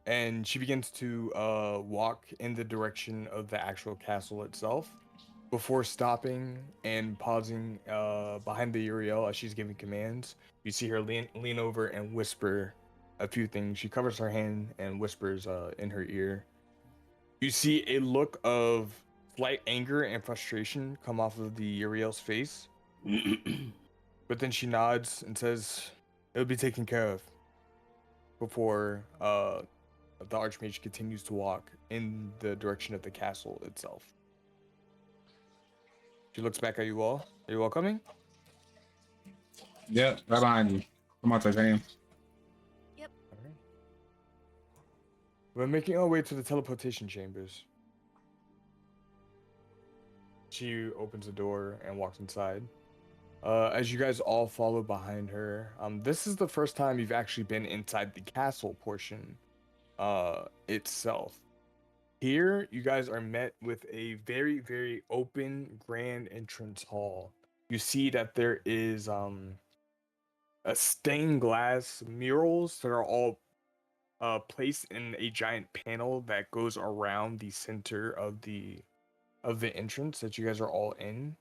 And she begins to walk in the direction of the actual castle itself before stopping and pausing behind the Uriel as she's giving commands. You see her lean over and whisper a few things. She covers her hand and whispers in her ear. You see a look of slight anger and frustration come off of the Uriel's face, but then she nods and says, "It'll be taken care of." Before the Archmage continues to walk in the direction of the castle itself. She looks back at you all. Are you all coming? Yep, right behind you. Come on, Titanium. Alright. We're making our way to the teleportation chambers. She opens the door and walks inside. As you guys all follow behind her, this is the first time you've actually been inside the castle portion itself. Here, you guys are met with a very, very open, grand entrance hall. You see that there is a stained glass murals that are all placed in a giant panel that goes around the center of the entrance that you guys are all in.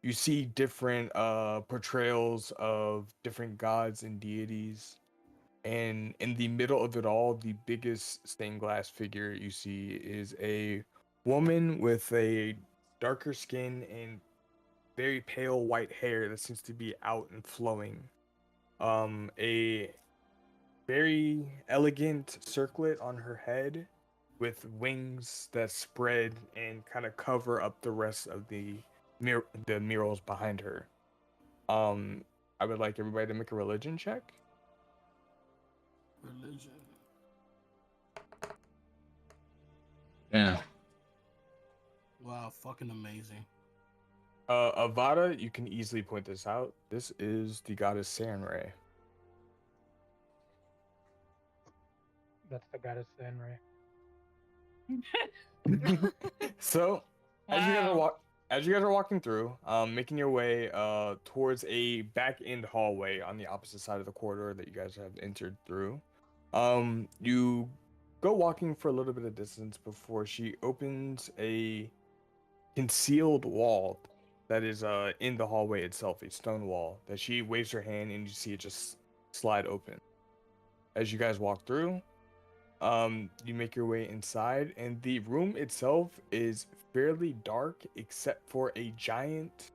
You see different portrayals of different gods and deities. And in the middle of it all, the biggest stained glass figure you see is a woman with a darker skin and very pale white hair that seems to be out and flowing. A very elegant circlet on her head with wings that spread and kind of cover up the rest of the murals behind her. I would like everybody to make a religion check. Religion. Yeah. Wow, fucking amazing. Avada, you can easily point this out. This is the goddess Sanray. That's the goddess Senray. So, as you guys are Wow. as you guys are walking through, making your way towards a back end hallway on the opposite side of the corridor that you guys have entered through, you go walking for a little bit of distance before she opens a concealed wall that is in the hallway itself, a stone wall that she waves her hand and you see it just slide open. As you guys walk through, you make your way inside and the room itself is fairly dark except for a giant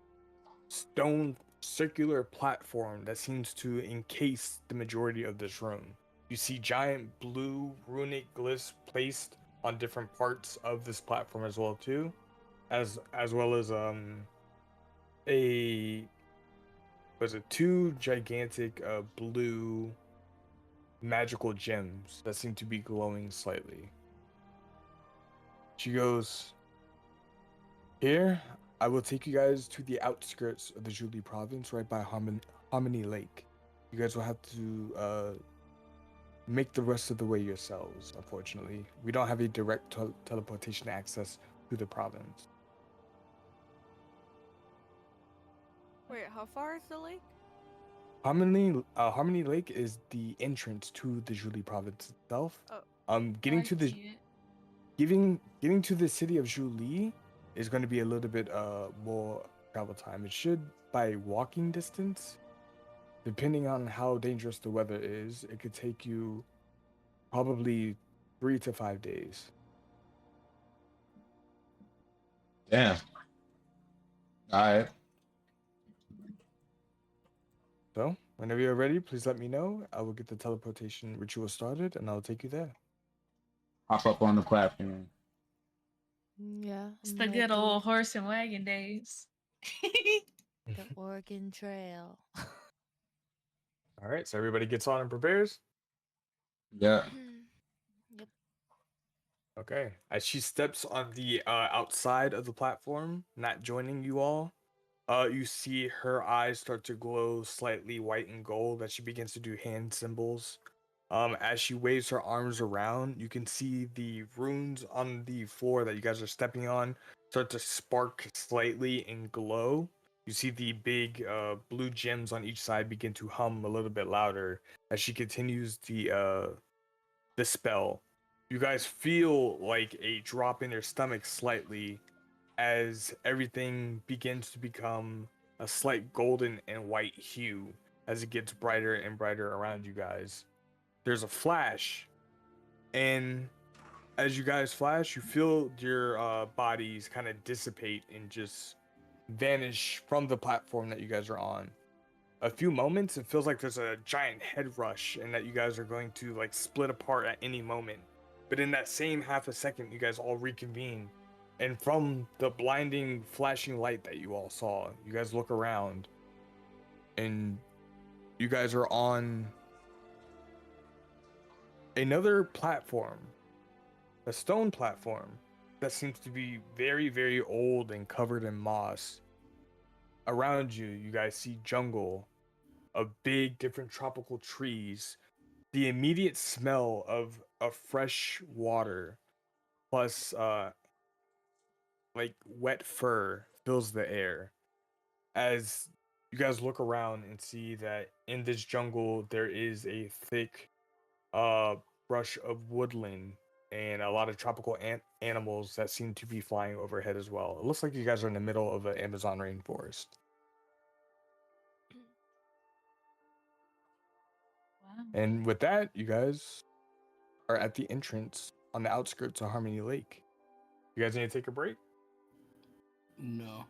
stone circular platform that seems to encase the majority of this room. You see giant blue runic glyphs placed on different parts of this platform as well too, as well as a was it two gigantic blue magical gems that seem to be glowing slightly. She goes, "Here, I will take you guys to the outskirts of the Julie province, right by Harmony Lake. You guys will have to make the rest of the way yourselves, unfortunately. We don't have a direct teleportation access to the province." Wait, how far is the lake? Harmony Lake is the entrance to the Julie province itself. Oh. Getting I to the see it. getting to the city of Julie is going to be a little bit more travel time. It should, by walking distance, depending on how dangerous the weather is, it could take you probably 3 to 5 days. Damn. All right. So, whenever you're ready, please let me know. I will get the teleportation ritual started and I'll take you there. Hop up on the platform. Yeah. It's I'm the good ready. old horse and wagon days. The Oregon Trail. All right, so everybody gets on and prepares. Yeah. Yep. Okay. As she steps on the outside of the platform, not joining you all, you see her eyes start to glow slightly white and gold as she begins to do hand symbols. As she waves her arms around, you can see the runes on the floor that you guys are stepping on start to spark slightly and glow. You see the big blue gems on each side begin to hum a little bit louder as she continues the spell. You guys feel like a drop in your stomach slightly as everything begins to become a slight golden and white hue as it gets brighter and brighter around you guys. There's a flash, and as you guys flash, you feel your bodies kind of dissipate and just vanish from the platform that you guys are on. A few moments, it feels like there's a giant head rush and that you guys are going to like split apart at any moment. But in that same half a second, you guys all reconvene. And from the blinding, flashing light that you all saw, you guys look around and you guys are on another platform, a stone platform that seems to be very, very old and covered in moss. Around you, you guys see jungle of big, different tropical trees. The immediate smell of fresh water plus like wet fur fills the air as you guys look around and see that in this jungle there is a thick uh brush of woodland and a lot of tropical animals that seem to be flying overhead as well. It looks like you guys are in the middle of an Amazon rainforest. Wow. And with that, you guys are at the entrance on the outskirts of Harmony Lake. You guys need to take a break? No.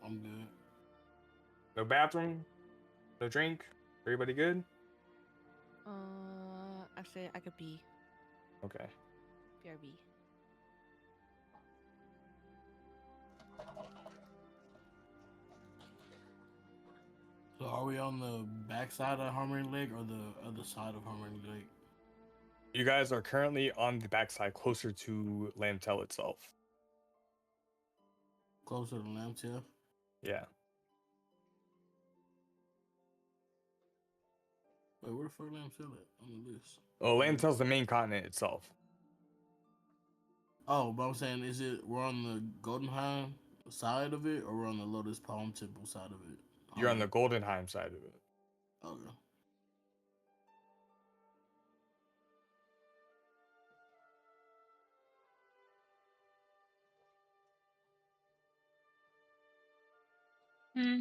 I'm good. No bathroom? No drink? Everybody good? Actually, I could be Okay. BRB. So are we on the backside of Harmony Lake or the other side of Harmony Lake? You guys are currently on the backside, closer to Lamtel itself. Closer to Lambtail? Yeah. Wait, where the fuck Lambtail at on the list? Oh, Lamtel's the main continent itself. Oh, but I'm saying, is it we're on the Goldenheim side of it, or we're on the Lotus Palm Temple side of it? You're on the Goldenheim side of it. Okay. Hmm.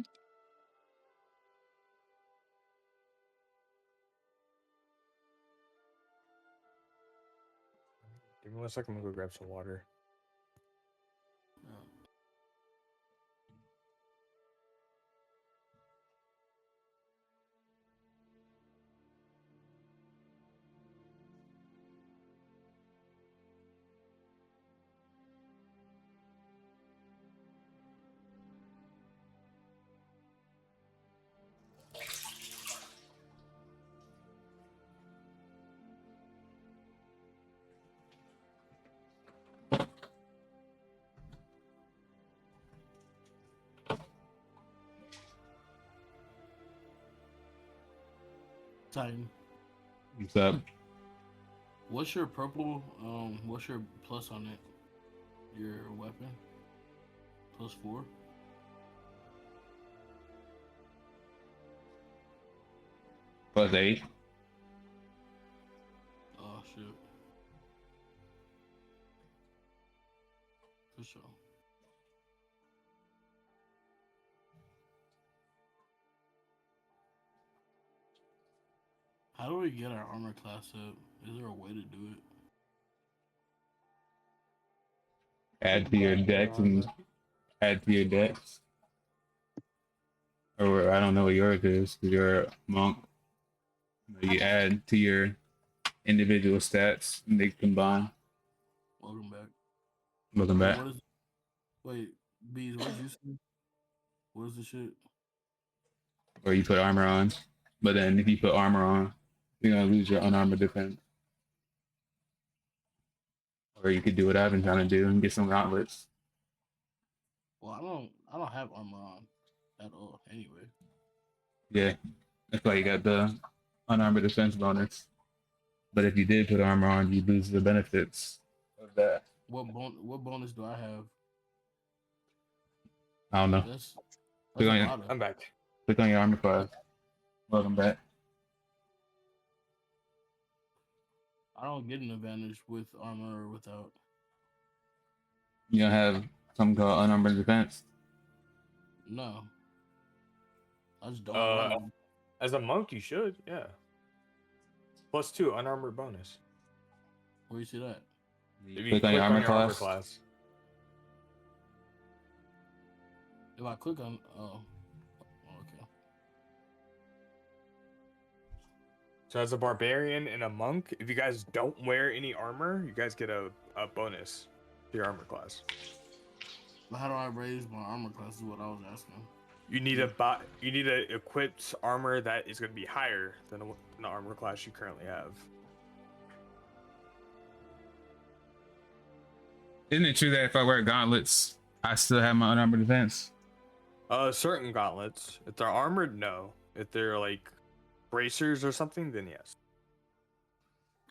Give me 1 second, I'm gonna go grab some water. Titan, What's up? what's your purple? What's your plus on it? Your weapon? +4. +8. Oh shit. For sure. How do we get our armor class up? Is there a way to do it? Add to your decks and add to your decks. Or I don't know what yours is, because you're a monk. You add to your individual stats and they combine. Welcome back. Welcome back. What is? Wait, bees. What you say? What is the shit? Or you put armor on, but then if you put armor on, you're gonna lose your unarmored defense. Or you could do what I've been trying to do and get some gauntlets. Well, I don't have armor on at all. Anyway. Yeah, that's why you got the unarmored defense bonus. But if you did put armor on, you lose the benefits of that. What bonus do I have? I don't know. That's Click a on, your, lot of. I'm back. click on your armor class. Welcome back. I don't get an advantage with armor or without. You don't have something called unarmored defense. No. I just don't have armor. As a monk, you should, yeah. +2 unarmored bonus. Where you see that? If you Click on your armor class. If I click on okay. So as a barbarian and a monk, if you guys don't wear any armor, you guys get a bonus to your armor class. But how do I raise my armor class? Is what I was asking. You need a equipped armor that is going to be higher than the armor class you currently have. Isn't it true that if I wear gauntlets, I still have my unarmored defense? Certain gauntlets. If they're armored, no. If they're like bracers or something, then yes.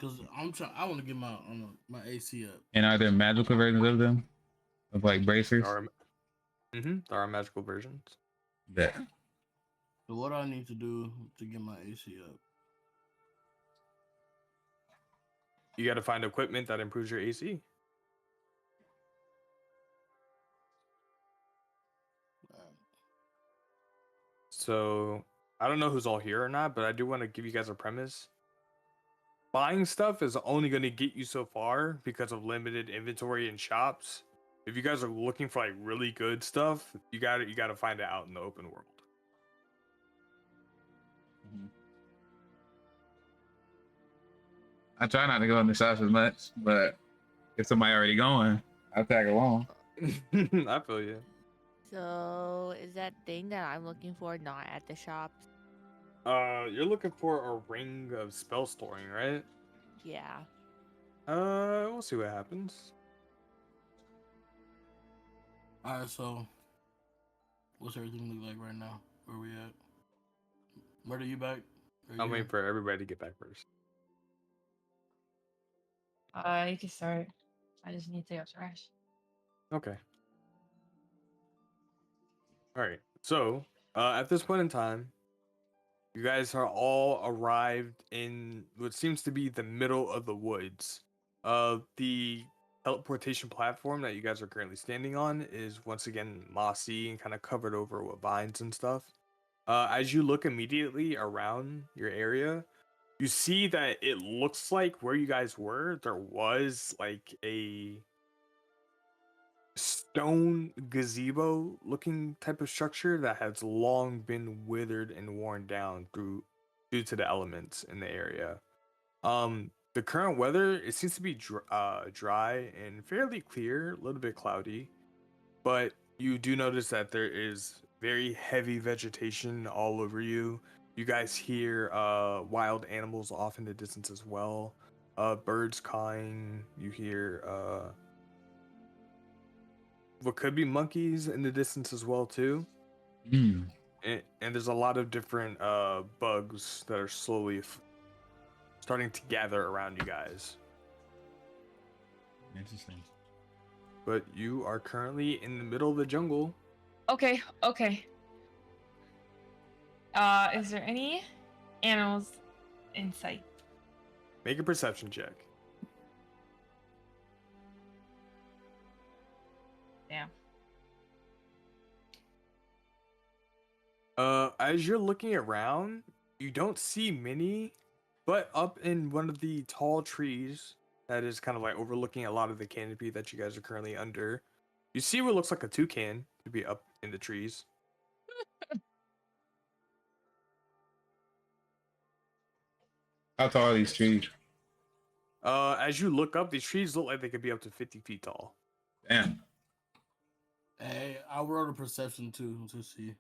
Cause I want to get my AC up. And are there magical versions of them? Of like bracers? There are magical versions. Yeah. So what do I need to do to get my AC up? You got to find equipment that improves your AC. So I don't know who's all here or not, but I do want to give you guys a premise. Buying stuff is only going to get you so far because of limited inventory in shops. If you guys are looking for like really good stuff, you got to find it out in the open world. I try not to go in the shops as much, but if somebody already going, I'll tag along. I feel you. So is that thing that I'm looking for not at the shops? You're looking for a ring of spell storing, right? Yeah. We'll see what happens. All right, so what's everything look like right now? Where we at? Murder, you back? I'm waiting for everybody to get back first. You can start. I just need to take out trash. Okay. All right. So, at this point in time, you guys are all arrived in what seems to be the middle of the woods. The teleportation platform that you guys are currently standing on is once again mossy and kind of covered over with vines and stuff. As you look immediately around your area, you see that it looks like where you guys were, there was like a stone gazebo looking type of structure that has long been withered and worn down due to the elements in the area. The current weather, it seems to be dry and fairly clear, a little bit cloudy, but you do notice that there is very heavy vegetation all over you. You guys hear wild animals off in the distance as well. Birds cawing. You hear what could be monkeys in the distance as well too. And there's a lot of different bugs that are slowly starting to gather around you guys. Interesting. But you are currently in the middle of the jungle. Okay. Is there any animals in sight? Make a perception check. Damn. As you're looking around, you don't see many, but up in one of the tall trees that is kind of like overlooking a lot of the canopy that you guys are currently under, you see what looks like a toucan to be up in the trees. How tall are these trees? As you look up, these trees look like they could be up to 50 feet tall. Damn. Hey, I wrote a perception too to see.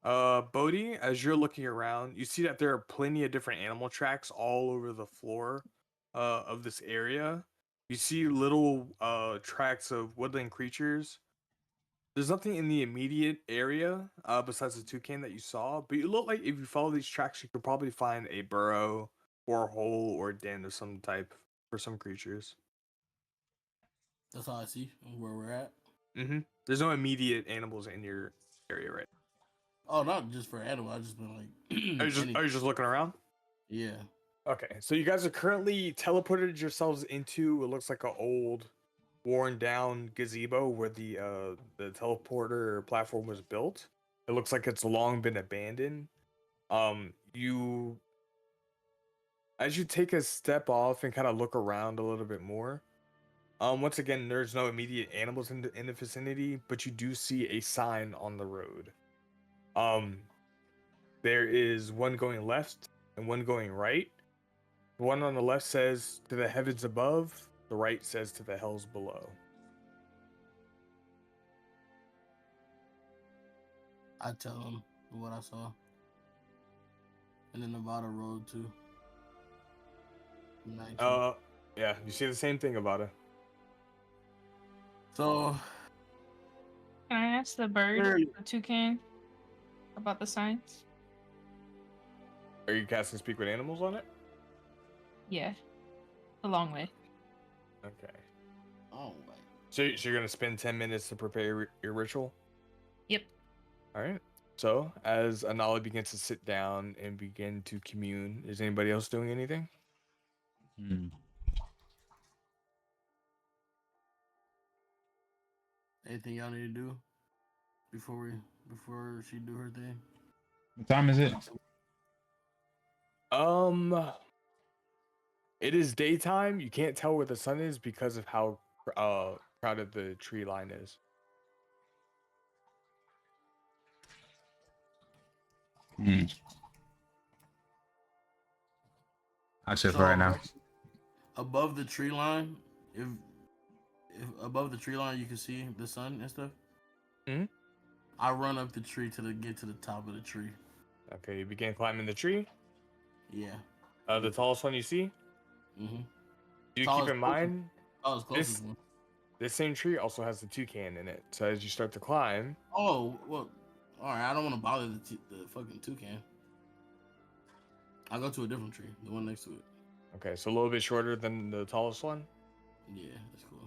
Bodhi, as you're looking around, you see that there are plenty of different animal tracks all over the floor of this area. You see little tracks of woodland creatures. There's nothing in the immediate area besides the toucan that you saw, but you look like if you follow these tracks, you could probably find a burrow or a hole or a den of some type for some creatures. That's all I see where we're at. Mm-hmm. There's no immediate animals in your area right Oh, not just for animal. I just been like, now. any- Are you just looking around? yeah. Okay, so you guys are currently teleported yourselves into what looks like an old, worn down gazebo where the teleporter platform was built. It looks like it's long been abandoned. You as you take a step off and kind of look around a little bit more. Once again, there's no immediate animals in the vicinity, but you do see a sign on the road. There is one going left and one going right. The one on the left says to the heavens above, the right says to the hells below. I tell him what I saw. And then Nevada Road too. 19. Yeah, you see the same thing about it. So Can I ask the bird, Sure. the toucan, about the signs? Are you casting speak with animals on it? Yeah. A long way. Okay. oh wait. So you're gonna spend 10 minutes to prepare your ritual? Yep. All right. So as Anali begins to sit down and begin to commune, is anybody else doing anything? Hmm. Anything y'all need to do before she do her thing? What time is it? It is daytime. You can't tell where the sun is because of how crowded the tree line is. Hmm. I'll sit So, for right now. Above the tree line, if above the tree line you can see the sun and stuff. Mhm. I run up the tree to get to the top of the tree. Okay, you begin climbing the tree. Yeah. The tallest one you see. Mm-hmm. Do you Tallest keep in closest- mind Oh, it's closest one. this same tree also has the toucan in it. So as you start to climb, Oh well. All right. I don't want to bother the fucking toucan. I'll go to a different tree, the one next to it. okay, so a little bit shorter than the tallest one. Yeah, that's cool.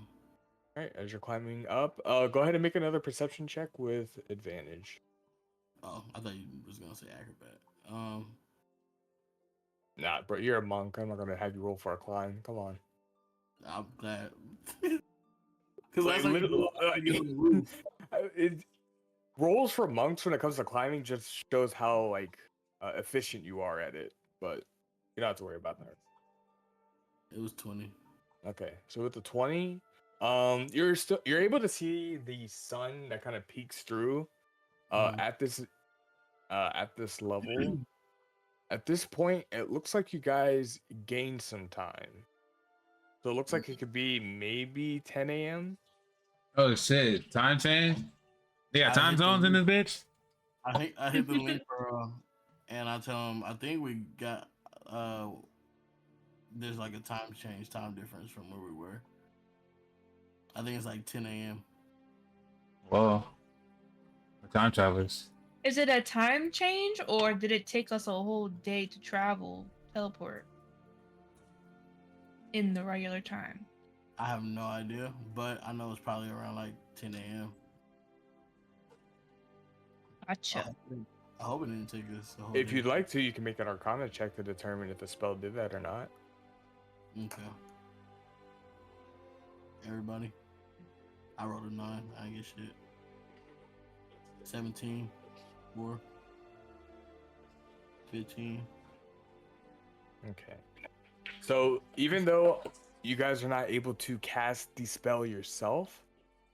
All right, as you're climbing up, go ahead and make another perception check with advantage. Oh, I thought you was gonna say acrobat. Nah, bro, you're a monk. I'm not gonna have you roll for a climb. Come on. I'm glad. Because Like, last time literally, you get on the roof. it rolls for monks when it comes to climbing just shows how like efficient you are at it, but you don't have to worry about that. It was 20. Okay, so with the 20, you're able to see the sun that kind of peeks through Mhm. at this level. At this point, it looks like you guys gained some time. So it looks like it could be maybe 10 a.m. Oh shit! Time change? They got I time hit the zones in this link. bitch. I hit the link for and I tell him I think we got there's like a time difference from where we were. I think it's like 10 a.m. Whoa. We're time travelers. Is it a time change or did it take us a whole day to travel, teleport in the regular time? I have no idea, but I know it's probably around like 10 a.m. Gotcha. I hope it didn't take us a whole If day. you'd like to, you can make an Arcana check to determine if the spell did that or not. Okay. Everybody. I rolled a 9. I didn't get shit. 17. 4. 15. Okay. So even though you guys are not able to cast the spell yourself,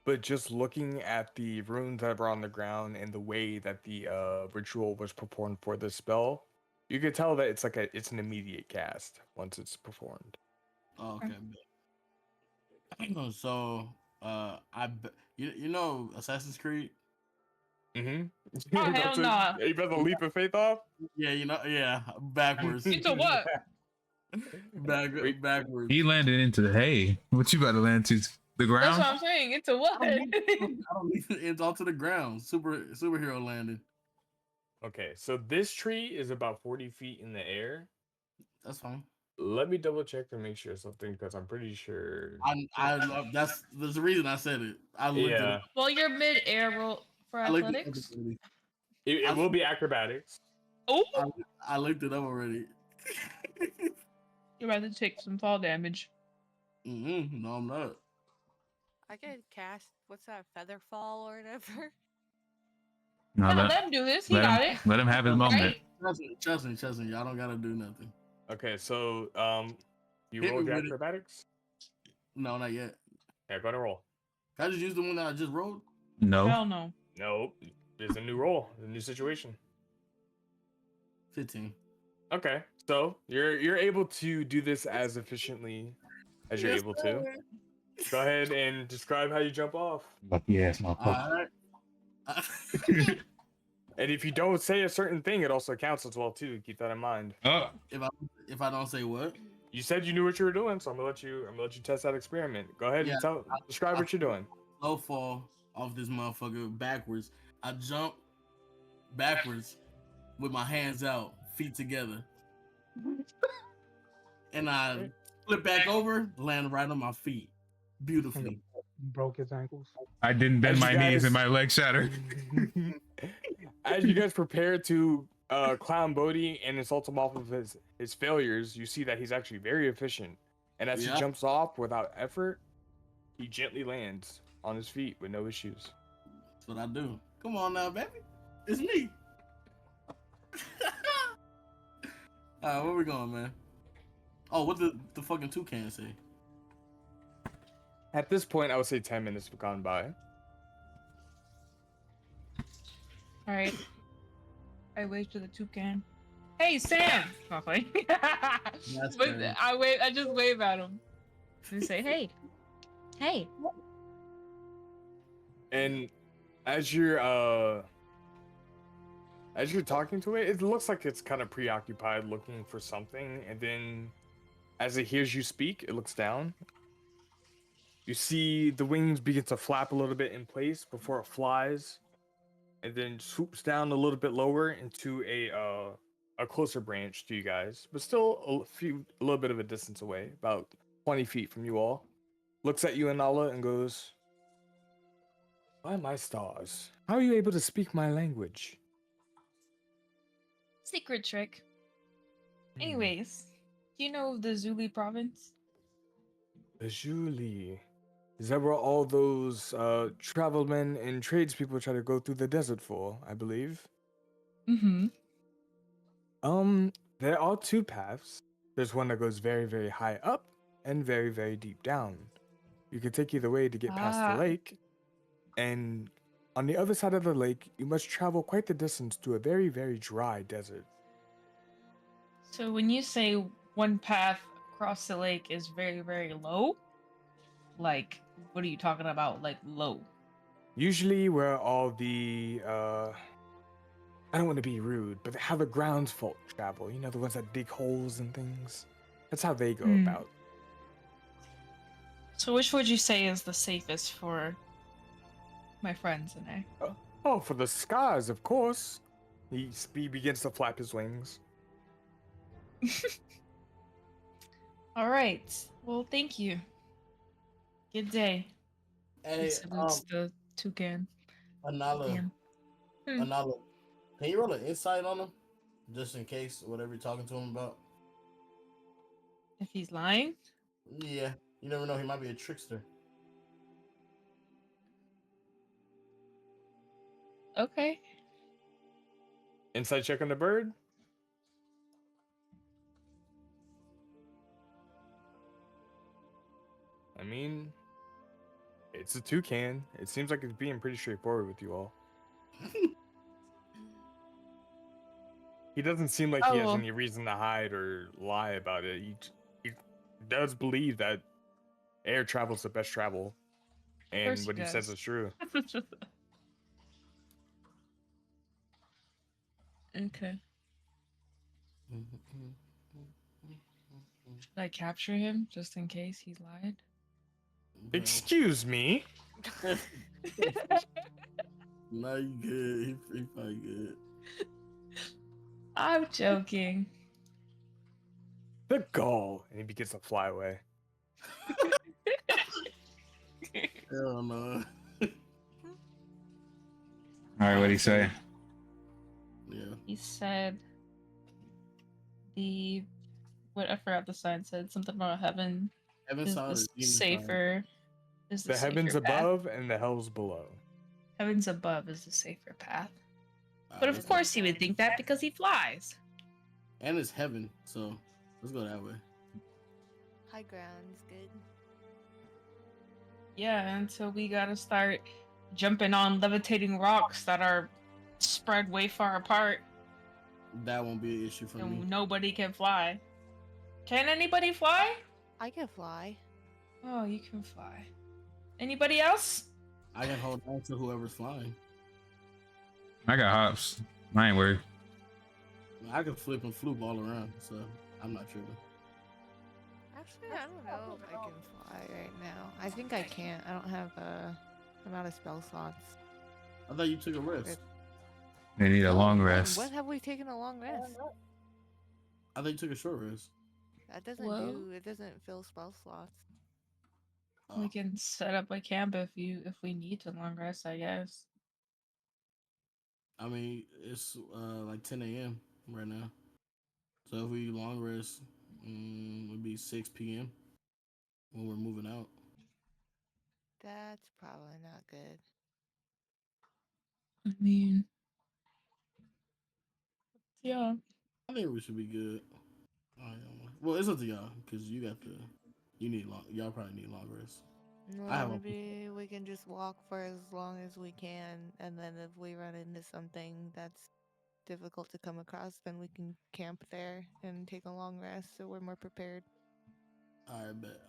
but just looking at the runes that were on the ground and the way that the ritual was performed for the spell, you could tell that it's an immediate cast once it's performed. Oh, okay. So You know Assassin's Creed. Mm-hmm. Oh, hell nah. You about to leap of faith off? Yeah, you know, yeah, backwards, Into what? Wait. backwards. He landed into the hay. What you about to land to? The That's ground? what I'm saying. Into what? I don't need it's onto the ground. Superhero landing. Okay, so this tree is about 40 feet in the air. That's fine. Let me double check to make sure something because I'm pretty sure. I love there's the reason I said it. I looked it Yeah, up. Well, you're mid-air roll for I looked it up athletics. already. it will be acrobatics. Oh, I looked it up already. you're about to take some fall damage. No, I'm not. I could cast what's that, feather fall or whatever. No, No, let him do this. He got it. let him have his moment. Right? Trust me. Y'all don't gotta do nothing. Okay, so you Hit rolled me your with it. acrobatics. No, not yet. Yeah, go to roll. Can I just use the one that I just rolled? No. Hell no. Nope, there's a new roll, a new situation. 15. Okay, so you're able to do this as efficiently as you're able to. Go ahead and describe how you jump off. Lucky ass motherfucker. Alright. And if you don't say a certain thing, it also counts as well too. Keep that in mind. Oh, if I don't say what? You said you knew what you were doing, so I'm gonna let you test that experiment. Go ahead and describe what you're doing. Slow fall off this motherfucker backwards. I jump backwards with my hands out, feet together. And I flip back over, land right on my feet. Beautifully. Broke his ankles. I didn't bend As my you knees guys- and my leg shattered. As you guys prepare to clown Bodhi and insult him off of his failures, you see that he's actually very efficient. And as Yeah. he jumps off without effort, he gently lands on his feet with no issues. That's what I do. Come on now, baby. It's me. Alright, where we going, man? Oh, what the fucking toucan say? At this point, I would say 10 minutes have gone by. All right. I wave to the toucan. Hey, Sam. Not funny. That's But fair. I just wave at him and say, "Hey, hey." And as you're talking to it, it looks like it's kind of preoccupied looking for something, and then as it hears you speak, it looks down. You see the wings begin to flap a little bit in place before it flies, and then swoops down a little bit lower into a closer branch to you guys, but still a little bit of a distance away, about 20 feet from you all. Looks at you, Anala, and goes, "By my stars, how are you able to speak my language?" Secret trick. Anyways, do you know the Zuli province? Julie. Is that where all those travelmen and tradespeople try to go through the desert for, I believe? Mm-hmm. There are two paths. There's one that goes very, very high up and very, very deep down. You can take either way to get past the lake. And on the other side of the lake, you must travel quite the distance to a very, very dry desert. So when you say one path across the lake is very, very low, like, what are you talking about? Like low? Usually where all the, I don't want to be rude, but how the grounds folk travel, you know, the ones that dig holes and things. That's how they go about. So which would you say is the safest for my friends and I? Oh, for the skies, of course. He begins to flap his wings. All right. Well, thank you. Good day. Hey, Salutes the toucan. Anala, Yeah. Anala, can you roll an insight on him, just in case whatever you're talking to him about? If he's lying, Yeah, you never know. He might be a trickster. okay. Inside check on the bird. I mean, it's a toucan. It seems like it's being pretty straightforward with you all. He doesn't seem like he has any reason to hide or lie about it. He does believe that air travel's the best travel. course And he what he says does. is true. Okay. Should I capture him just in case he lied? Bro. Excuse me. Nah, you good. He probably good. I'm joking. The gall. And he begins to fly away. Hell no. All right, what'd he say? Yeah. He said I forgot the sign said something about heaven Heaven is side the or demon side? safer. Is the The heavens safer path. above and the hells below. Heavens above is the safer path. Ah, But let's of go. course he would think that because he flies. And it's heaven, so let's go that way. High ground's good. Yeah, until we gotta start jumping on levitating rocks that are spread way far apart That won't be an issue for me. and nobody can fly. Can anybody fly? I can fly. Oh, you can fly. Anybody else? I can hold on to whoever's flying. I got hops. I ain't worried. I can flip and floop all around, so I'm not tripping. Actually, I don't know if I can fly right now. I think I can't. I don't have I'm out of spell slots. I thought you took a rest. They need a Oh, long when? rest. When have we taken a long rest? I thought you took a short rest. That doesn't Whoa. do. It doesn't fill spell slots. Oh, We can set up a camp if we need to long rest, I guess. I mean, it's like 10 a.m. right now. So if we long rest, it'd be 6 p.m. when we're moving out. That's probably not good. I mean, yeah. I think we should be good. Well, it's up to y'all because you need long. Y'all probably need long rest. No, I have a- maybe we can just walk for as long as we can, and then if we run into something that's difficult to come across, then we can camp there and take a long rest so we're more prepared. All right, bet.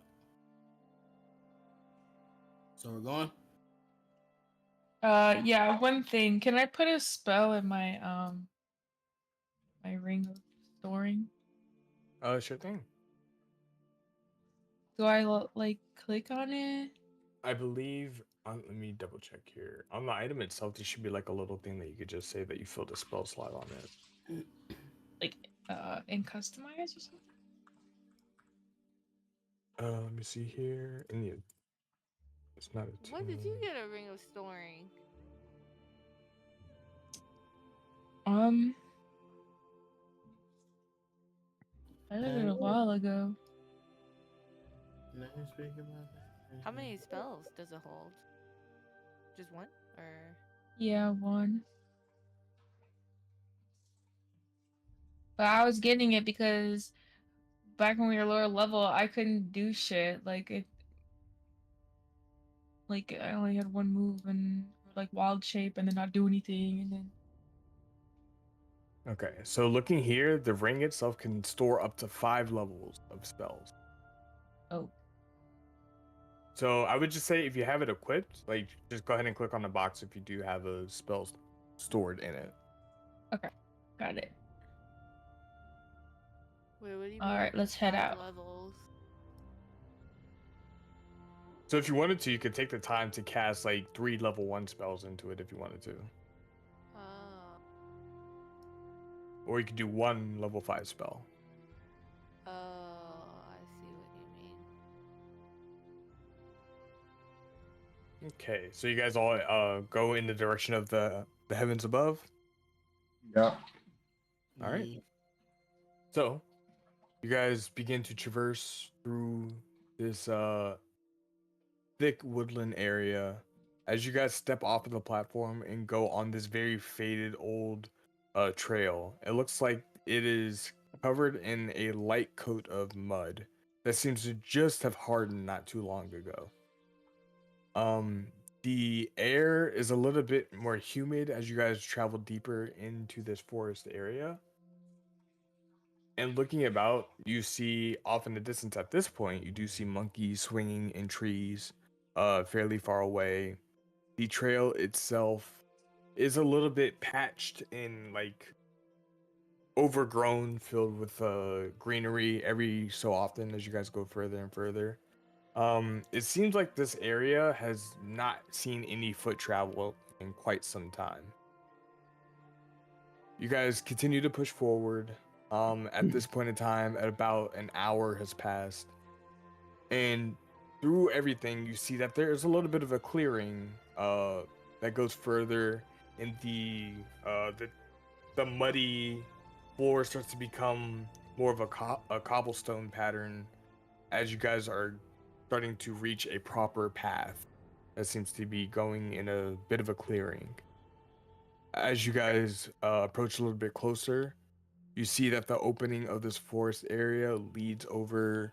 So we're going. Yeah, one thing. Can I put a spell in my my ring of storing? Sure thing. Do I like click on it? I believe. Let me double check here. On the item itself, there should be like a little thing that you could just say that you filled a spell slot on it. Like in customize or something? Let me see here. It's not a. When did you get a ring of storing? I did it a while ago. How many spells does it hold? Just one, or Yeah, one. But I was getting it because back when we were lower level, I couldn't do shit. Like I only had one move and like wild shape and then not do anything and then Okay, so looking here, the ring itself can store up to 5 levels of spells. oh. So I would just say if you have it equipped, like just go ahead and click on the box if you do have a spell stored in it. Okay. Got it. wait, what do you All mean? right, let's head 5 out. levels. So if you wanted to, you could take the time to cast like 3 level 1 spells into it if you wanted to. Oh, Or you could do 1 level 5 spell. oh, I see what you mean. Okay, so you guys all go in the direction of the heavens above. Yeah. All right. So you guys begin to traverse through this thick woodland area. As you guys step off of the platform and go on this very faded old trail, it looks like it is covered in a light coat of mud that seems to just have hardened not too long ago. The air is a little bit more humid as you guys travel deeper into this forest area. And looking about, you see off in the distance at this point, you do see monkeys swinging in trees, fairly far away. The trail itself is a little bit patched and like overgrown, filled with greenery every so often as you guys go further and further. It seems like this area has not seen any foot travel in quite some time. You guys continue to push forward. At this point in time, at about an hour has passed, and through everything, you see that there is a little bit of a clearing that goes further, and the muddy floor starts to become more of a cobblestone pattern as you guys are starting to reach a proper path that seems to be going in a bit of a clearing. As you guys approach a little bit closer, you see that the opening of this forest area leads over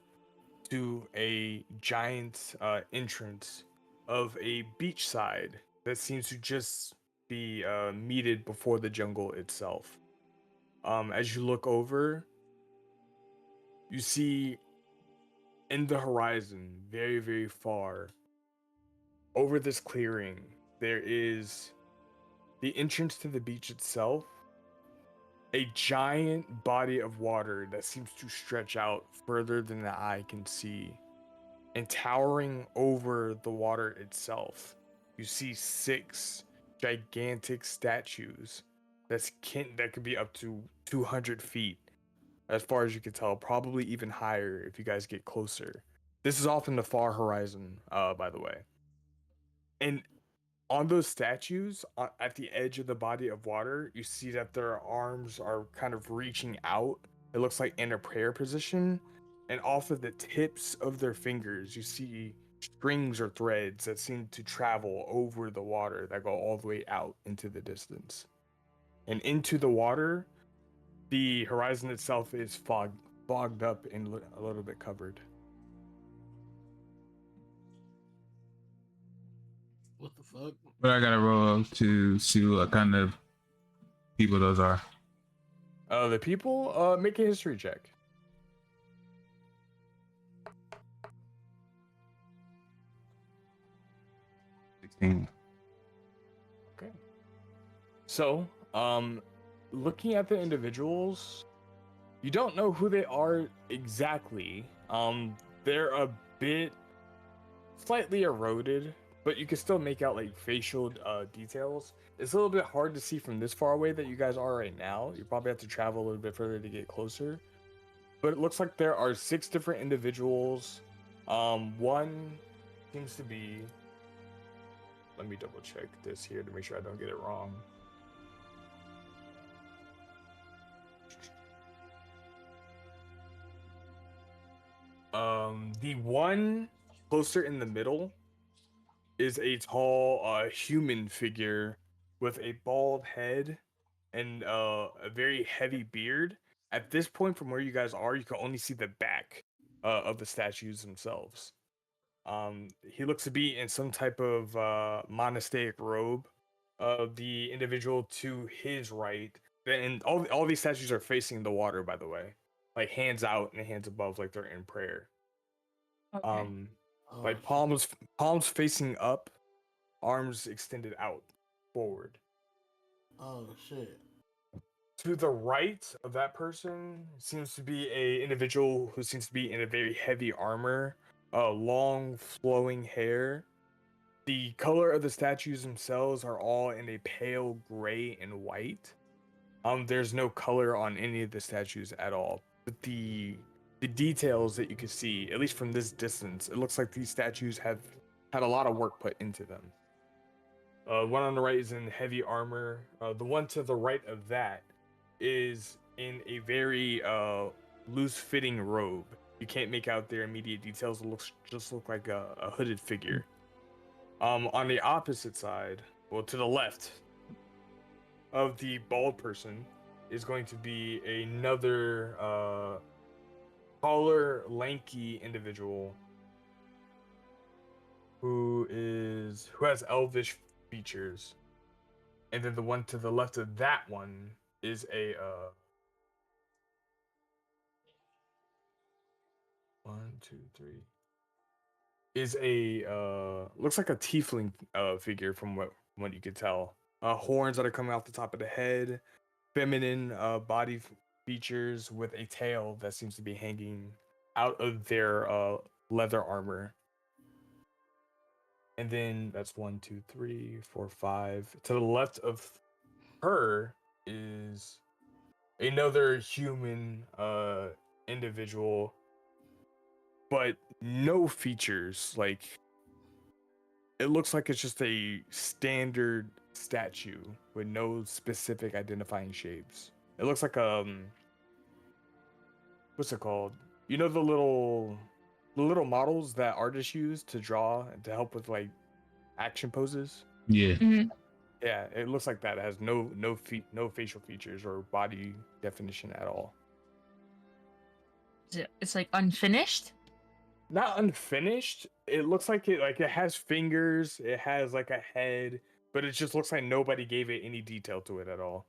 to a giant entrance of a beachside that seems to just be meted before the jungle itself. As you look over, you see in the horizon, very, very far, over this clearing, there is the entrance to the beach itself, a giant body of water that seems to stretch out further than the eye can see. And towering over the water itself, you see 6 gigantic statues that could be up to 200 feet, as far as you can tell, probably even higher if you guys get closer. This is off in the far horizon, by the way. And on those statues, at the edge of the body of water, you see that their arms are kind of reaching out. It looks like in a prayer position. And off of the tips of their fingers, you see strings or threads that seem to travel over the water that go all the way out into the distance. And into the water, the horizon itself is fogged up and a little bit covered. What the fuck? But I gotta roll to see what kind of people those are. The people, make a history check. Okay. So, looking at the individuals, you don't know who they are exactly. They're a bit slightly eroded, but you can still make out like facial details. It's a little bit hard to see from this far away that you guys are right now. You probably have to travel a little bit further to get closer. But it looks like there are 6 different individuals. One seems to be. Let me double check this here to make sure I don't get it wrong. The one closer in the middle is a tall human figure with a bald head and a very heavy beard. At this point, from where you guys are, you can only see the back of the statues themselves. He looks to be in some type of monastic robe. The individual to his right, and all these statues are facing the water, by the way, like hands out and hands above, like they're in prayer. Okay. Like palms facing up, arms extended out forward. Oh shit. To the right of that person seems to be a individual who seems to be in a very heavy armor, long flowing hair. The color of the statues themselves are all in a pale gray and white. There's no color on any of the statues at all. But the details that you can see, at least from this distance, it looks like these statues have had a lot of work put into them. One on the right is in heavy armor. The one to the right of that is in a very loose-fitting robe. You can't make out their immediate details. It just look like a hooded figure. On the opposite side, well, to the left of the bald person is going to be another taller, lanky individual who has elvish features. And then the one to the left of that one is a 1, 2, 3. is a looks like a tiefling figure from what you could tell. Horns that are coming off the top of the head, feminine body features with a tail that seems to be hanging out of their leather armor. And then that's 1, 2, 3, 4, 5. To the left of her is another human individual, but no features. Like, it looks like it's just a standard statue with no specific identifying shapes. It looks like what's it called? You know, the little models that artists use to draw and to help with like action poses. Yeah. Yeah, it looks like that. It has no facial features or body definition at all. It's like unfinished. Not unfinished. It looks like it has fingers, it has like a head, but it just looks like nobody gave it any detail to it at all.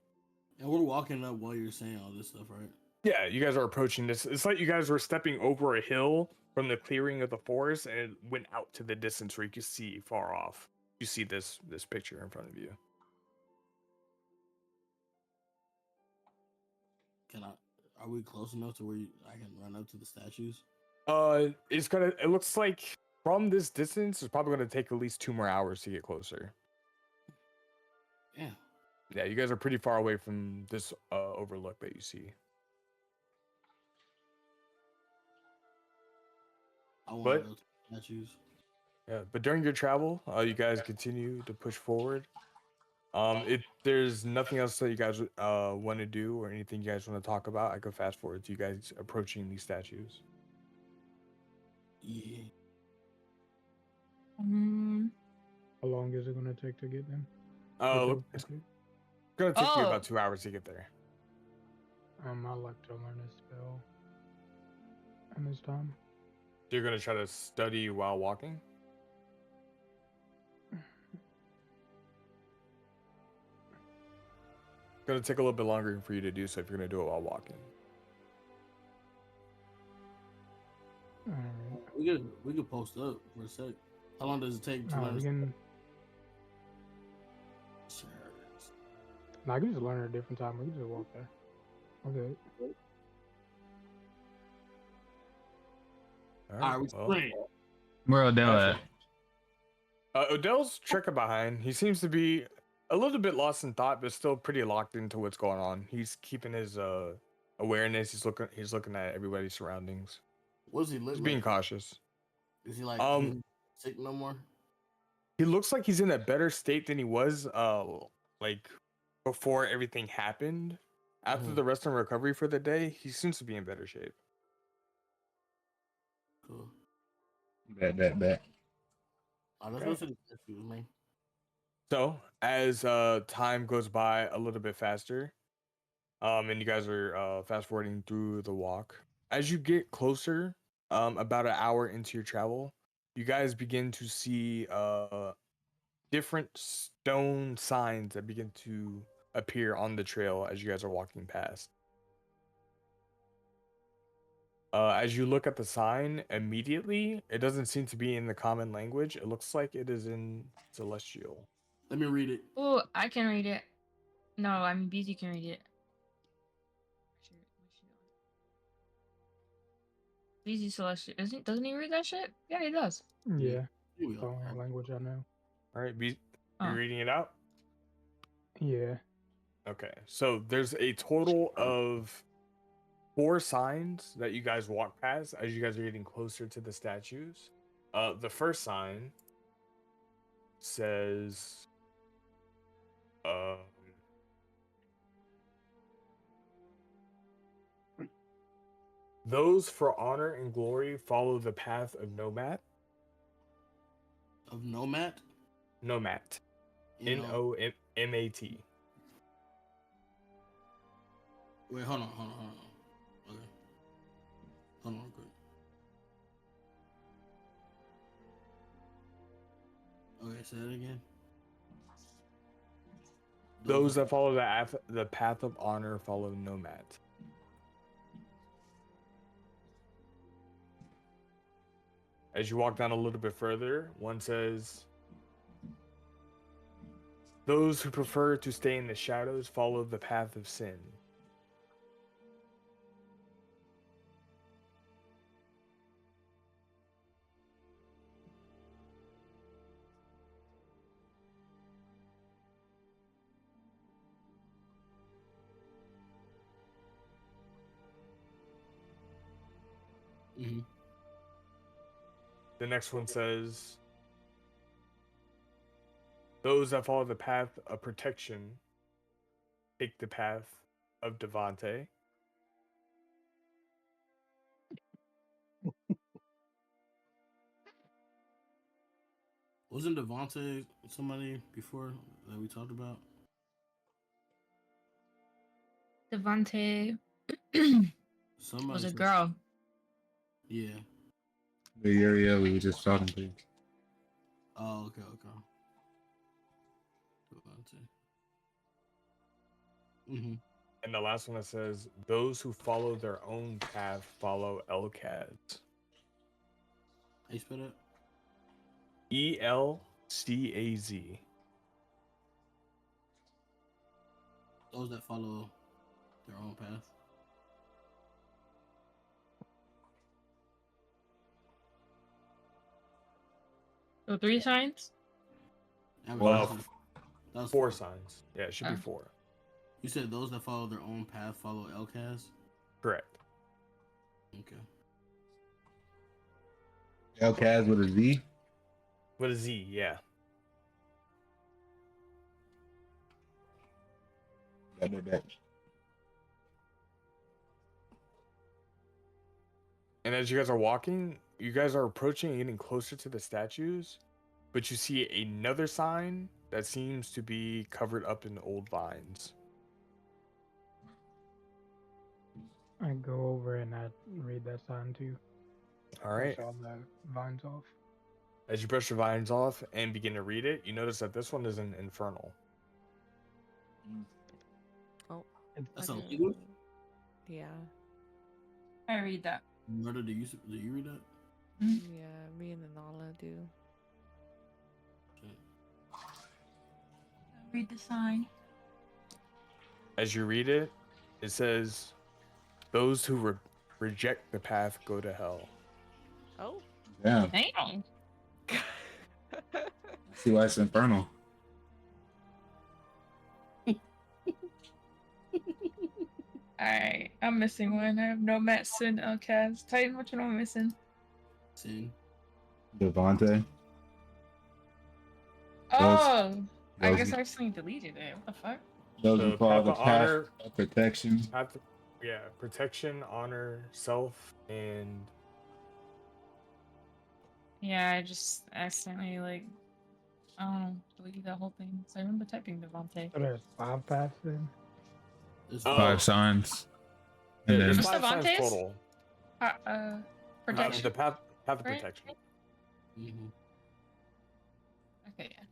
And we're walking up while you're saying all this stuff, right? Yeah, you guys are approaching this. It's like you guys were stepping over a hill from the clearing of the forest and it went out to the distance where you could see far off. You see this picture in front of you. Are we close enough to where I can run up to the statues? It looks like from this distance, it's probably gonna take at least 2 more hours to get closer. Yeah. Yeah, you guys are pretty far away from this overlook that you see. I want But- to go to the statues. Yeah, but during your travel, you guys continue to push forward. If there's nothing else that you guys want to do or anything you guys want to talk about, I could fast forward to you guys approaching these statues. Yeah. How long is it gonna take to get them? Look, it's gonna take you Oh. about 2 hours to get there. I like to learn a spell in this time. So you're gonna try to study while walking. It's gonna take a little bit longer for you to do so if you're gonna do it while walking. Alright. We could post up for a sec. How long does it take to Nah, learn? we can. Sure. Nah, I can just learn at a different time. We can just walk there. Okay. All All right, we well, sprint. Where Odell at? Odell's trekking behind. He seems to be a little bit lost in thought, but still pretty locked into what's going on. He's keeping his awareness. He's looking at everybody's surroundings. What does he look He's like? being cautious. Is he like sick no more? He looks like he's in a better state than he was like before everything happened. After Mhm. the rest of recovery for the day, he seems to be in better shape. Cool. Bet. All right, let's go to the statues, man. So as time goes by a little bit faster, and you guys are fast forwarding through the walk. As you get closer, about an hour into your travel, you guys begin to see different stone signs that begin to appear on the trail as you guys are walking past. As you look at the sign, immediately it doesn't seem to be in the common language. It looks like it is in Celestial. Let me read it. Oh, I can read it. No, I mean BZ can read it. BZ Celestial doesn't he read that shit? Yeah, he does. Yeah. Here we The go. only language I know. All right, you Oh. reading it out? Yeah. Okay, so there's a total of 4 signs that you guys walk past as you guys are getting closer to the statues. The first sign says, "Those for honor and glory follow the path of Nomad." Of Nomad. Nomad. Nomat. Wait, hold on. Okay. Hold on real quick. Okay, say that again. Those that follow the path of honor follow Nomad. As you walk down a little bit further, one says, "Those who prefer to stay in the shadows follow the path of sin." Mm-hmm. The next one says, "Those that follow the path of protection take the path of Devante." Wasn't Devontae somebody before that we talked about? Devante Somebody was a said- girl. Yeah. The area we were just talking to. Oh, okay. Devontae. Mm-hmm. And the last one that says, "Those who follow their own path follow Elcaz." How you spell that? ELCAZ. Those that follow their own path. So 3 signs? That Well, was- that was 4 signs. Yeah, it should be Oh. 4. You said those that follow their own path follow Elcaz? Correct. Okay. Elcaz with a Z. With a Z, yeah. I know that. And as you guys are walking, you guys are approaching and getting closer to the statues, but you see another sign that seems to be covered up in old vines. I go over and I read that sign too. All right. Brush all the vines off. As you brush your vines off and begin to read it, you notice that this one is an infernal. That's I a do- language? Yeah, I read that. Murder, do you read that? yeah. Me and Nala do. Okay. Read the sign. As you read it, it says, "Those who reject the path go to hell." Oh. Yeah. Damn. See why it's infernal. Alright, I'm missing one. I have Nomad, Sin, Elcaz. Titan, which one am I missing? Sin. Devontae. Oh! I those- guess I accidentally deleted it. What the fuck? Those The who follow the path of path honor- of protection. Protection, honor, self, and Yeah, I just accidentally, I don't know, deleted that whole thing. So I remember typing Devontae. So there's 5 paths then. There's Oh. 5 signs. And there's then What's 5 signs Devante's? total. Protection. The path of Right? protection. Mm-hmm. Okay, yeah.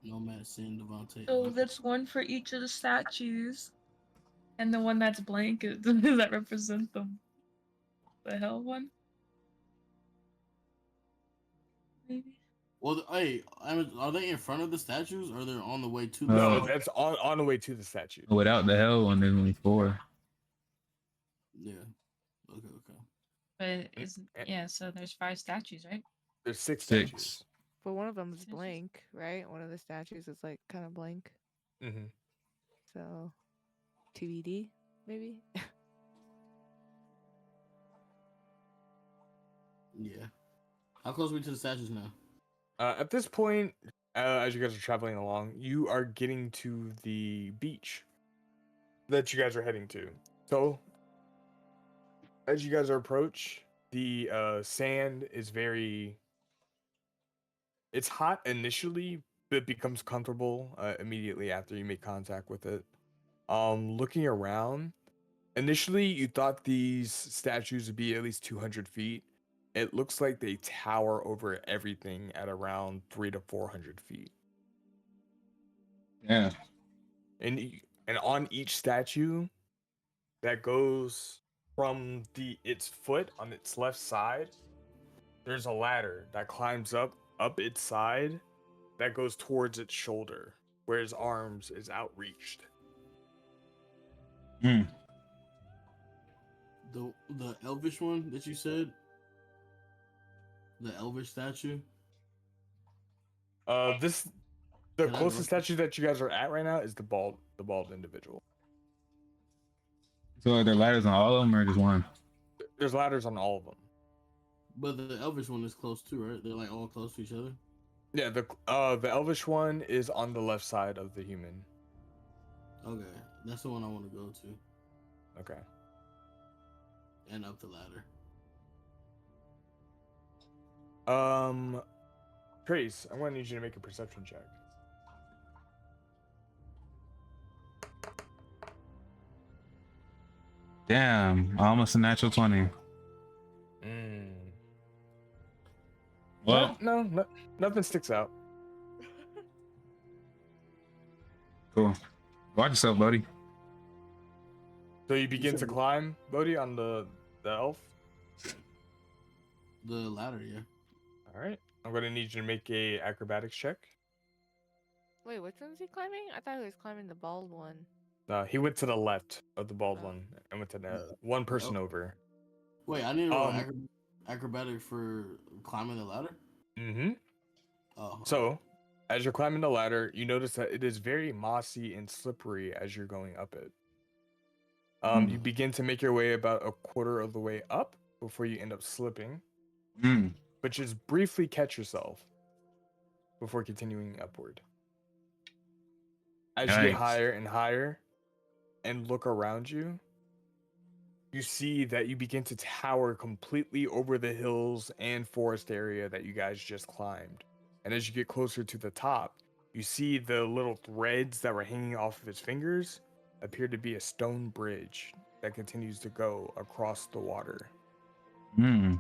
Nomad, Sin, Devontae. So that's one for each of the statues. And the one that's blank, does that represent the hell one? Maybe? Well, hey, are they in front of the statues or they're on the way to the No, Oh. statues? that's on the way to the statue. without the hell one, there's only 4. Yeah. Okay. But is yeah, so there's 5 statues, right? There's 6 6. statues. But one of them is Statues? blank, right? One of the statues is like kind of blank. Mm-hmm. So, TBD, maybe. Yeah. How close are we to the statues now? At this point, as you guys are traveling along, you are getting to the beach that you guys are heading to. So, as you guys approach, the sand is it's hot initially, but it becomes comfortable immediately after you make contact with it. Looking around, initially you thought these statues would be at least 200 feet. It looks like they tower over everything at around 300 to 400 feet. Yeah. And on each statue that goes from its foot on its left side there's a ladder that climbs up its side that goes towards its shoulder, where his arms is outreached. Hmm. The elvish one that you said, the elvish statue. The Can I closest look? statue that you guys are at right now is the bald individual. So are there ladders on all of them or just one? There's ladders on all of them. But the elvish one is close too, right? They're like all close to each other. Yeah, the elvish one is on the left side of the human. Okay, that's the one I want to go to, Okay. and up the ladder. Trace, I'm gonna need you to make a perception check. Damn, almost a natural 20. Well, No, nothing sticks out. cool. Watch yourself, buddy. So you begin to said- climb, Bodhi, on the elf. The ladder, yeah. All right. I'm gonna need you to make a acrobatics check. Wait, which one's he climbing? I thought he was climbing the bald one. He went to the left of the bald Oh. one and went to the one person over. Wait, I need to roll Um, acrobatic for climbing the ladder. Mm-hmm. Oh, So, as you're climbing the ladder, you notice that it is very mossy and slippery as you're going up it. You begin to make your way about a quarter of the way up before you end up slipping, Hmm. but just briefly catch yourself before continuing upward. As you get Nice. higher and higher and look around you, you see that you begin to tower completely over the hills and forest area that you guys just climbed. And as you get closer to the top, you see the little threads that were hanging off of his fingers appear to be a stone bridge that continues to go across the water. Hmm.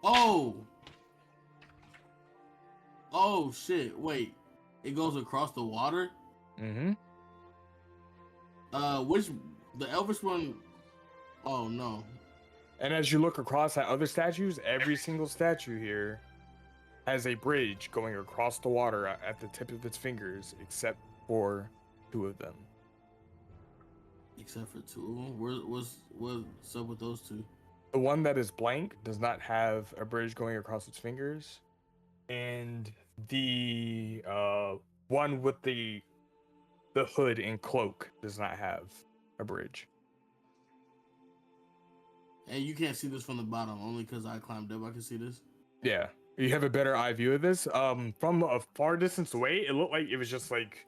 oh, oh shit! Wait, it goes across the water. Mm-hmm. Which the elvish one? Oh no. And as you look across at other statues, every single statue here has a bridge going across the water at the tip of its fingers, except for 2 of them. Except for 2 of them. What's up with those 2? The one that is blank does not have a bridge going across its fingers, and the one with the hood and cloak does not have a bridge. And you can't see this from the bottom, only because I climbed up. I can see this. Yeah, you have a better eye view of this. From a far distance away, it looked like it was just like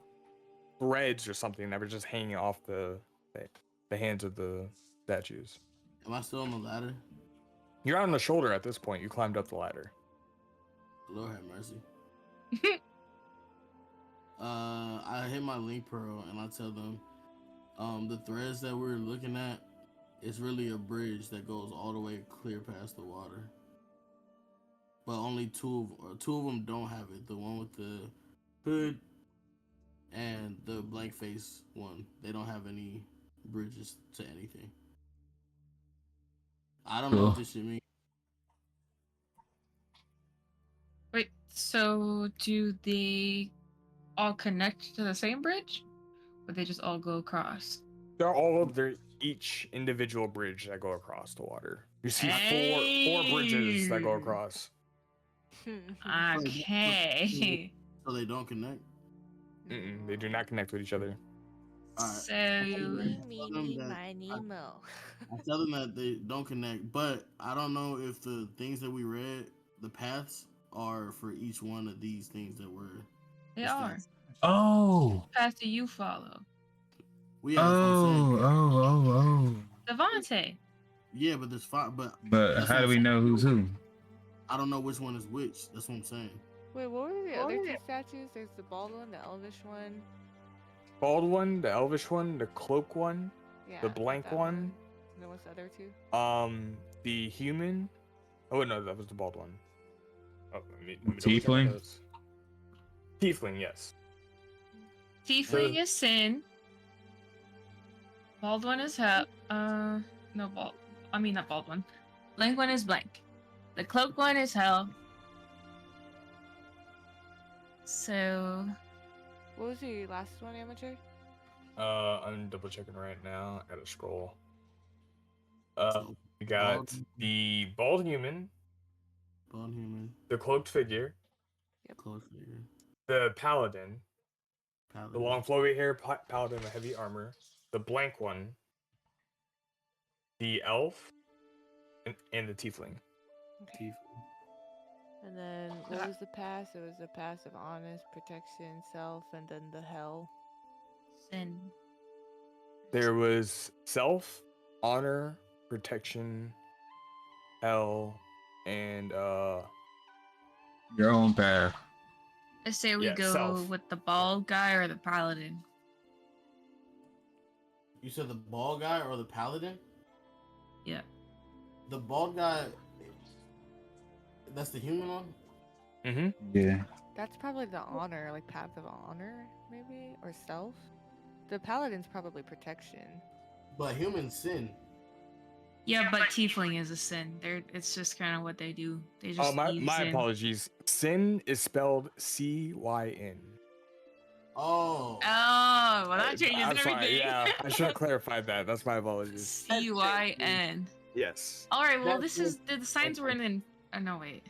threads or something that were just hanging off the hands of the statues. Am I still on the ladder? You're on the shoulder at this point. You climbed up the ladder. Lord have mercy. I hit my link pearl and I tell them, the threads that we're looking at, it's really a bridge that goes all the way clear past the water. But only two of them don't have it. The one with the hood and the blank face one, they don't have any bridges to anything. I don't know what Cool. this shit means. Wait, so do they all connect to the same bridge? Or they just all go across? They're all of their each individual bridge that go across the water. You see four bridges that go Hey. across. Okay. So they don't connect. They do not connect with each other. All right. So Me, Tell them that my Nemo. I tell them that they don't connect, but I don't know if the things that we read, the paths, are for each one of these things that were. they are. Oh. Path do you follow? Well, yeah, that's what I'm saying. Oh. Devontae. Yeah, but there's 5. But But That's how what do I'm we saying. know who's who? I don't know which one is which. That's what I'm saying. Wait, what were the other 2 statues? There's the bald one, the elvish one. Bald one, the elvish one, the cloak one, Yeah. the blank that one. And then what's the other 2? The human. Oh no, that was the bald one. Oh, let me double check Tiefling? those. Tiefling, yes. Tiefling is Sin. Baldwin is no bald. I mean not Baldwin. Blank one is blank. The cloak one is hell. So What was your last one, amateur? I'm double checking right now. I gotta scroll. We got Bald- the bald human, Bald human. the cloaked figure, Close figure. the paladin, the Paladin. long flowy hair paladin with heavy armor, the blank one, the elf, and the tiefling. Okay. And then what was the pass? It was the pass of honest, protection, self, and then the hell. sin. There was self, honor, protection, hell, and Your own path. I say we Yeah, go self. with the bald guy or the paladin. You said the bald guy or the paladin? Yeah. The bald guy. That's the human one. Mm-hmm. Yeah. That's probably the honor, like path of honor, maybe, or self. The paladin's probably protection. But human sin. Yeah, but tiefling is a sin. It's just kind of what they do. They just Oh, my use sin. apologies. Sin is spelled C-Y-N. Oh. Oh, well that changes I'm everything. sorry, yeah, I should have clarified that. That's my apologies. C-Y-N. Yes. All right, well That's this is the signs were in. Oh no, wait.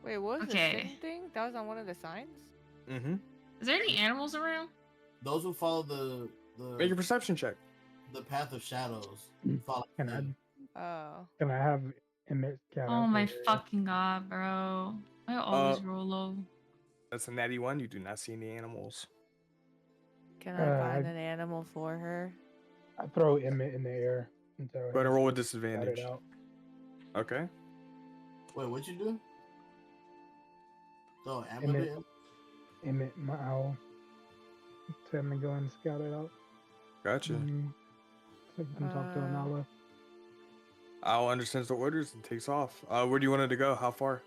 Wait, what was Okay. the sin thing? That was on one of the signs? Mm-hmm. Is there any animals around? Those who follow the Make a perception check. the path of shadows. Follow Can I sin. Oh. can I have Emmett count Oh out my the- fucking god, bro! I always roll low. That's a natty one. You do not see any animals. Can I find I- an animal for her? I throw Emmett in the air until Go ahead and roll with got it disadvantage. out. Okay. Wait, what you do? So Emmett. Amulet. Emmett, my owl. Tell me go and scout it out. Gotcha. So you can talk to Anala. Owl understands the orders and takes off. Where do you want it to go? How far?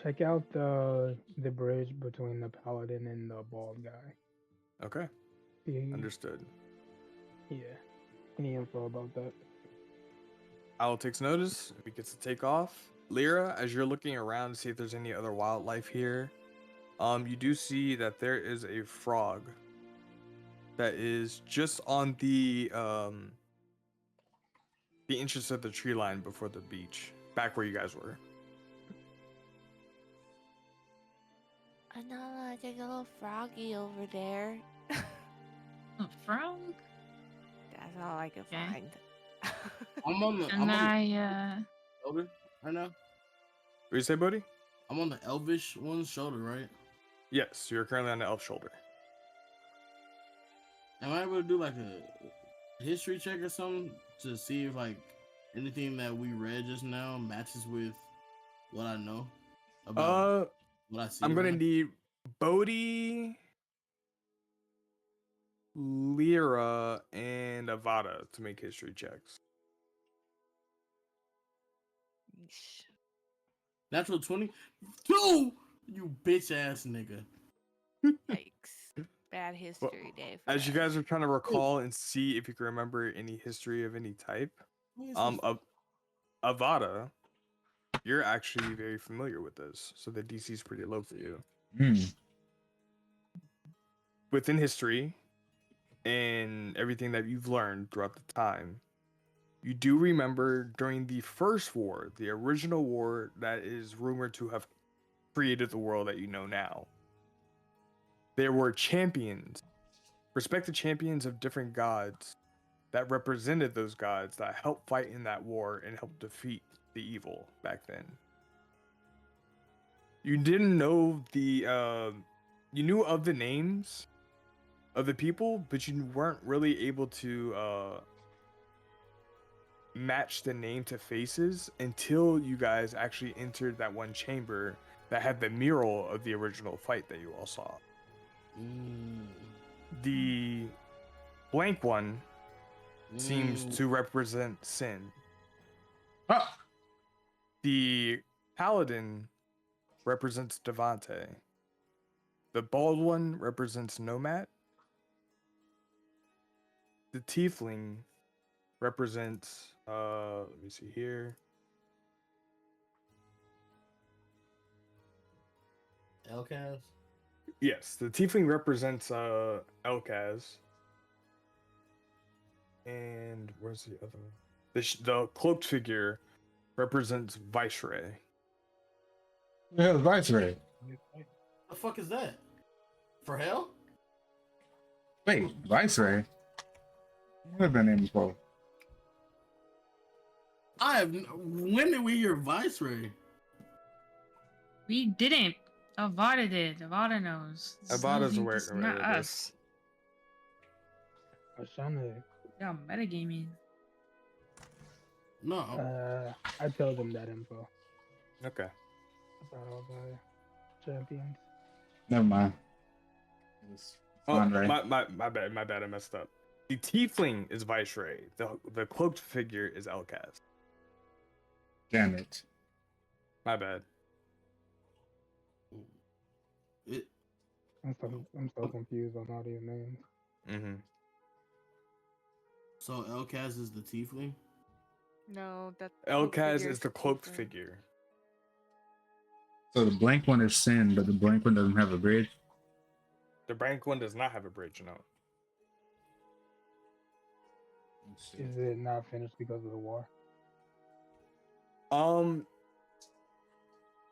Check out the bridge between the paladin and the bald guy. Okay. See, Understood. yeah. Any info about that? Owl takes notice. He gets to take off. Lyra, as you're looking around to see if there's any other wildlife here, you do see that there is a frog that is just on the entrance of the tree line before the beach, back where you guys were. Anala, there's a little froggy over there. A frog? That's all I can Okay. find. I'm on the And shoulder right now. What do you say, buddy? I'm on the elvish one's shoulder, right? Yes, you're currently on the elf shoulder. Am I able to do like a history check or something to see if like anything that we read just now matches with what I know about what I see? I'm gonna around? need Bodhi, Lyra, and Avada to make history checks. Yeesh. Natural 22, you bitch ass nigga. Yikes. Bad history day. For As you that. guys are trying to recall and see if you can remember any history of any type, Avada, you're actually very familiar with this, so the DC is pretty low for you. Within history and everything that you've learned throughout the time, you do remember during the first war, the original war that is rumored to have created the world that you know now. There were champions, respected champions of different gods that represented those gods that helped fight in that war and helped defeat the evil back then. You didn't know you knew of the names of the people, but you weren't really able to match the name to faces until you guys actually entered that one chamber that had the mural of the original fight that you all saw. The blank one seems to represent sin. Ah! The paladin represents Devante. The bald one represents Nomad. The tiefling represents let me see here. Elkaz. Yes, the tiefling represents Elkaz. And where's the other one? The cloaked figure represents Viceray. The hell is Viceray? The fuck is that? For hell? Wait, Viceray? Never been named before. When did we hear Viceray? We didn't. Avada did. Avada knows. This is Avada's nothing- aware- this is aware not of this. us. I was trying to. Yeah, metagaming. No. I told them that info Okay. about all the champions. Never mind. It was Oh, Andre. my bad. I messed up. The tiefling is Viceray. The cloaked figure is Elkaz. Damn it. My bad. It, I'm so confused on all these names. Mm-hmm. so Elkaz is the tiefling? No, that cloaked Elkaz figure is the cloaked tiefling. figure. So the blank one is Sin, but the blank one doesn't have a bridge. The blank one does not have a bridge, no. Is it not finished because of the war?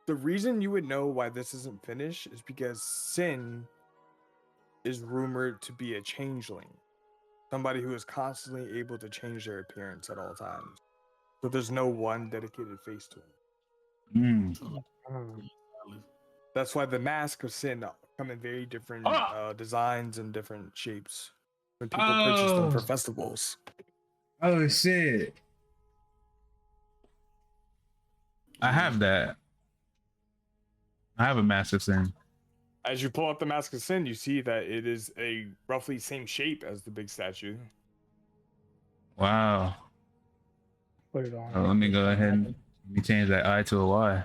The reason you would know why this isn't finished is because Sin is rumored to be a changeling, somebody who is constantly able to change their appearance at all times. So there's no one dedicated face to him. That's why the mask of Sin come in very different designs and different shapes when people purchase them for festivals. Oh shit. I have that. I have a massive Sin. As you pull up the mask of Sin, you see that it is a roughly same shape as the big statue. Wow. Put it on. Oh, let me go ahead and let me change that I to a Y.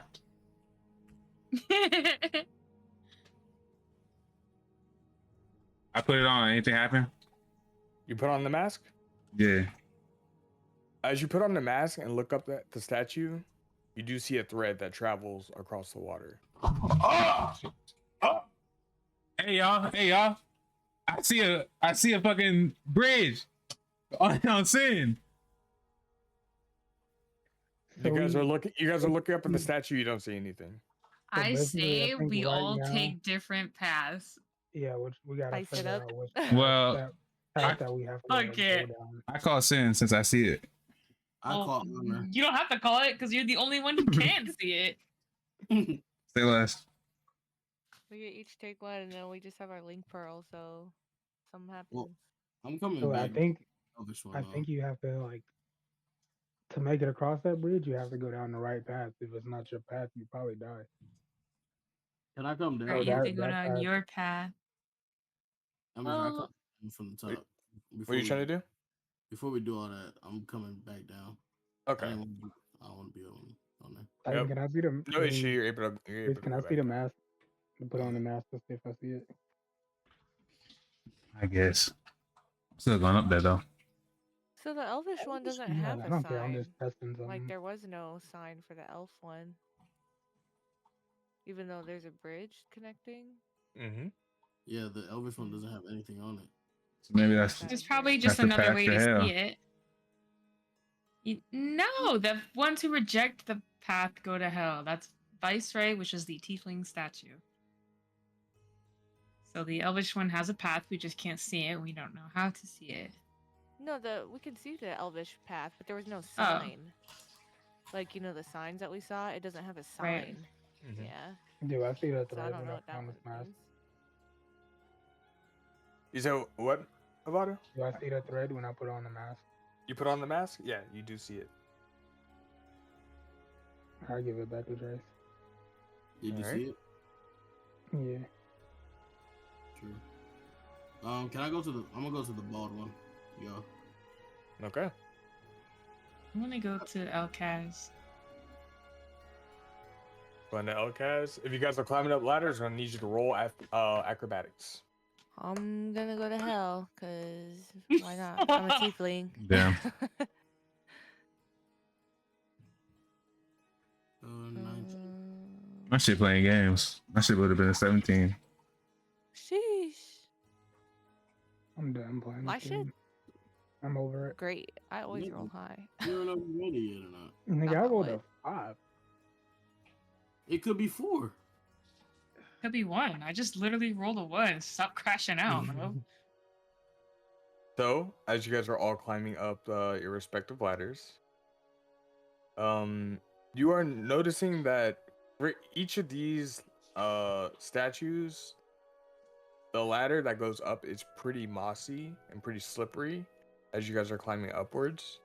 I put it on. Anything happen? You put on the mask? Yeah. As you put on the mask and look up the statue, you do see a thread that travels across the water. Hey y'all. I see a fucking bridge on Sin. You guys are looking up at the statue, you don't see anything. So I basically, I say think we right all now- take different paths. Yeah, which we gotta Spice it figure up. out which Well, path that we have to Fuck it. go down. I call Sin since I see it. I Well, call Honor. you don't have to call it because you're the only one who can see it. Say less. We could each take one, and then we just have our link pearl. So, something happens. I'm coming So back. I think Elvish one, I though. think you have to to make it across that bridge. You have to go down the right path. If it's not your path, you probably die. Can I come down? Or you that- have to go that down path- your path. I mean, I Well- come from the top. Wait, Before What are you we- trying to do? Before we do all that, I'm coming back down. Okay. I don't want to be on there. I Yep. can I see the No issue. You're able to. You're able Please, to can go I back see the down. mask? To put on the mask to see if I see it. I guess. I'm still going up there though. So the elvish one doesn't Yeah, have I a don't care. I'm sign. just testing something. Like there was no sign for the elf one, even though there's a bridge connecting. Mm-hmm. Yeah, the Elvish one doesn't have anything on it. So maybe that's Okay. It's probably That's just the another path way to to hell. see it. No, the ones who reject the path go to hell. That's Viceray, which is the tiefling statue. So the elvish one has a path, we just can't see it. We don't know how to see it. No, we can see the elvish path, but there was no Oh. sign. Like the signs that we saw, it doesn't have a Right. sign. Mhm. Yeah, Do I see that so I thread don't when know I what that found one this mask? means. You said what, Avada? Do I see that thread when I put on the mask? You put on the mask? Yeah, you do see it. I give it back to Trace. Did you Alright. see it? Yeah. True. Can I go to the? I'm gonna go to the bald one. Yo. Okay. I'm gonna go to Elkaz. Going to LCAS. If you guys are climbing up ladders, I'm gonna need you to roll acrobatics. I'm gonna go to hell, cause why not? I'm a tiefling. Damn. 19. My shit playing games. My shit would have been a 17. Sheesh. I'm done playing My this shit game. I'm over it. great. I always Yeah. roll high. You don't know if you ready yet or not. Nigga, I Knock on rolled wood. a 5. It could be 4. Could be 1. I just literally rolled a 1. Stop crashing out, bro. So, as you guys are all climbing up your respective ladders, you are noticing that for each of these statues, the ladder that goes up is pretty mossy and pretty slippery as you guys are climbing upwards.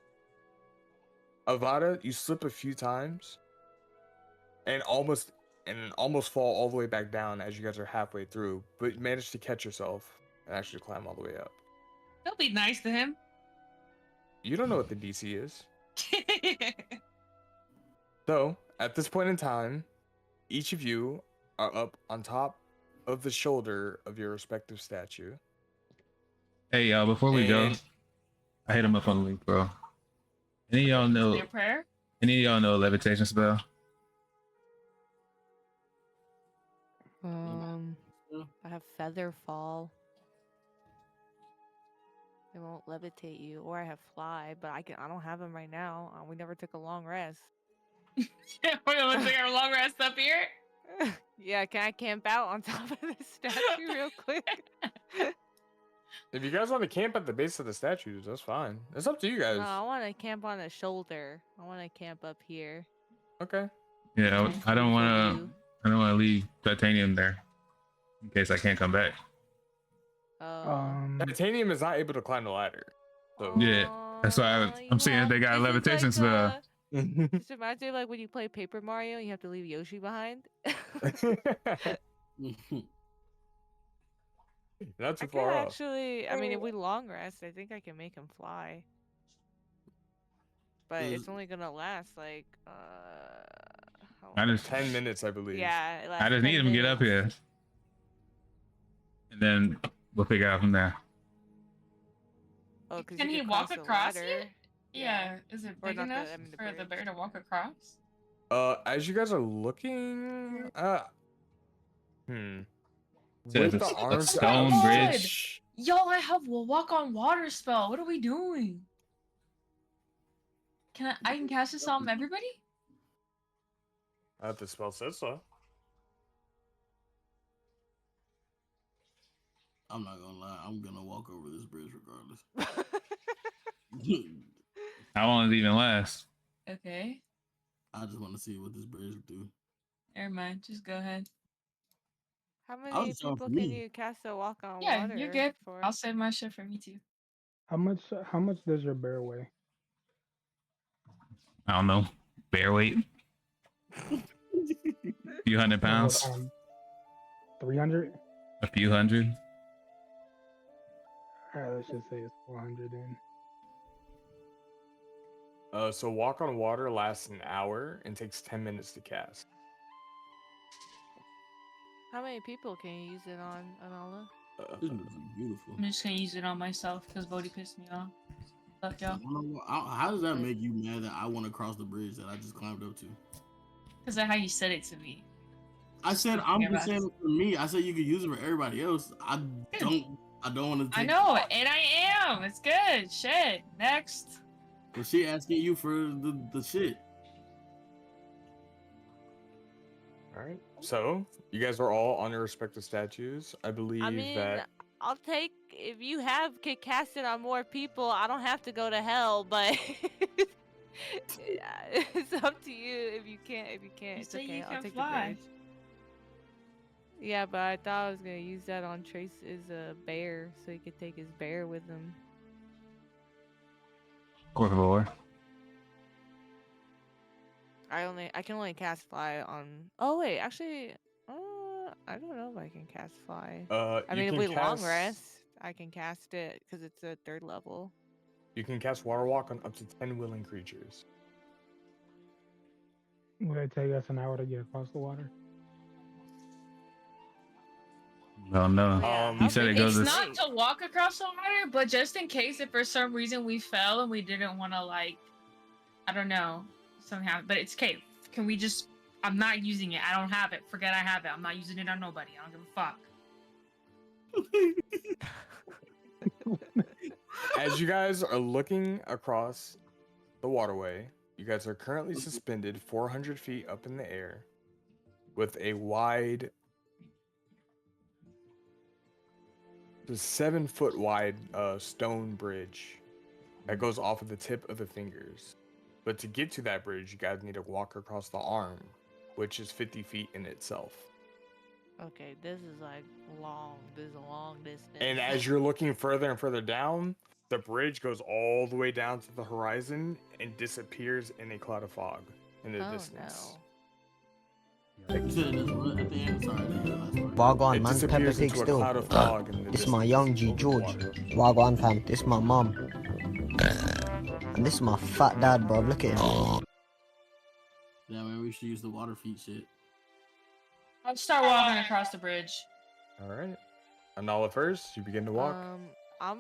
Avada, you slip a few times and almost fall all the way back down as you guys are halfway through, but you manage to catch yourself and actually climb all the way up. Don't be nice to him. You don't know what the DC is. So, at this point in time, each of you are up on top of the shoulder of your respective statue. Hey, y'all, before we go, And- I hit him up on the link, bro. Any of y'all know? Your prayer? Any of y'all know a levitation spell? I have feather fall. It won't levitate you, or I have fly, but I don't have them right now. We never took a long rest. We're gonna take our long rest up here. Yeah, can I camp out on top of the statue real quick? If you guys want to camp at the base of the statues, that's fine. It's up to you guys. No, I want to camp on the shoulder. I want to camp up here. Okay. Yeah, Nice I don't view want for to. you. I don't want to leave titanium there in case I can't come back. Titanium is not able to climb the ladder. So Yeah, that's why I'm seeing if they got a This is levitation like, spell. This reminds me of like when you play Paper Mario, you have to leave Yoshi behind. not too I could far off. actually, I mean, if we long rest, I think I can make him fly. But it's only gonna last like, how I long? just 10 minutes, I believe. Yeah, it I lasts just 10 need him to get up here, minutes. and then we'll figure out from there. Oh, 'cause Can you he could walk cross the across ladder. it? Yeah. Is it Or big not the- enough I mean, the for the bridge. bear to walk across? As you guys are looking, So with it's the a arms stone out- bridge. Yo, I have a walk on water spell. What are we doing? I can cast this on everybody? The spell says so. I'm not gonna lie. I'm gonna walk over this bridge regardless. How long does it even last? Okay. I just want to see what this bridge do. Never mind. Just go ahead. How was many just talking people for can me. you cast a walk on Yeah, water? you're good. For? I'll save my shit for me too. How much does your bear weigh? I don't know. Bear weight. Few hundred pounds. 300? A few hundred. Alright, let's just say it's 400 then. So walk on water lasts an hour and takes 10 minutes to cast. How many people can you use it on, Anala? This is beautiful. I'm just gonna use it on myself because Bodhi pissed me off. Fuck y'all. How does that make you mad that I want to cross the bridge that I just climbed up to? Because of how you said it to me. I said I'm just saying it for me. I said you could use it for everybody else. I don't want to. I know, and I am. It's good. Shit. Next. But she asking you for the shit. All right. So you guys are all on your respective statues. I believe I mean, that. I'll take if you can cast it on more people. I don't have to go to hell, but yeah, it's up to you. If you can't, You it's say okay. you I'll can take fly. the bridge. Yeah, but I thought I was gonna use that on Trace as a bear, so he could take his bear with him. Por favor. I can only cast fly on. Oh wait, actually, I don't know if I can cast fly. I You mean, if can we long cast- rest, I can cast it because it's a 3rd level. You can cast water walk on up to 10 willing creatures. Would it take us an hour to get across the water? No, no. Yeah, Um, how You said big it is goes It's the as not lake? to walk across the water, but just in case if for some reason we fell and we didn't want to like, I don't know, something happened. But it's okay. Can we just? I'm not using it. I don't have it. Forget I have it. I'm not using it on nobody. I don't give a fuck. As you guys are looking across the waterway, you guys are currently suspended 400 feet up in the air with a wide, the 7-foot wide stone bridge that goes off of the tip of the fingers. But to get to that bridge, you guys need to walk across the arm, which is 50 feet in itself. Okay, this is like long. This is a long distance. And as you're looking further and further down, the bridge goes all the way down to the horizon and disappears in a cloud of fog in the oh distance. no. You said it was at the end. Sorry, I didn't hear the last part. Wagwan, It man. Pepper disappears Pig into a still. cloud of fog in the This is my distance young G over the George. water. Wagwan fam. This is my mum. And this is my fat dad, bro. Look at him. Yeah, man, we should use the water feet shit. I'll start walking across the bridge. All right. Anala first, you begin to walk. I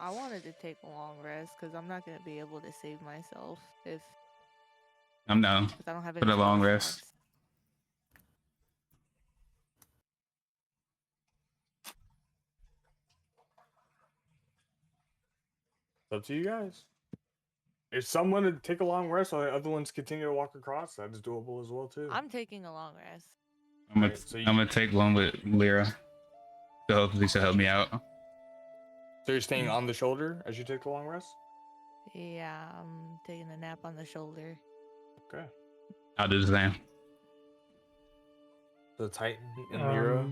wanted to take a long rest because I'm not gonna be able to save myself if I'm down. because I don't have For any the long spell rest. slots. It's up to you guys. If someone to take a long rest while the other ones continue to walk across, that is doable as well too. I'm taking a long rest. I'm So you- gonna take one with Lyra. So hopefully she'll help me out. So you're staying on the shoulder as you take the long rest? Yeah, I'm taking a nap on the shoulder. Okay. I'll do the same. So Titan and Lyra.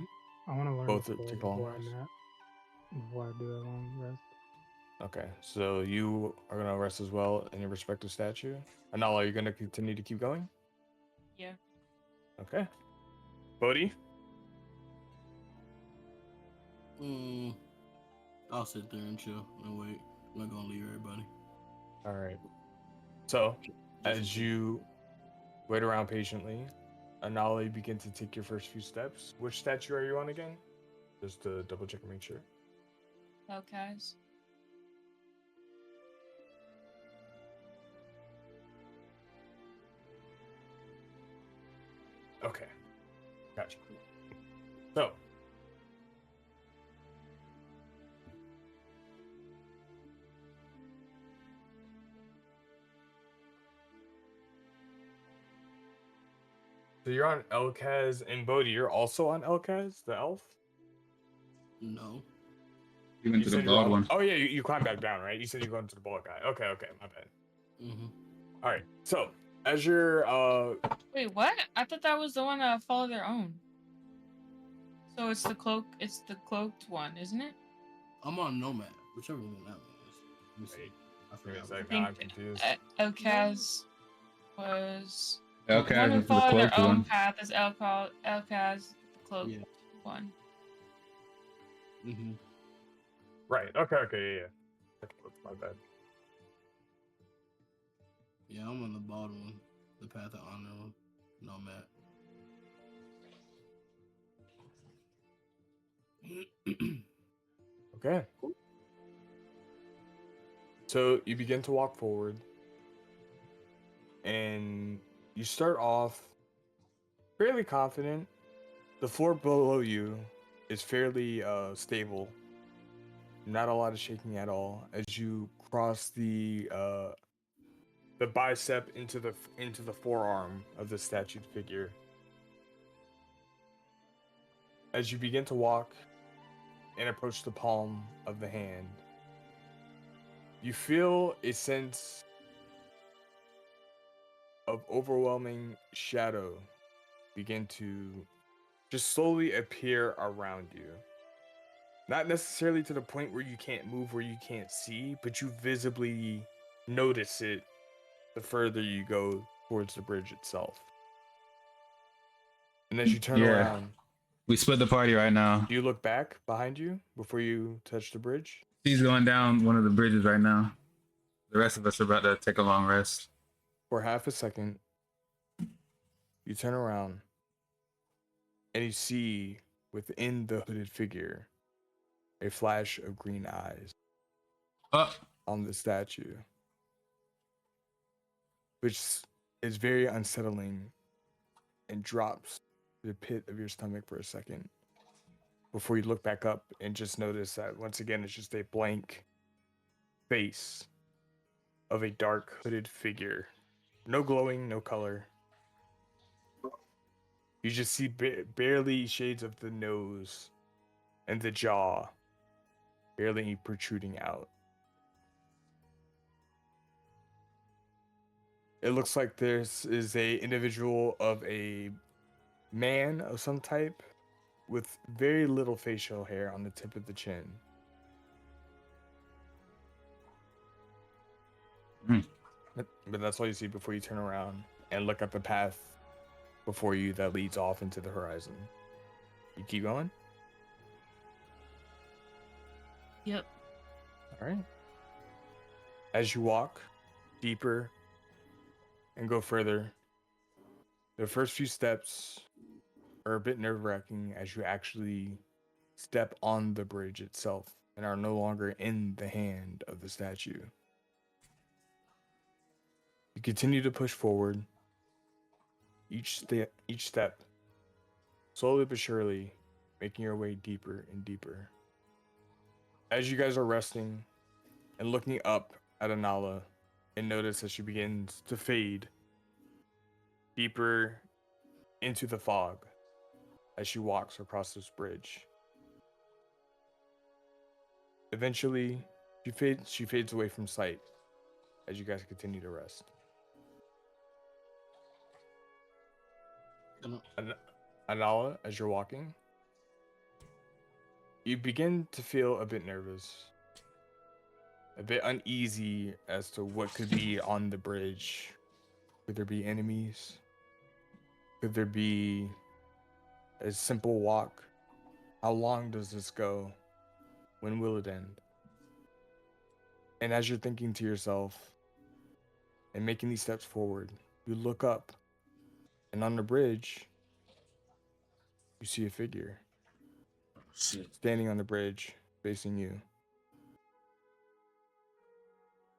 I want to learn both the take spell a long before I rest. nap. Before I do a long rest. Okay, so you are gonna rest as well in your respective statue. Anala, are you gonna continue to keep going? Yeah. Okay. Bodhi? I'll sit there and chill and wait. I'm not gonna leave everybody. All right. So, as you wait around patiently, Anala, you begin to take your first few steps. Which statue are you on again? Just to double check and make sure. Okay. Okay. Gotcha. So, you're on Elkaz and Bodhi. You're also on Elkaz, the elf? No. You went You to the said you were bald on- one. Oh yeah, you climbed back down, right? You said you're going to the bald guy. Okay, my bad. Mm-hmm. All right. So, as you're Wait, what? I thought that was the one that follow their own. So it's the cloak. It's the cloaked one, isn't it? I'm on Nomad, whichever one that one is. Let me see. Wait, I give me a forgot. second, think- I'm confused. Elkaz was. Okay, The one who this is the followed their cloaked own one. path is Elkaz, the cloaked Yeah. one. Mm-hmm. Right. Okay, yeah. Okay, that's my bad. Yeah, I'm on the bald one. The Path of Honor one. Nomad. Okay. So you begin to walk forward, and you start off fairly confident. The floor below you is fairly stable. Not a lot of shaking at all as you cross the bicep into the forearm of the statued figure. As you begin to walk and approach the palm of the hand, you feel a sense of overwhelming shadow begin to just slowly appear around you. Not necessarily to the point where you can't move, where you can't see, but you visibly notice it the further you go towards the bridge itself. And as you turn Yeah. around, We split the party right now. do you look back behind you before you touch the bridge? She's going down one of the bridges right now. The rest of us are about to take a long rest. For half a second, you turn around and you see within the hooded figure a flash of green eyes Oh, on the statue, which is very unsettling and drops to the pit of your stomach for a second before you look back up and just notice that once again it's just a blank face of a dark hooded figure. No glowing, no color. You just see barely shades of the nose and the jaw barely protruding out. It looks like this is a individual of a man of some type with very little facial hair on the tip of the chin. But that's all you see before you turn around and look at the path before you that leads off into the horizon. You keep going? Yep. All right. As you walk deeper and go further, the first few steps are a bit nerve-wracking as you actually step on the bridge itself and are no longer in the hand of the statue. You continue to push forward, each step, slowly but surely, making your way deeper and deeper. As you guys are resting and looking up at Anala, and notice as she begins to fade deeper into the fog as she walks across this bridge. Eventually, she fades away from sight as you guys continue to rest. Anala, as you're walking, you begin to feel a bit nervous, a bit uneasy as to what could be on the bridge. Could there be enemies? Could there be a simple walk? How long does this go? When will it end? And as you're thinking to yourself and making these steps forward, you look up, and on the bridge, you see a figure standing on the bridge facing you.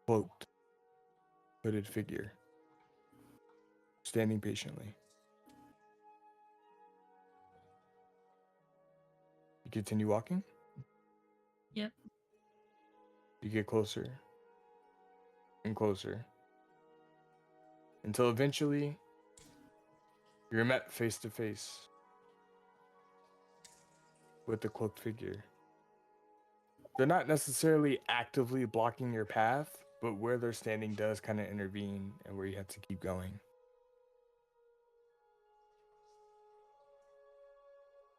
Cloaked, hooded figure, standing patiently. You continue walking? Yep. You get closer and closer until eventually you're met face to face with the cloaked figure. They're not necessarily actively blocking your path, but where they're standing does kind of intervene and where you have to keep going.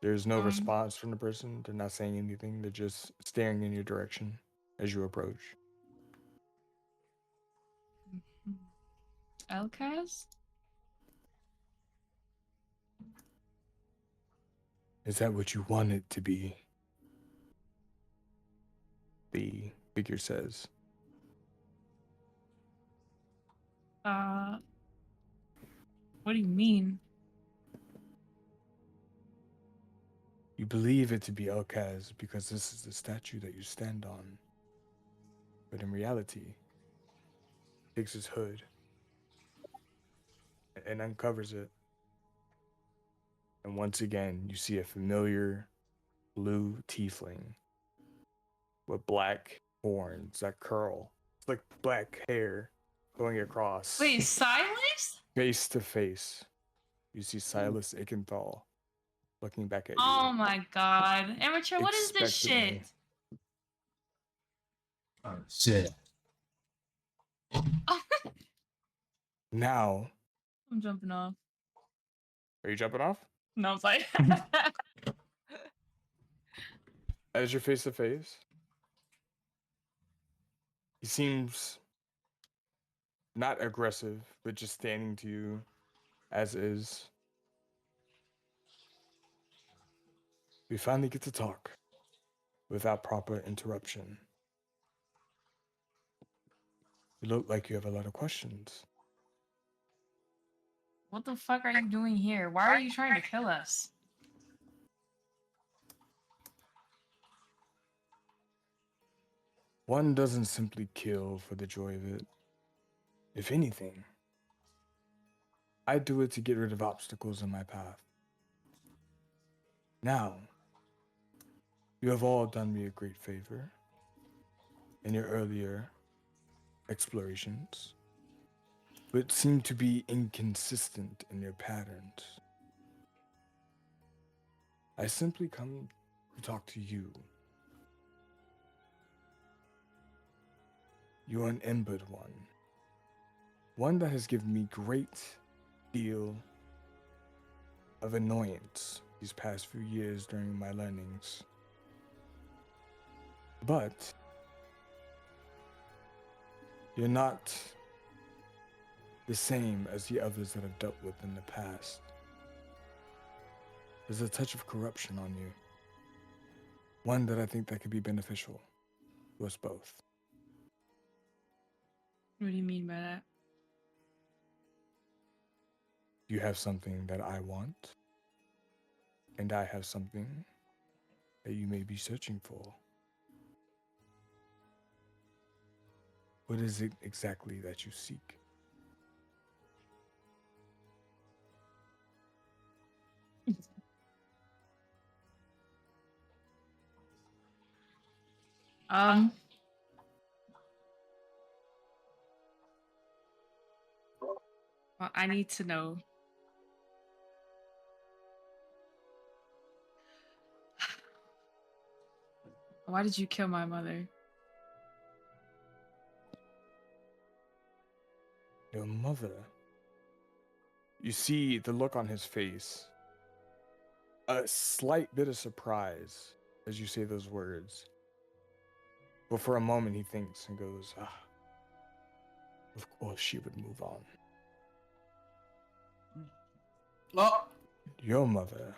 There's no response from the person. They're not saying anything. They're just staring in your direction as you approach. Elkaz? Is that what you want it to be? The figure says. What do you mean? You believe it to be Elkaz because this is the statue that you stand on. But in reality, he takes his hood and uncovers it. And once again, you see a familiar blue tiefling with black horns that curl. It's like black hair going across. Wait, Silas? Face to face, you see Silas Ikenthal looking back at you. Oh my god. Amateur, what is this shit? Expectantly. oh shit. Now, I'm jumping off. are you jumping off? No, I'm sorry. As you're face to face, he seems not aggressive, but just standing to you as is. We finally get to talk without proper interruption. You look like you have a lot of questions. What the fuck are you doing here? Why are you trying to kill us? One doesn't simply kill for the joy of it. If anything, I do it to get rid of obstacles in my path. Now, you have all done me a great favor in your earlier explorations, but seem to be inconsistent in your patterns. I simply come to talk to you. You're an embered one that has given me great deal of annoyance these past few years during my learnings. But you're not the same as the others that I've dealt with in the past. There's a touch of corruption on you. One that I think that could be beneficial to us both. What do you mean by that? You have something that I want, and I have something that you may be searching for. What is it exactly that you seek? Um, well, I need to know. Why did you kill my mother? Your mother. You see the look on his face. A slight bit of surprise as you say those words. But for a moment he thinks and goes, of course she would move on. Oh, Your mother,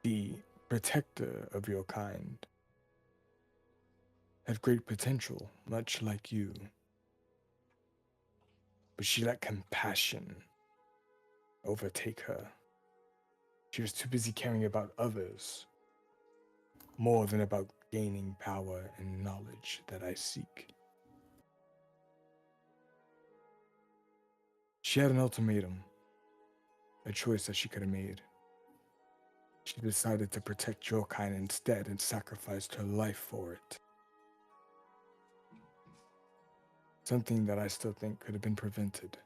the protector of your kind, had great potential, much like you. But she let compassion overtake her. She was too busy caring about others, more than about gaining power and knowledge that I seek. She had an ultimatum, a choice that she could have made. She decided to protect your kind instead and sacrificed her life for it. Something that I still think could have been prevented.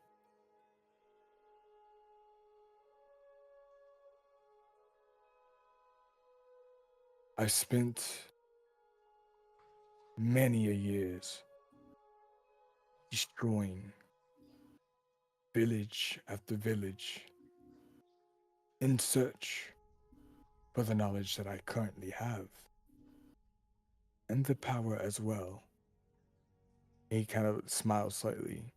I spent many a years destroying village after village in search for the knowledge that I currently have and the power as well. And he kind of smiles slightly,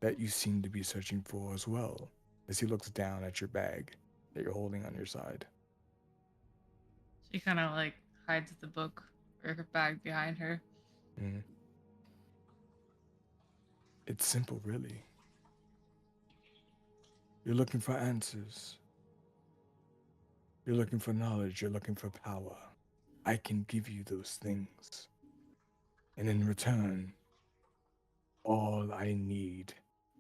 that you seem to be searching for as well, as he looks down at your bag that you're holding on your side. She kind of like hides the book or her bag behind her. Mm. It's simple, really. You're looking for answers. You're looking for knowledge. You're looking for power. I can give you those things. And in return, all I need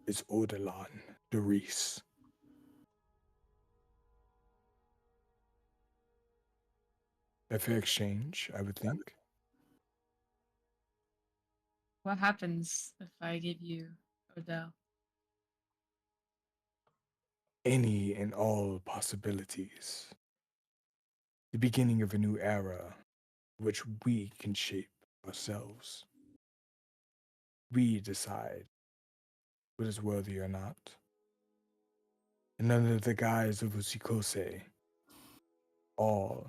is Ordelan, Doris. A fair exchange, I would think. What happens if I give you Odell? Any and all possibilities. The beginning of a new era, which we can shape ourselves. We decide what is worthy or not. And under the guise of Usikose, all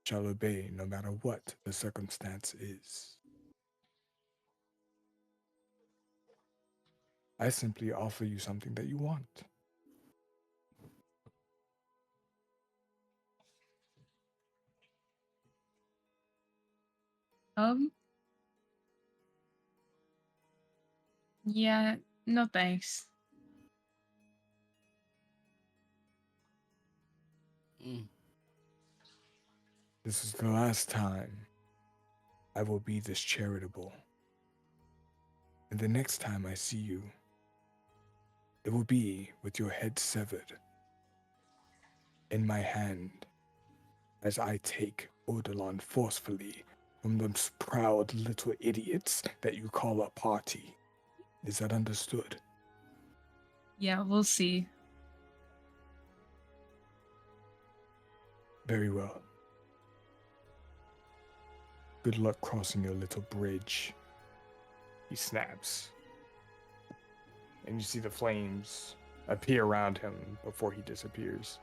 shall obey no matter what the circumstance is. I simply offer you something that you want. Yeah, no thanks. Mm. This is the last time I will be this charitable. And the next time I see you, it will be with your head severed in my hand as I take Odalon forcefully from those proud little idiots that you call a party. Is that understood? Yeah, we'll see. Very well. Good luck crossing your little bridge. He snaps. And you see the flames appear around him before he disappears.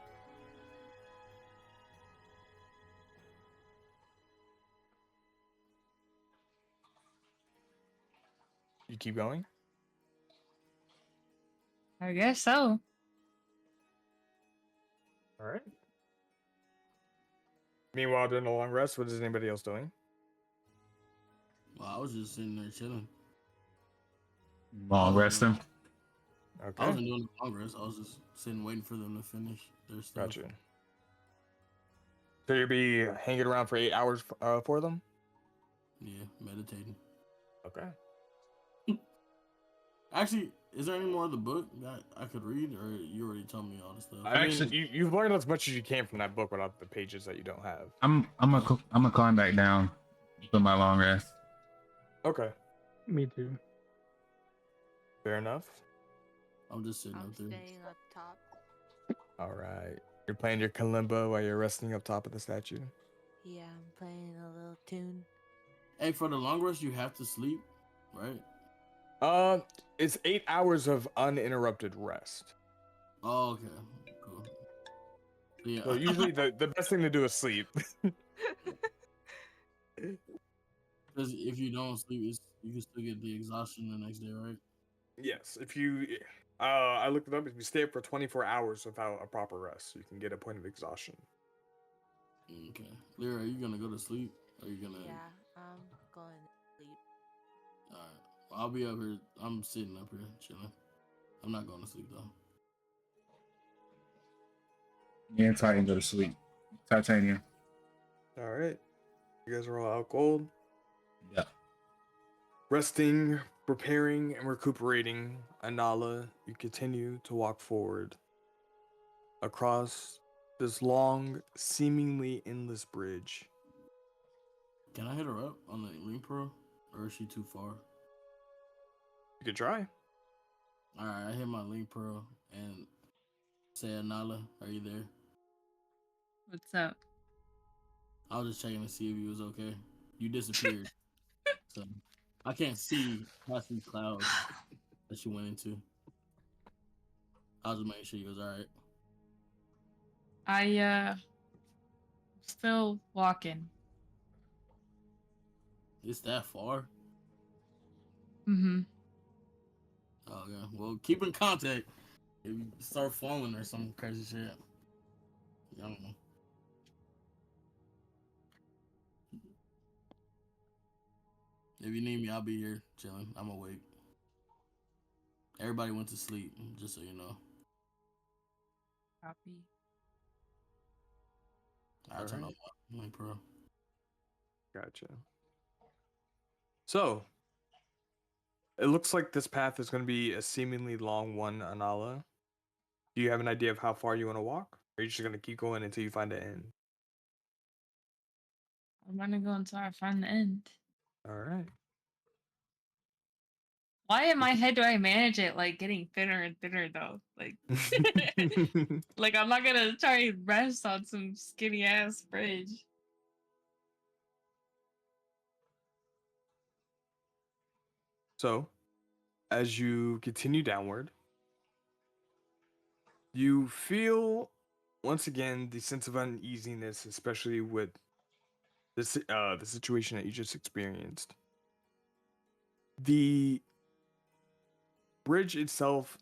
You keep going? I guess so. All right. Meanwhile, during the long rest, what is anybody else doing? Well, I was just sitting there chilling. Long resting. I Okay. wasn't doing the long rest. I was just sitting waiting for them to finish their stuff. Gotcha. So you'll be hanging around for 8 hours for them? Yeah, meditating. Okay. Actually, is there any more of the book that I could read, or you already told me all the stuff? I mean, Actually- you've learned as much as you can from that book without the pages that you don't have. I'm gonna climb back down for my long rest. Okay. Me too. Fair enough. I'm just sitting I'm up there. staying up top. All right. You're playing your kalimba while you're resting up top of the statue? Yeah, I'm playing a little tune. Hey, for the long rest, you have to sleep, right? It's 8 hours of uninterrupted rest. Oh, okay, cool. Yeah. So usually the best thing to do is sleep. Because if you don't sleep, you can still get the exhaustion the next day, right? Yes, if you I looked it up. If you stay up for 24 hours without a proper rest, you can get a point of exhaustion. Okay. Lyra, are you gonna go to sleep? Or are you gonna? Yeah, I'm going to sleep. All right. Well, I'll be up here. I'm sitting up here chilling. I'm not going to sleep though. Me and Titan go to sleep. Titanium. All right. You guys are all out cold. Yeah. Resting, preparing, and recuperating, Anala, you continue to walk forward across this long, seemingly endless bridge. Can I hit her up on the Link Pro, or is she too far? You could try. All right, I hit my Link Pro and say, Anala, are you there? What's up? I was just checking to see if you was okay. You disappeared, so I can't see past these clouds that you went into. I was just making sure you was all right. Still walking. It's that far? Mm-hmm. Oh yeah. Well, keep in contact. If you start falling or some crazy shit, I don't know. If you need me, I'll be here chilling. I'm awake. Everybody went to sleep, just so you know. Copy. I'll turn off Alright. my Link Pro. Gotcha. So, it looks like this path is going to be a seemingly long one, Anala. Do you have an idea of how far you want to walk? Or are you just going to keep going until you find the end? I'm gonna go until I find the end. All right. Why in my head do I manage it like getting thinner and thinner though? Like, like I'm not gonna try and rest on some skinny ass bridge. So, as you continue downward, you feel once again the sense of uneasiness, especially with this the situation that you just experienced. The bridge itself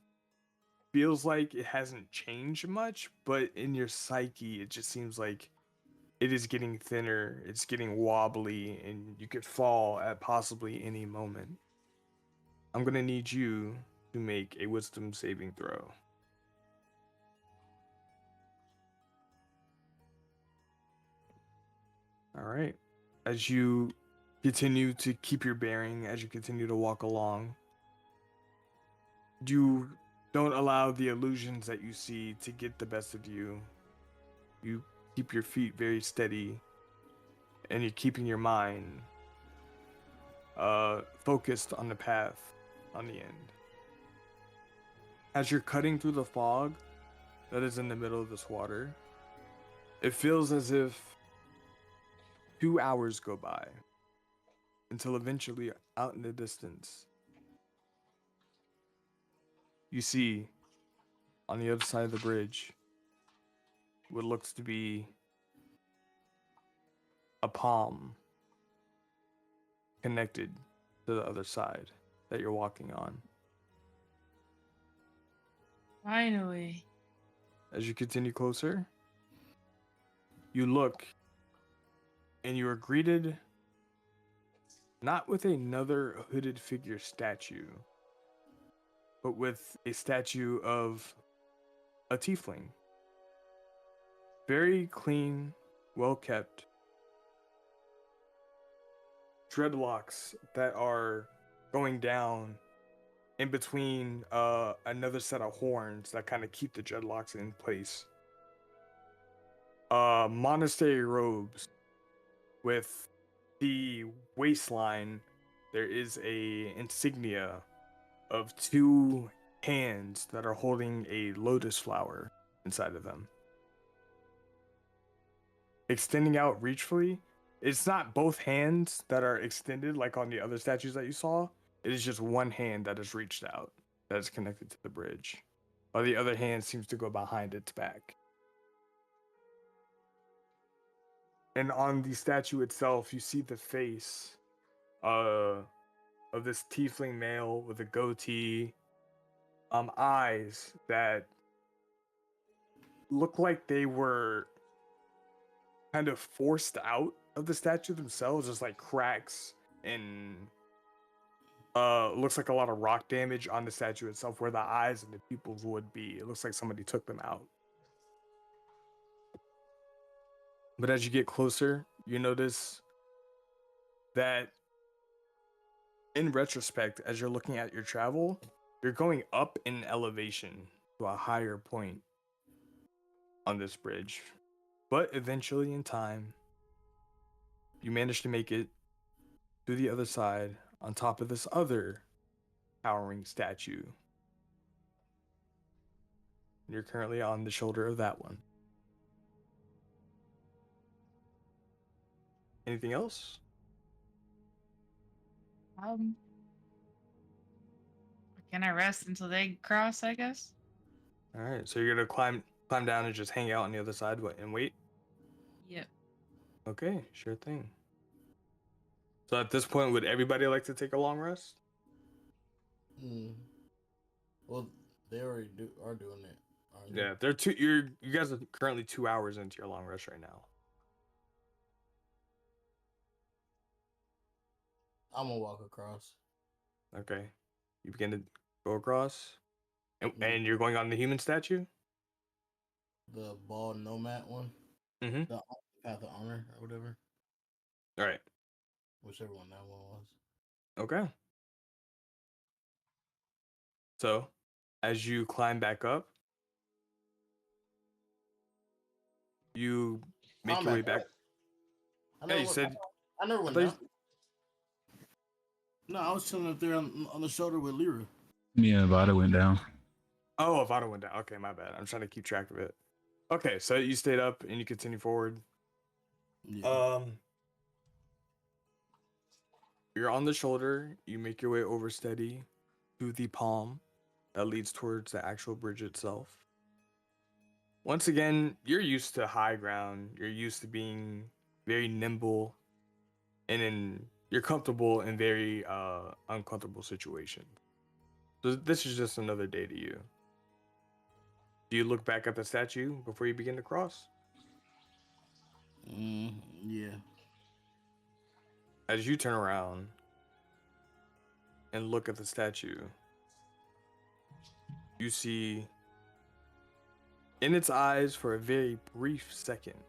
feels like it hasn't changed much, but in your psyche, it just seems like it is getting thinner, it's getting wobbly, and you could fall at possibly any moment. I'm gonna need you to make a wisdom saving throw. All right. As you continue to keep your bearing, as you continue to walk along, you don't allow the illusions that you see to get the best of you. You keep your feet very steady, and you're keeping your mind focused on the path on the end. As you're cutting through the fog that is in the middle of this water, it feels as if 2 hours go by until eventually, out in the distance, you see on the other side of the bridge what looks to be a palm connected to the other side that you're walking on. Finally. As you continue closer, you look and you are greeted not with another hooded figure statue, but with a statue of a tiefling. Very clean, well kept. Dreadlocks that are going down in between another set of horns that kind of keep the dreadlocks in place. Monastery robes with the waistline. There is a insignia of 2 hands that are holding a lotus flower inside of them. Extending out reachfully, it's not both hands that are extended like on the other statues that you saw. It is just one hand that is reached out, that is connected to the bridge, while the other hand seems to go behind its back. And on the statue itself, you see the face of this tiefling male with a goatee, eyes that look like they were kind of forced out of the statue themselves, just like cracks and looks like a lot of rock damage on the statue itself where the eyes and the pupils would be. It looks like somebody took them out. But as you get closer, you notice that in retrospect, as you're looking at your travel, you're going up in elevation to a higher point on this bridge. But eventually in time, you manage to make it to the other side on top of this other towering statue. You're currently on the shoulder of that one. Anything else? Can I rest until they cross, I guess? All right, so you're gonna climb down and just hang out on the other side and wait? Yep. Okay, sure thing. So at this point, would everybody like to take a long rest? Well, they already are doing it. Aren't they? Yeah, you guys are currently 2 hours into your long rest right now. I'm gonna walk across. Okay. You begin to go across. And you're going on the human statue? The bald nomad one. Mm-hmm. The Path of Honor or whatever. All right. Whichever one that one was. Okay. So, as you climb back up, you make your way back. Yeah, you said. I never went down. No, I was chilling up there on the shoulder with Lyra. Me and Avada went down. Oh, Avada went down. Okay, my bad. I'm trying to keep track of it. Okay, so you stayed up and you continue forward. Yeah. You're on the shoulder. You make your way over steady to the palm that leads towards the actual bridge itself. Once again, you're used to high ground. You're used to being very nimble, and you're comfortable in very uncomfortable situations. So this is just another day to you. Do you look back at the statue before you begin to cross? Yeah. As you turn around and look at the statue, you see in its eyes for a very brief second,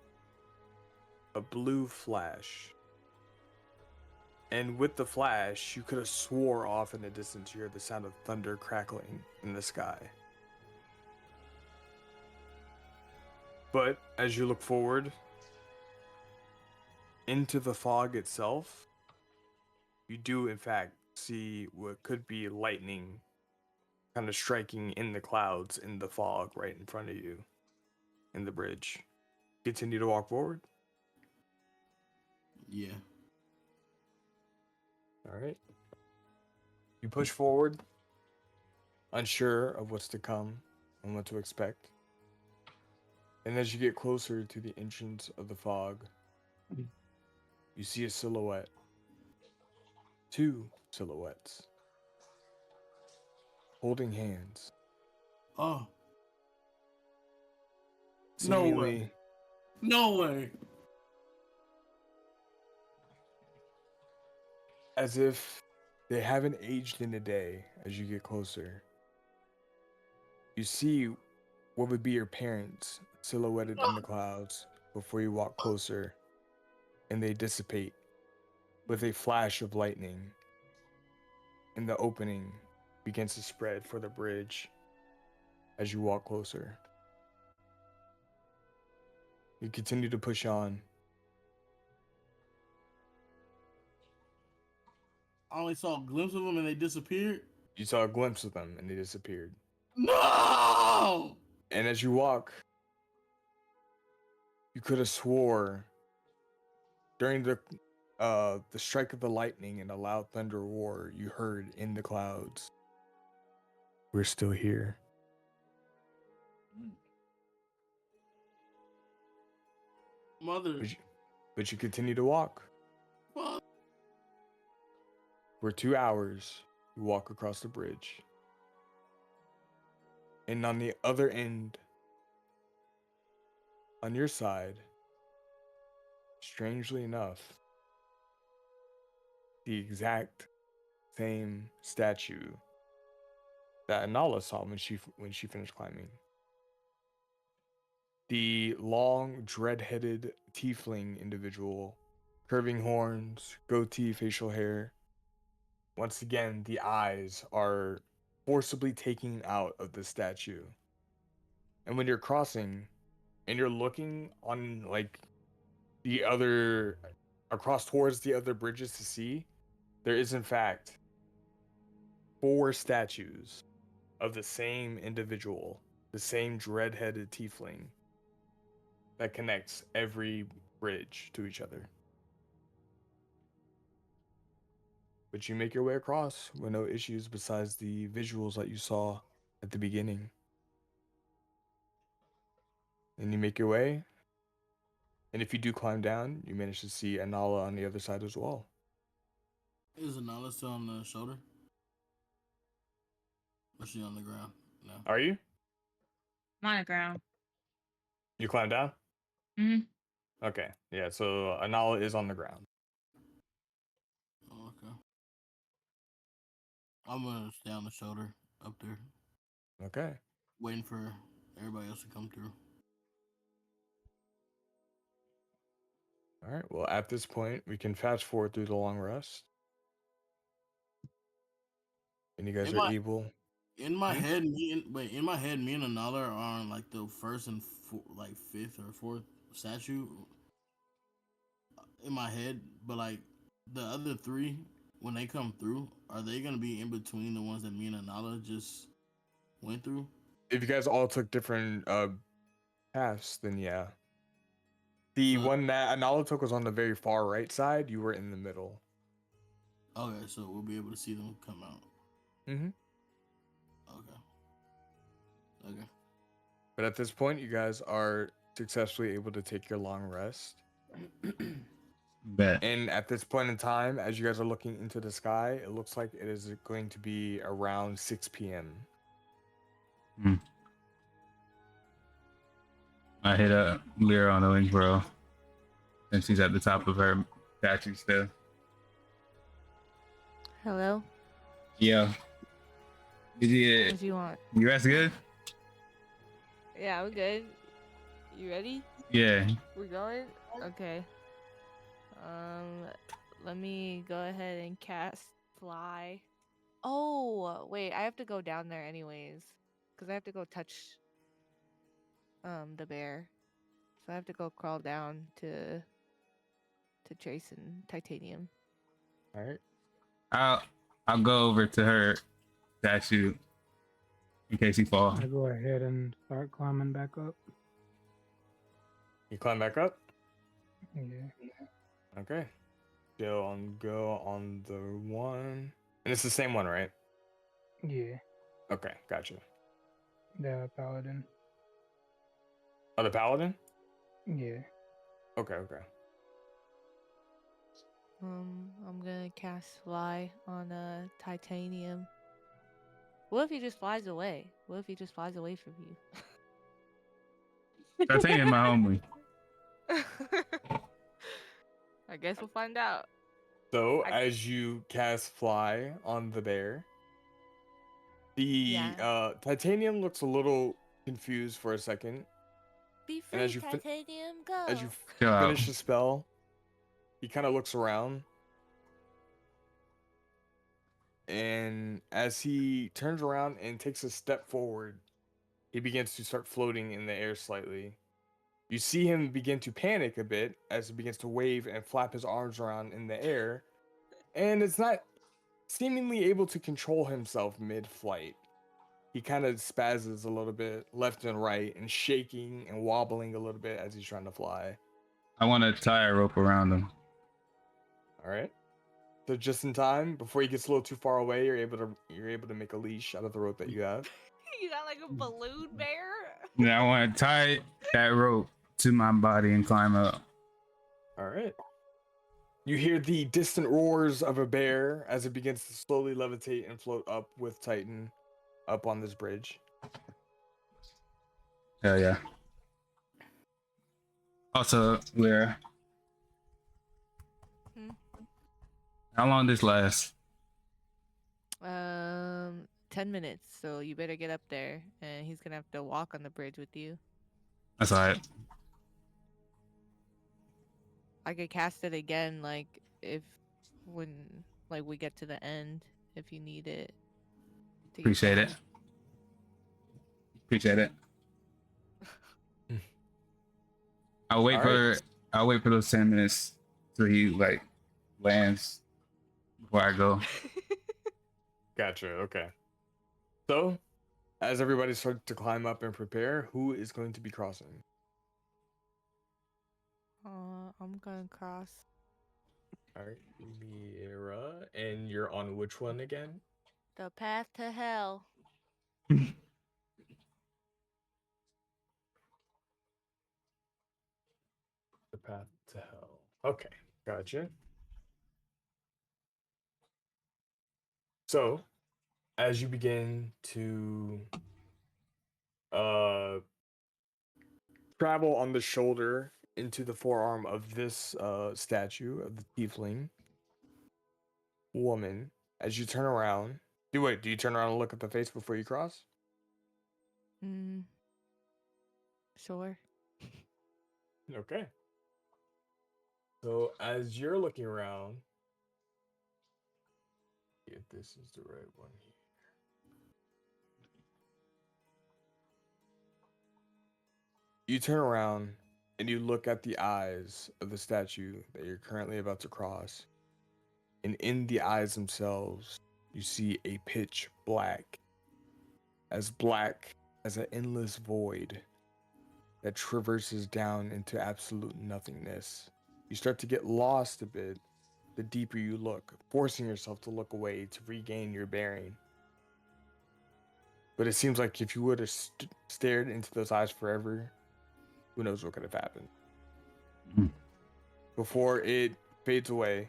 a blue flash. And with the flash, you could have swore off in the distance you heard the sound of thunder crackling in the sky. But as you look forward into the fog itself, you do in fact see what could be lightning kind of striking in the clouds in the fog right in front of you in the bridge. Continue to walk forward. Yeah. All right. You push forward, unsure of what's to come and what to expect. And as you get closer to the entrance of the fog, you see a silhouette. 2 silhouettes. Holding hands. Oh, no way. Seemingly No way. as if they haven't aged in a day as you get closer. You see what would be your parents silhouetted in the clouds before you walk closer, and they dissipate with a flash of lightning, and the opening begins to spread for the bridge as you walk closer. You continue to push on. I only saw a glimpse of them and they disappeared. You saw a glimpse of them and they disappeared. No! And as you walk, you could have swore during the strike of the lightning and a loud thunder roar you heard in the clouds. We're still here. Mother. But you continue to walk. Fuck. For 2 hours, you walk across the bridge. And on the other end, on your side, strangely enough, the exact same statue that Anala saw when she finished climbing. The long, dread-headed tiefling individual, curving horns, goatee, facial hair. Once again, the eyes are forcibly taken out of the statue. And when you're crossing and you're looking on like the other across towards the other bridges to see, there is in fact 4 statues of the same individual, the same dread-headed tiefling that connects every bridge to each other. But you make your way across with no issues besides the visuals that you saw at the beginning. And you make your way. And if you do climb down, you manage to see Anala on the other side as well. Is Anala still on the shoulder? Or is she on the ground? No. Are you? I'm on the ground. You climb down? Mm-hmm. Okay. Yeah, so Anala is on the ground. Oh, okay. I'm gonna stay on the shoulder up there, Okay. waiting for everybody else to come through. All right. Well, at this point, we can fast forward through the long rest. And you guys Am are I- able. In my head, me and Anala are on like the first and like 5th or 4th statue in my head, but like the other 3, when they come through, are they gonna be in between the ones that me and Anala just went through? If you guys all took different paths, then yeah. The one that Anala took was on the very far right side. You were in the middle. Okay, so we'll be able to see them come out. Mm-hmm. Okay. But at this point, you guys are successfully able to take your long rest. Bet. And at this point in time, as you guys are looking into the sky, it looks like it is going to be around 6 p.m. I hit up Lyra on the link, bro. And she's at the top of her statue still. Hello? Yeah. Did What do you want? you rest good? Yeah, I'm good. You ready? Yeah. We're going? Okay. Let me go ahead and cast fly. Oh, wait, I have to go down there anyways, because I have to go touch the bear. So I have to go crawl down to Jason Titanium. All right. I'll go over to her statue in case he fall. I go ahead and start climbing back up. You climb back up. Yeah. Okay. Go on the one, and it's the same one, right? Yeah. Okay, gotcha. The paladin. Oh, the paladin. Yeah. Okay, okay. I'm gonna cast fly on Titanium. What if he just flies away? What if he just flies away from you? Titanium, my homie. I guess we'll find out. So I- as you cast fly on the bear, the titanium looks a little confused for a second. Be And free, as you Titanium, go. As you Chill out. finish the spell, he kind of looks around, and as he turns around and takes a step forward, he begins to start floating in the air slightly. You see him begin to panic a bit as he begins to wave and flap his arms around in the air, and it's not seemingly able to control himself mid-flight. He kind of spazzes a little bit left and right and shaking and wobbling a little bit as he's trying to fly. I want to tie a rope around him. All right. So just in time, before he gets a little too far away, you're able to make a leash out of the rope that you have. You got like a balloon bear? Yeah, I want to tie that rope to my body and climb up. All right. You hear the distant roars of a bear as it begins to slowly levitate and float up with Titan up on this bridge. Hell yeah. Also, Lyra. How long this lasts? 10 minutes. So you better get up there, and he's gonna have to walk on the bridge with you. That's alright. I could cast it again, like when we get to the end, if you need it. to get Appreciate down. it. Appreciate it. I'll wait for those 10 minutes till he like lands before I go. Gotcha. Okay. So, as everybody starts to climb up and prepare, who is going to be crossing? I'm gonna cross All right, Mira, and you're on which one again? the path to hell. The path to hell. Okay, gotcha. So, as you begin to travel on the shoulder into the forearm of this statue of the tiefling woman, as you turn around, do you turn around and look at the face before you cross? Sure. Okay. So as you're looking around, if this is the right one here. You turn around and you look at the eyes of the statue that you're currently about to cross. And in the eyes themselves, you see a pitch black as an endless void that traverses down into absolute nothingness. You start to get lost a bit the deeper you look, forcing yourself to look away to regain your bearing. But it seems like if you would have stared into those eyes forever, who knows what could have happened. Before it fades away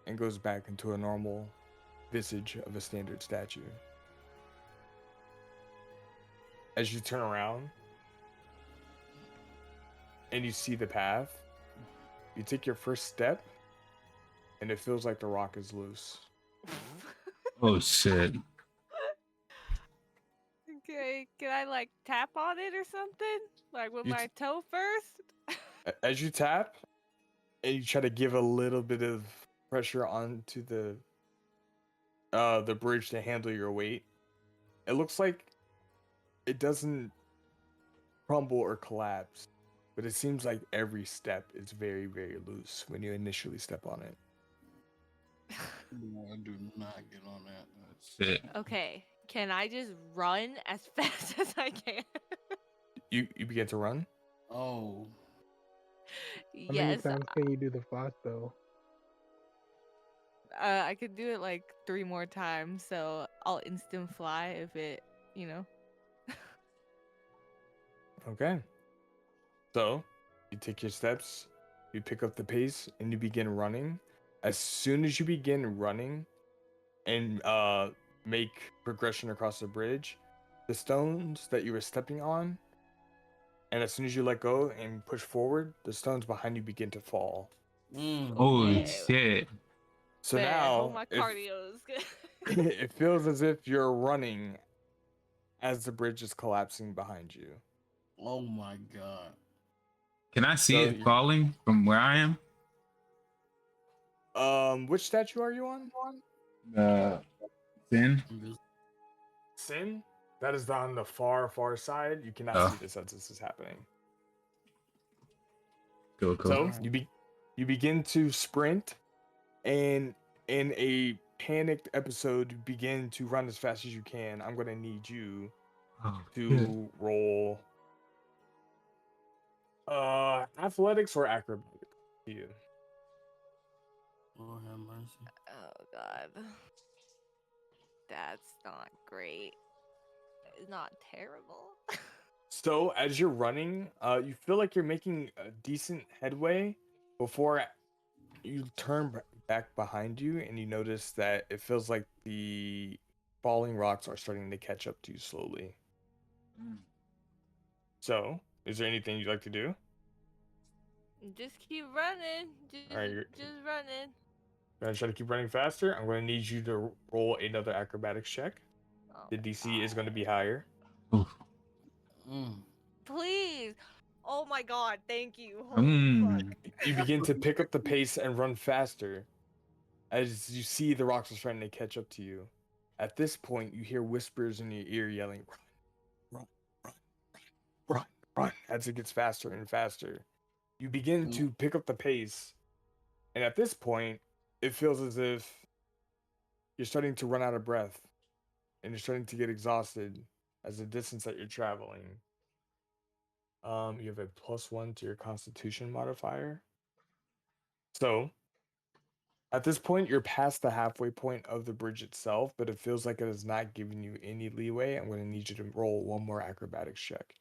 and goes back into a normal visage of a standard statue. As you turn around and you see the path, you take your first step and it feels like the rock is loose. Oh shit. Okay, can I like tap on it or something? Like with You my toe first? As you tap, and you try to give a little bit of pressure onto the bridge to handle your weight. It looks like it doesn't crumble or collapse, but it seems like every step is very, very loose when you initially step on it. No, I do not get on that. Shit. Okay, can I just run as fast as I can? You begin to run. Oh, How many Yes, times can you do the floss though? I could do it like 3 more times, so I'll instant fly if it, you know. Okay. So you take your steps, you pick up the pace, and you begin running. As soon as you begin running and make progression across the bridge, the stones that you were stepping on, and as soon as you let go and push forward, the stones behind you begin to fall. Holy Okay. shit. So Man, hope now my if, cardio is good. it feels as if you're running as the bridge is collapsing behind you. oh my god. Can I see So it falling from where I am? which statue are you on? Sin? Sin? That is on the far, far side. You cannot Oh. see this as this is happening. Cool. So you begin to sprint, and in a panicked episode, you begin to run as fast as you can. I'm gonna need you Oh, to shit. roll athletics or acrobatics to you. Lord have mercy. Oh god. That's not great. It's not terrible. So as you're running, you feel like you're making a decent headway before you turn back behind you, and you notice that it feels like the falling rocks are starting to catch up to you slowly. So, is there anything you'd like to do? Just keep running. Just, All right, you're just running. gonna try to keep running faster. I'm gonna need you to roll another acrobatics check. Oh The my DC is God. going to be higher. Oof. Please. Oh my god, thank you. Holy Mm. fuck. You begin to pick up the pace and run faster as you see the rocks are starting to catch up to you. At this point, you hear whispers in your ear yelling, run, run, run, run, run, as it gets faster and faster. You begin to pick up the pace, and at this point, it feels as if you're starting to run out of breath and you're starting to get exhausted as the distance that you're traveling. You have a +1 to your Constitution modifier. So, at this point, you're past the halfway point of the bridge itself, but it feels like it is not giving you any leeway. I'm going to need you to roll one more acrobatics check.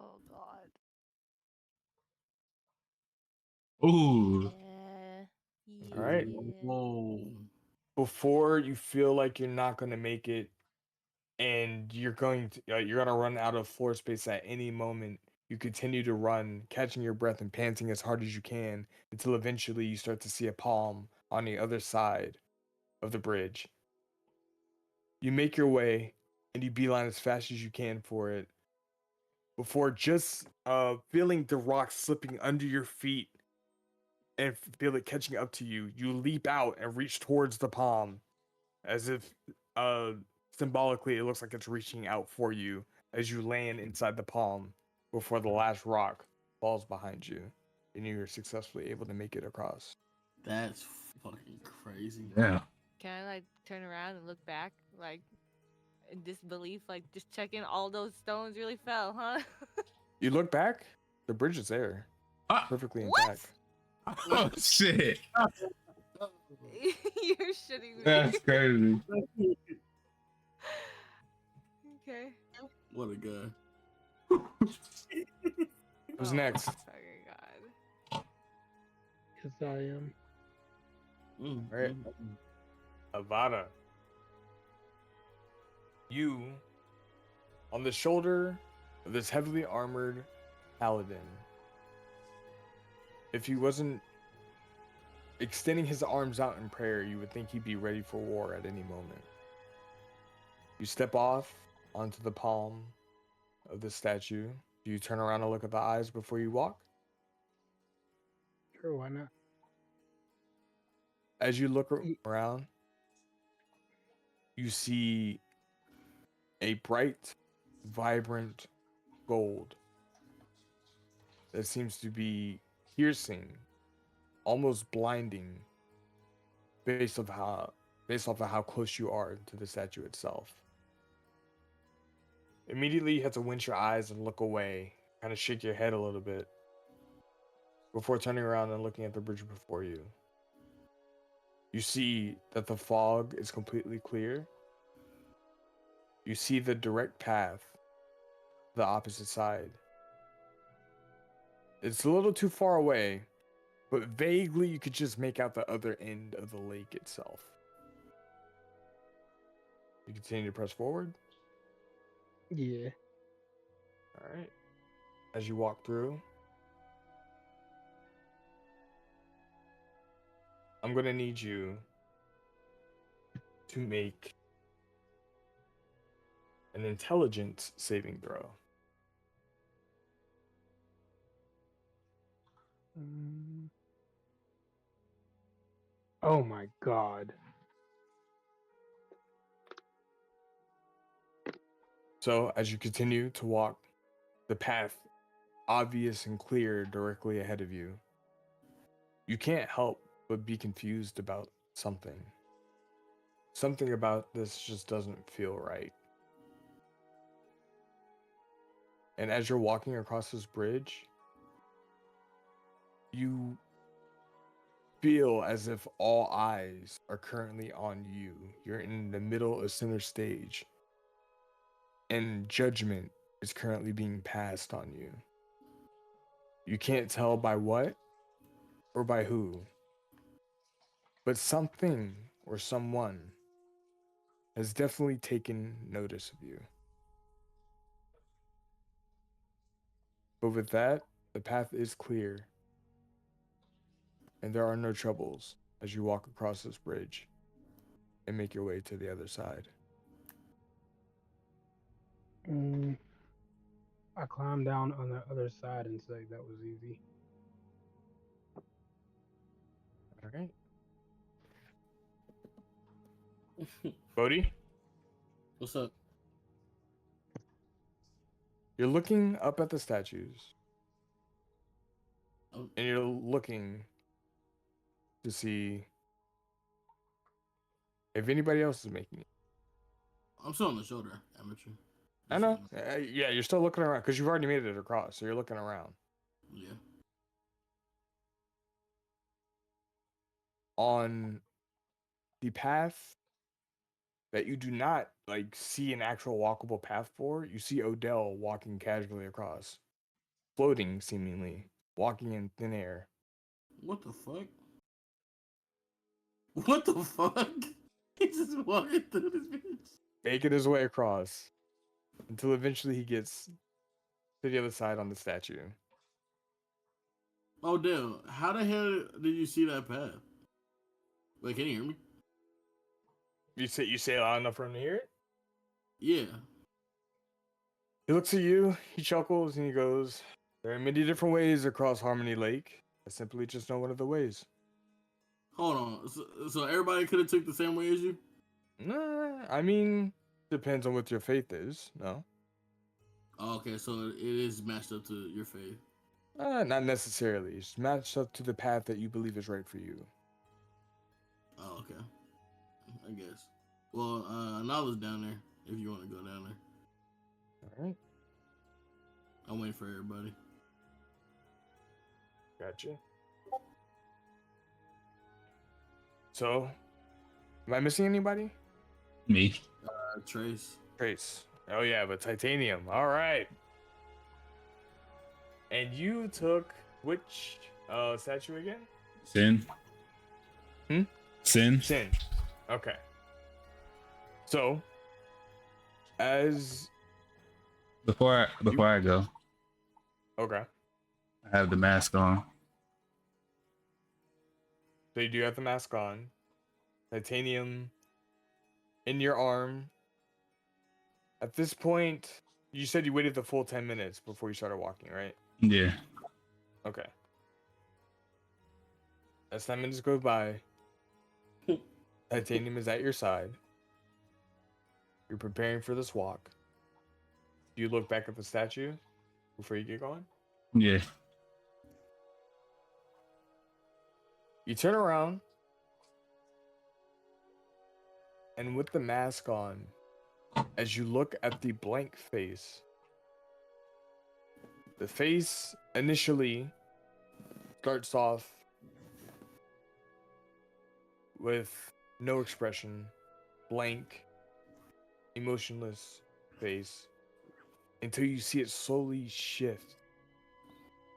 Oh god. Ooh. Yeah. All right. Whoa. Before you feel like you're not going to make it, and you're going to run out of floor space at any moment, you continue to run, catching your breath and panting as hard as you can until eventually you start to see a palm on the other side of the bridge. You make your way and you beeline as fast as you can for it before just feeling the rock slipping under your feet and feel it catching up to you. You leap out and reach towards the palm as if symbolically it looks like it's reaching out for you as you land inside the palm before the last rock falls behind you and you're successfully able to make it across. That's fucking crazy. Yeah. Can I like turn around and look back like in disbelief, like just checking all those stones really fell, huh? You look back, the bridge is there, Ah. perfectly What? intact. Oh shit. You're shitting me. That's crazy. Okay. What a guy. Who's Oh my next? fucking god. Yes, I am. Right. Avada. You, on the shoulder of this heavily armored paladin, if he wasn't extending his arms out in prayer, you would think he'd be ready for war at any moment. You step off onto the palm of the statue. Do you turn around and look at the eyes before you walk? Sure, why not? As you look around, you see a bright, vibrant gold that seems to be piercing, almost blinding, based off of how close you are to the statue itself. Immediately, you have to winch your eyes and look away, kind of shake your head a little bit, before turning around and looking at the bridge before you. You see that the fog is completely clear. You see the direct path, the opposite side. It's a little too far away, but vaguely you could just make out the other end of the lake itself. You continue to press forward. Yeah. All right. As you walk through, I'm going to need you to make an intelligence saving throw. Oh my god. So, as you continue to walk the path obvious and clear directly ahead of you, you can't help but be confused about something. Something about this just doesn't feel right. And as you're walking across this bridge, you feel as if all eyes are currently on you. You're in the middle of center stage, and judgment is currently being passed on you. You can't tell by what or by who, but something or someone has definitely taken notice of you. But with that, the path is clear, and there are no troubles as you walk across this bridge and make your way to the other side. I climbed down on the other side and say that was easy. All right. Bodhi, What's up? you're looking up at the statues, Oh, and you're looking to see if anybody else is making it. I'm still on the shoulder, amateur. I know. Yeah, you're still looking around because you've already made it across, so you're looking around. Yeah. On the path that you do not like see an actual walkable path for, you see Odell walking casually across, floating seemingly, walking in thin air. What the fuck? What the fuck? He's just walking through this bitch. Making his way across until eventually he gets to the other side on the statue. Oh damn! How the hell did you see that path? Wait, can you hear me? You say it loud enough for him to hear it? Yeah. He looks at you, he chuckles, and he goes, "There are many different ways across Harmony Lake. I simply just know one of the ways." Hold on. So everybody could have took the same way as you? Nah, I mean, depends on what your faith is, no? Oh, okay, so it is matched up to your faith. Not necessarily. It's matched up to the path that you believe is right for you. Oh, okay. I guess. Well, Nala's down there. If you want to go down there, All right, I'm waiting for everybody. gotcha. So, am I missing anybody? Me. Trace. Trace. Oh yeah, but titanium. All right. And you took which statue again? Sin. Hmm? Sin. Sin. Okay. So, as Before I go, okay, I have the mask on. so you do have the mask on, titanium in your arm. At this point, you said you waited the full 10 minutes before you started walking, right? Yeah. Okay. As 10 minutes go by, Titanium is at your side. You're preparing for this walk. Do you look back at the statue before you get going? Yeah. You turn around, and with the mask on, as you look at the blank face, the face initially starts off with no expression, blank, emotionless face, until you see it slowly shift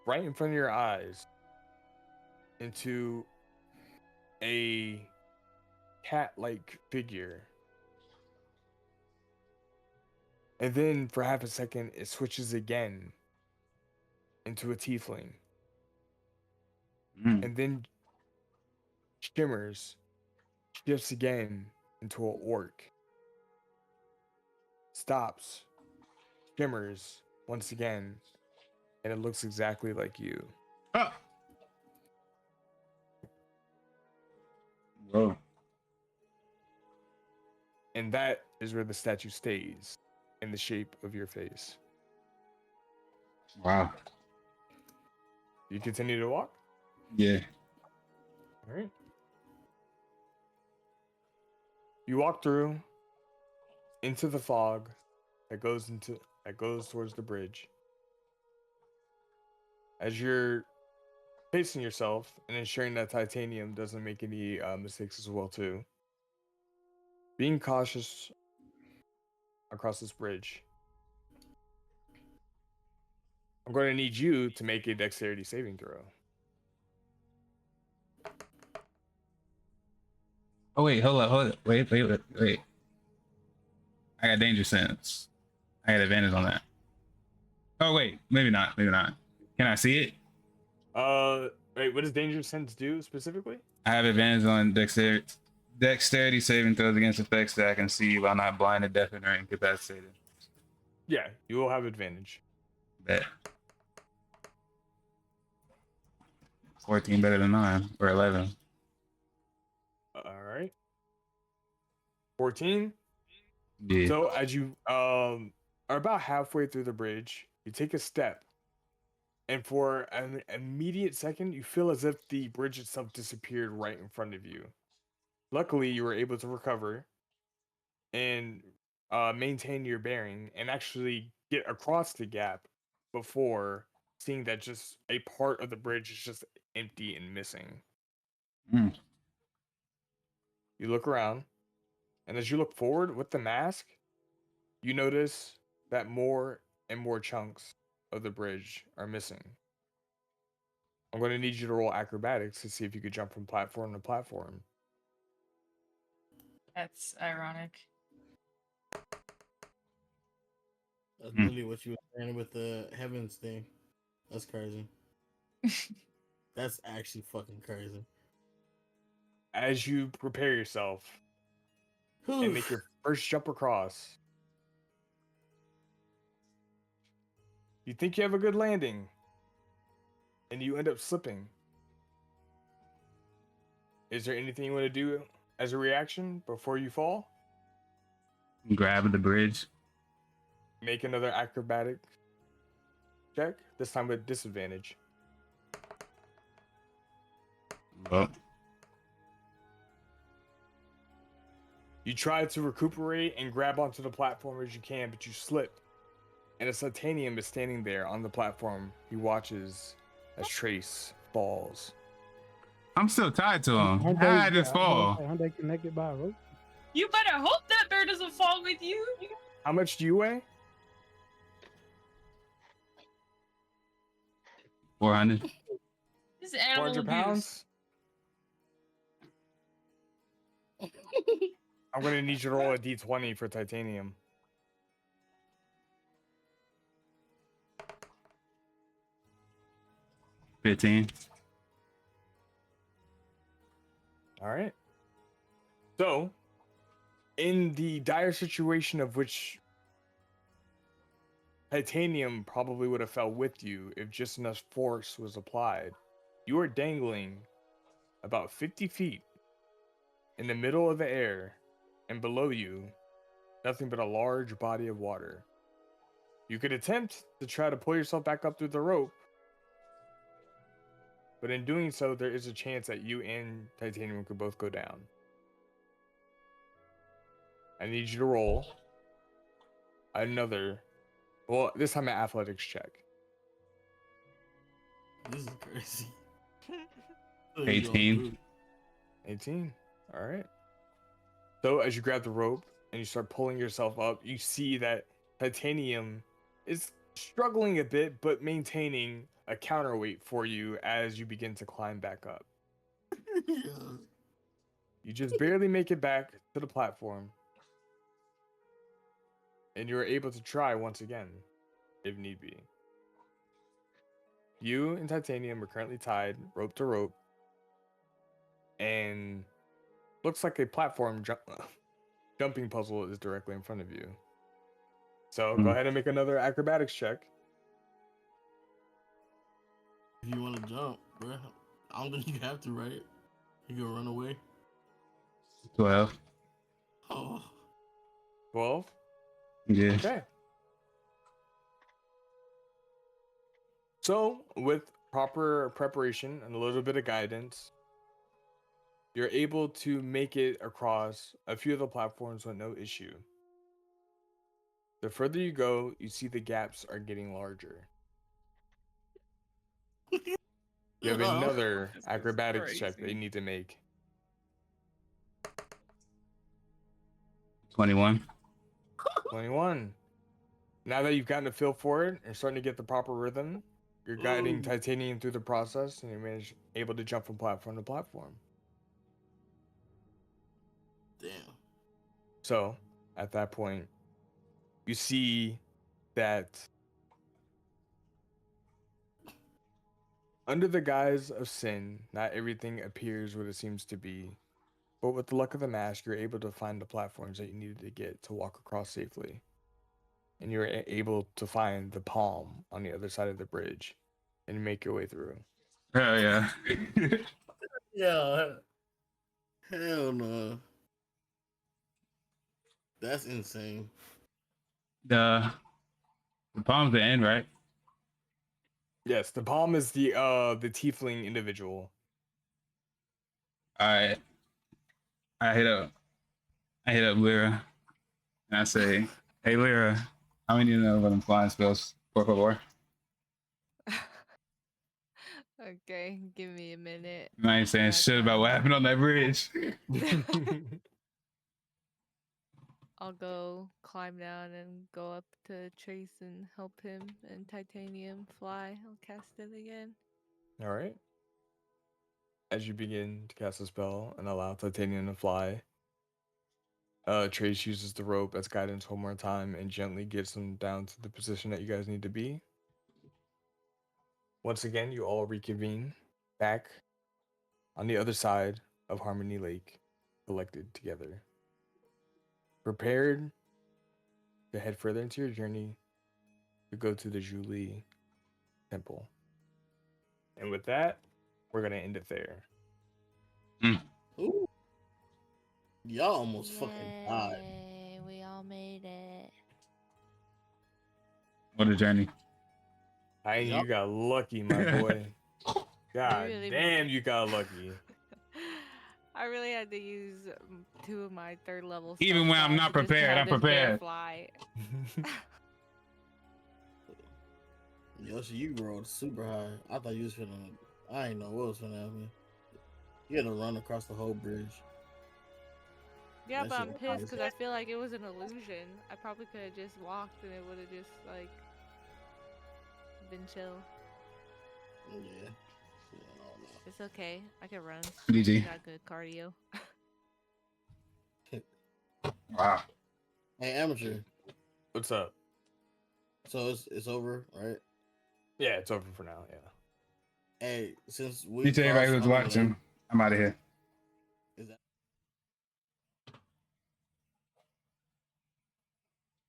right in front of your eyes into a cat-like figure. And then for half a second, it switches again into a tiefling. Mm. And then shimmers, shifts again into an orc. Stops, shimmers once again, and it looks exactly like you. Ah. Whoa. And that is where the statue stays, in the shape of your face. Wow. You continue to walk? Yeah. All right. You walk through into the fog that goes towards the bridge. As you're pacing yourself and ensuring that Titanium doesn't make any mistakes as well too. Being cautious across this bridge. I'm going to need you to make a dexterity saving throw. Oh wait, hold up. Wait. I got danger sense. I got advantage on that. Oh wait, maybe not. Can I see it? Wait, what does danger sense do specifically? I have advantage on dexterity saving throws against effects that I can see while not blinded, deafened, or incapacitated. Yeah, you will have advantage. Bet. 14 better than 9 or 11. All right. 14. Yeah. So as you are about halfway through the bridge, you take a step, and for an immediate second, you feel as if the bridge itself disappeared right in front of you. Luckily, you were able to recover and maintain your bearing and actually get across the gap before seeing that just a part of the bridge is just empty and missing. Mm. You look around, and as you look forward with the mask, you notice that more and more chunks of the bridge are missing. I'm going to need you to roll acrobatics to see if you could jump from platform to platform. That's ironic. That's literally what you were saying with the heavens thing. That's crazy. That's actually fucking crazy. As you prepare yourself and make your first jump across, you think you have a good landing, and you end up slipping. Is there anything you want to do as a reaction before you fall? Grab the bridge. Make another acrobatic check, this time with disadvantage. Well, You try to recuperate and grab onto the platform as you can, but you slip. And as Titanium is standing there on the platform, he watches as Trace falls. I'm still tied to him. Aren't How they- did I just fall? Aren't they connected by a rope? You better hope that bear doesn't fall with you. How much do you weigh? 400. This is animal 400 abuse. pounds? I'm going to need you to roll a d20 for Titanium. $15. All right. So, in the dire situation of which Titanium probably would have fell with you if just enough force was applied, you are dangling about 50 feet in the middle of the air, and below you, nothing but a large body of water. You could attempt to try to pull yourself back up through the rope, but in doing so, there is a chance that you and Titanium could both go down. I need you to roll another, well, this time an athletics check. This is crazy. 18. 18. All right. So as you grab the rope and you start pulling yourself up, you see that Titanium is struggling a bit, but maintaining a counterweight for you as you begin to climb back up. You just barely make it back to the platform, and you are able to try once again, if need be. You and Titanium are currently tied rope to rope, and looks like a platform jumping puzzle is directly in front of you. So go ahead and make another acrobatics check. If you want to jump, bro, I don't think you have to, right? You can run away. 12. Oh, 12. Yeah. Okay. So, with proper preparation and a little bit of guidance, you're able to make it across a few of the platforms with no issue. The further you go, you see the gaps are getting larger. You have another This is acrobatics check that you crazy. need to make. 21. 21. Now that you've gotten a feel for it and starting to get the proper rhythm, you're guiding Ooh. Titanium through the process, and you're able to jump from platform to platform. damn. So, at that point, you see that under the guise of sin, not everything appears what it seems to be. But with the luck of the mask, you're able to find the platforms that you needed to get to walk across safely. And you're able to find the palm on the other side of the bridge and make your way through. Hell yeah. Yeah. Hell no. That's insane. the palm's the end, right? Yes, the palm is the tiefling individual. I hit up Lyra and I say, "Hey Lyra, how many do you know about them flying spells? Por favor." Okay, give me a minute. And I ain't saying Yeah, shit about what happened on that bridge. I'll go climb down and go up to Trace and help him and Titanium fly. I'll cast it again. All right. As you begin to cast a spell and allow Titanium to fly, Trace uses the rope as guidance one more time and gently gets him down to the position that you guys need to be. Once again, you all reconvene back on the other side of Harmony Lake, collected together. Prepared to head further into your journey to go to the Julie Temple. And with that, we're going to end it there. Ooh. Y'all almost fucking died. Yay, we all made it. What a journey. You got lucky, my boy. God really- damn, you got lucky. I really had to use 2 of my 3rd level. Even when I'm not prepared, I'm prepared. Fly. Yoshi, you rolled super high. I thought you was finna. I ain't know what was finna happen. You had to run across the whole bridge. Yeah, That but shit I'm was pissed nice. because I feel like it was an illusion. I probably could have just walked and it would have just like been chill. Yeah. Yeah, I don't know. It's okay. I can run. GG. Got good cardio. Wow. Hey, amateur. What's up? So it's over, right? Yeah, it's over for now. Yeah. Hey, since we You tell everybody who's crossed Harmony watching, I'm out of here.